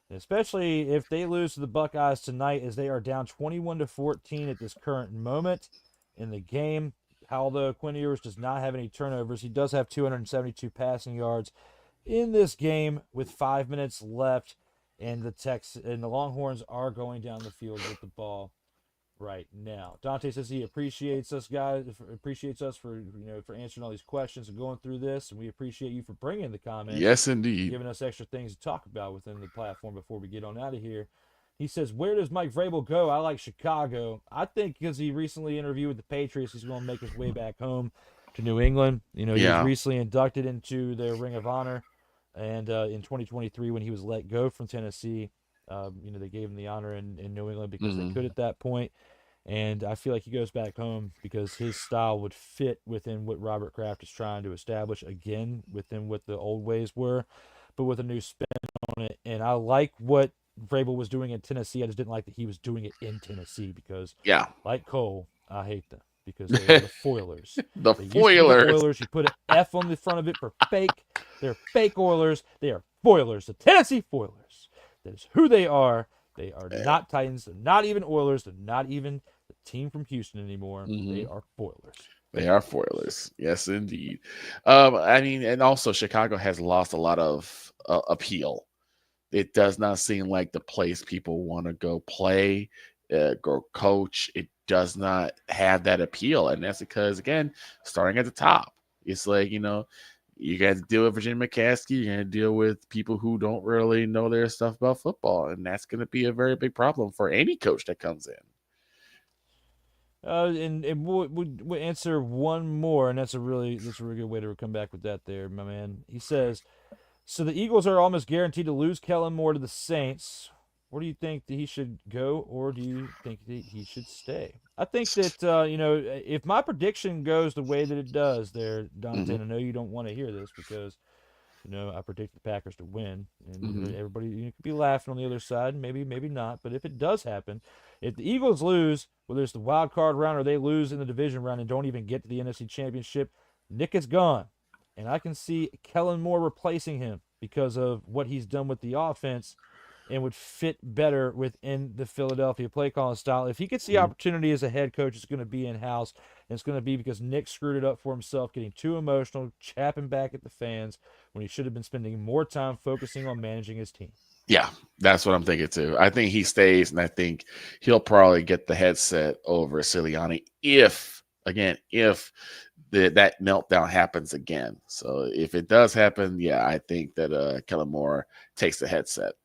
and especially if they lose to the Buckeyes tonight, as they are down 21-14 at this current moment in the game. Although Quinn Ewers does not have any turnovers, he does have 272 passing yards in this game with 5 minutes left. And the Longhorns are going down the field with the ball right now. Dante says he appreciates us for answering all these questions and going through this, and we appreciate you for bringing the comments. Yes, indeed. Giving us extra things to talk about within the platform before we get on out of here. He says, where does Mike Vrabel go? I like Chicago. I think because he recently interviewed with the Patriots, he's going to make his way back home to New England. He was recently inducted into their Ring of Honor. And in 2023, when he was let go from Tennessee, they gave him the honor in New England because they could at that point. And I feel like he goes back home because his style would fit within what Robert Kraft is trying to establish, again, within what the old ways were, but with a new spin on it. And I like what Vrabel was doing in Tennessee. I just didn't like that he was doing it in Tennessee because, like Cole, I hate them. Because they're the foilers. The foilers. Oilers. You put an F on the front of it for fake. They're fake Oilers. They are foilers. The Tennessee Foilers. That is who they are. They are not Titans. They're not even Oilers. They're not even the team from Houston anymore. They are foilers. They are foilers. Yes, indeed. And also Chicago has lost a lot of appeal. It does not seem like the place people want to go play, go coach. It does not have that appeal, and that's because, again, starting at the top, it's like, you got to deal with Virginia McCaskey, you're going to deal with people who don't really know their stuff about football, and that's going to be a very big problem for any coach that comes in. And we'll answer one more, and that's a really good way to come back with that there, my man. He says, so the Eagles are almost guaranteed to lose Kellen Moore to the Saints. Where do you think that he should go, or do you think that he should stay? I think that, if my prediction goes the way that it does there, Dante, and I know you don't want to hear this because, I predict the Packers to win. And everybody could be laughing on the other side, maybe not. But if it does happen, if the Eagles lose, whether it's the wild card round or they lose in the division round and don't even get to the NFC Championship, Nick is gone. And I can see Kellen Moore replacing him because of what he's done with the offense and would fit better within the Philadelphia play calling style. If he gets the opportunity as a head coach, it's going to be in-house, and it's going to be because Nick screwed it up for himself, getting too emotional, chapping back at the fans when he should have been spending more time focusing on managing his team. Yeah, that's what I'm thinking too. I think he stays, and I think he'll probably get the headset over Sirianni if that meltdown happens again. So if it does happen, I think that Kellen Moore takes the headset.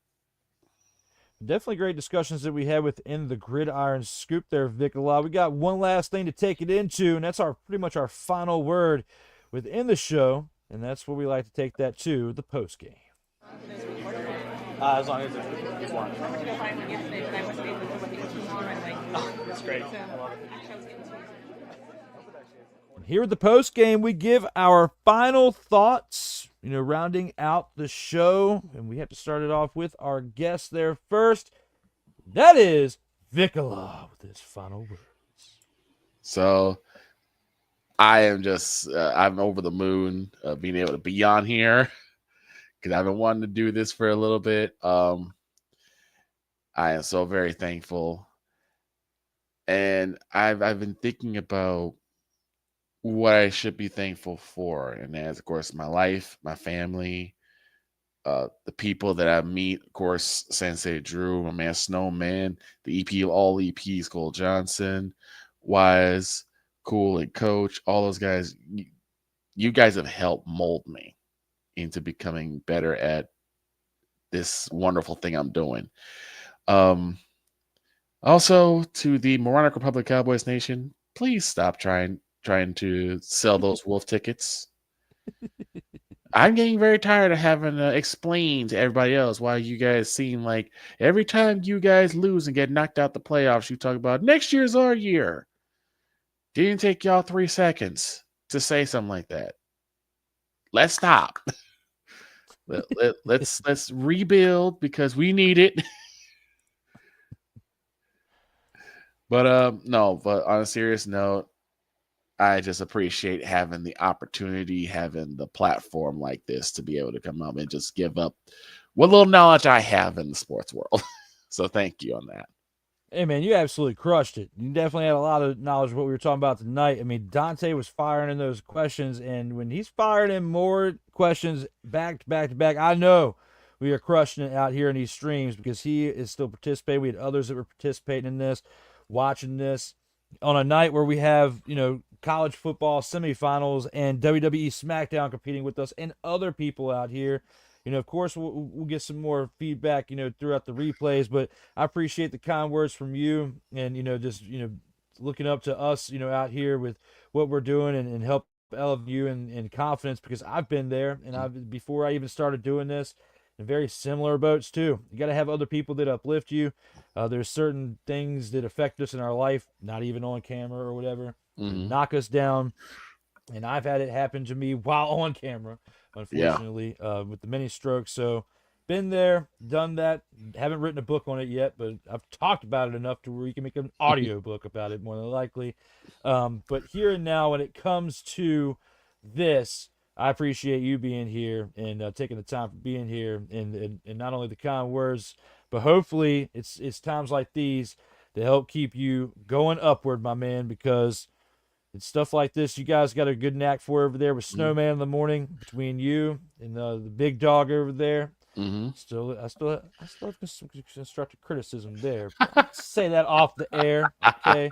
Definitely great discussions that we had within the Gridiron Scoop there, VIKALAAAAAH. We got one last thing to take it into, and that's pretty much our final word within the show. and that's where we like to take that to the post game. As long as it's one. That's great. I love it. Here at the post game, we give our final thoughts, rounding out the show. And we have to start it off with our guest there first. That is VIKALAAAAAH with his final words. So I am just, I'm over the moon of being able to be on here because I've been wanting to do this for a little bit. I am so very thankful. And I've been thinking about what I should be thankful for. And that's, of course, my life, my family, the people that I meet, of course, Sensei Drew, my man Snowman, the EP of all EPs, Cole Johnson, Wise, Cool, and Coach, all those guys. You guys have helped mold me into becoming better at this wonderful thing I'm doing. Also, to the Moronic Republic Cowboys Nation, please stop trying to sell those wolf tickets. I'm getting very tired of having to explain to everybody else why you guys seem like every time you guys lose and get knocked out the playoffs, you talk about next year's our year. Didn't take y'all 3 seconds to say something like that. Let's stop. Let's rebuild because we need it. But on a serious note, I just appreciate having the opportunity, having the platform like this to be able to come up and just give up what little knowledge I have in the sports world. So thank you on that. Hey, man, you absolutely crushed it. You definitely had a lot of knowledge of what we were talking about tonight. I mean, Dante was firing in those questions, and when he's firing in more questions back to back to back, I know we are crushing it out here in these streams because he is still participating. We had others that were participating in this, watching this on a night where we have, college football semifinals and WWE SmackDown competing with us and other people out here. Of course, we'll get some more feedback, throughout the replays, but I appreciate the kind words from you and, just, looking up to us, out here with what we're doing and help elevate you in confidence because I've been there and before I even started doing this in very similar boats too. You got to have other people that uplift you. There's certain things that affect us in our life, not even on camera or whatever, knock us down. And I've had it happen to me while on camera, unfortunately, with the mini strokes. So been there, done that. Haven't written a book on it yet, but I've talked about it enough to where you can make an audio book about it more than likely. But here and now, when it comes to this, I appreciate you being here and taking the time for being here and not only the kind words, but hopefully it's times like these that help keep you going upward, my man, because it's stuff like this you guys got a good knack for over there with Snowman in the morning between you and the big dog over there. I still have some constructive criticism there. Say that off the air, okay?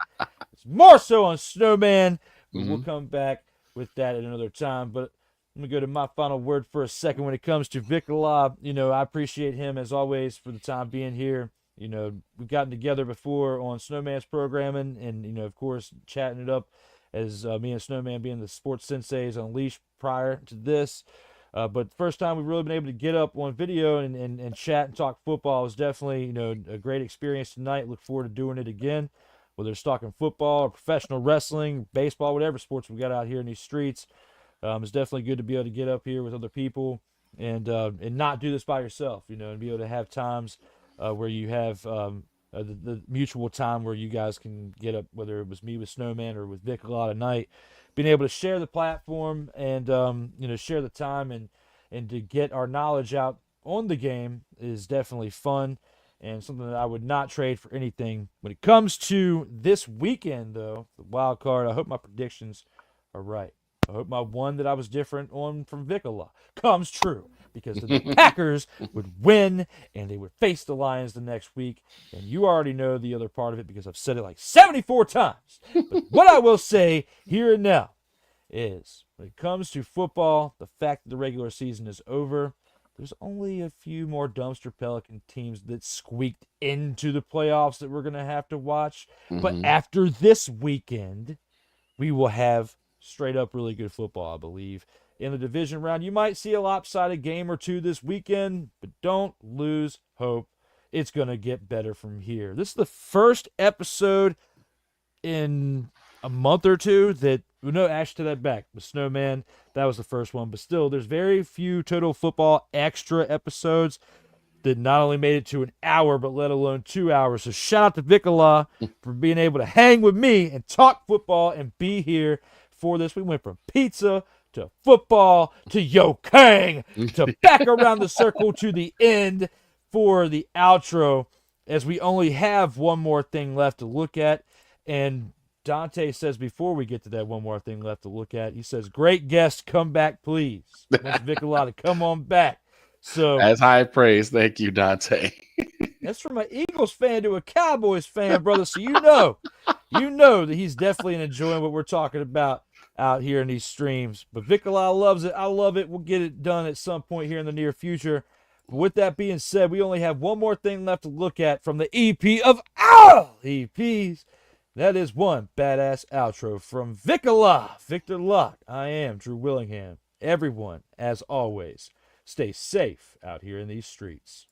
It's more so on Snowman, but we'll come back with that at another time. But I'm going to go to my final word for a second when it comes to VIKALAAAAAH. I appreciate him, as always, for the time being here. We've gotten together before on Snowman's programming and, of course, chatting it up as me and Snowman being the sports senseis on Leash prior to this. But the first time we've really been able to get up on video and chat and talk football was definitely, a great experience tonight. Look forward to doing it again, whether it's talking football or professional wrestling, baseball, whatever sports we got out here in these streets. It's definitely good to be able to get up here with other people and not do this by yourself, and be able to have times where you have the mutual time where you guys can get up, whether it was me with Snowman or with VIKALAAAAAH tonight, being able to share the platform and, share the time and to get our knowledge out on the game is definitely fun and something that I would not trade for anything. When it comes to this weekend, though, the wild card, I hope my predictions are right. I hope my one that I was different on from VIKALAAAAAH comes true because the Packers would win and they would face the Lions the next week. And you already know the other part of it because I've said it like 74 times. But what I will say here and now is when it comes to football, the fact that the regular season is over, there's only a few more dumpster Pelican teams that squeaked into the playoffs that we're going to have to watch. But after this weekend, we will have straight up really good football, I believe. in the division round. You might see a lopsided game or two this weekend, but don't lose hope. It's going to get better from here. This is the first episode in a month or two that, no, actually, that back. The Snowman, that was the first one. But still, there's very few Total Football Extra episodes that not only made it to an hour, but let alone 2 hours. So shout out to VIKALAAAAAH for being able to hang with me and talk football and be here for this. We went from pizza to football to Yo Kang to back around the circle to the end for the outro, as we only have one more thing left to look at. And Dante says before we get to that one more thing left to look at, he says, great guest, come back, please. Wants VIKALAAAAAH to come on back. So that's high praise. Thank you, Dante. That's from an Eagles fan to a Cowboys fan, brother. So you know that he's definitely enjoying what we're talking about out here in these streams. But VIKALAAAAAH loves it. I love it. We'll get it done at some point here in the near future. But with that being said, we only have one more thing left to look at from the EP of all EPs. That is one badass outro from VIKALAAAAAH, Victor Locke. I am Drew Willingham. Everyone, as always, stay safe out here in these streets.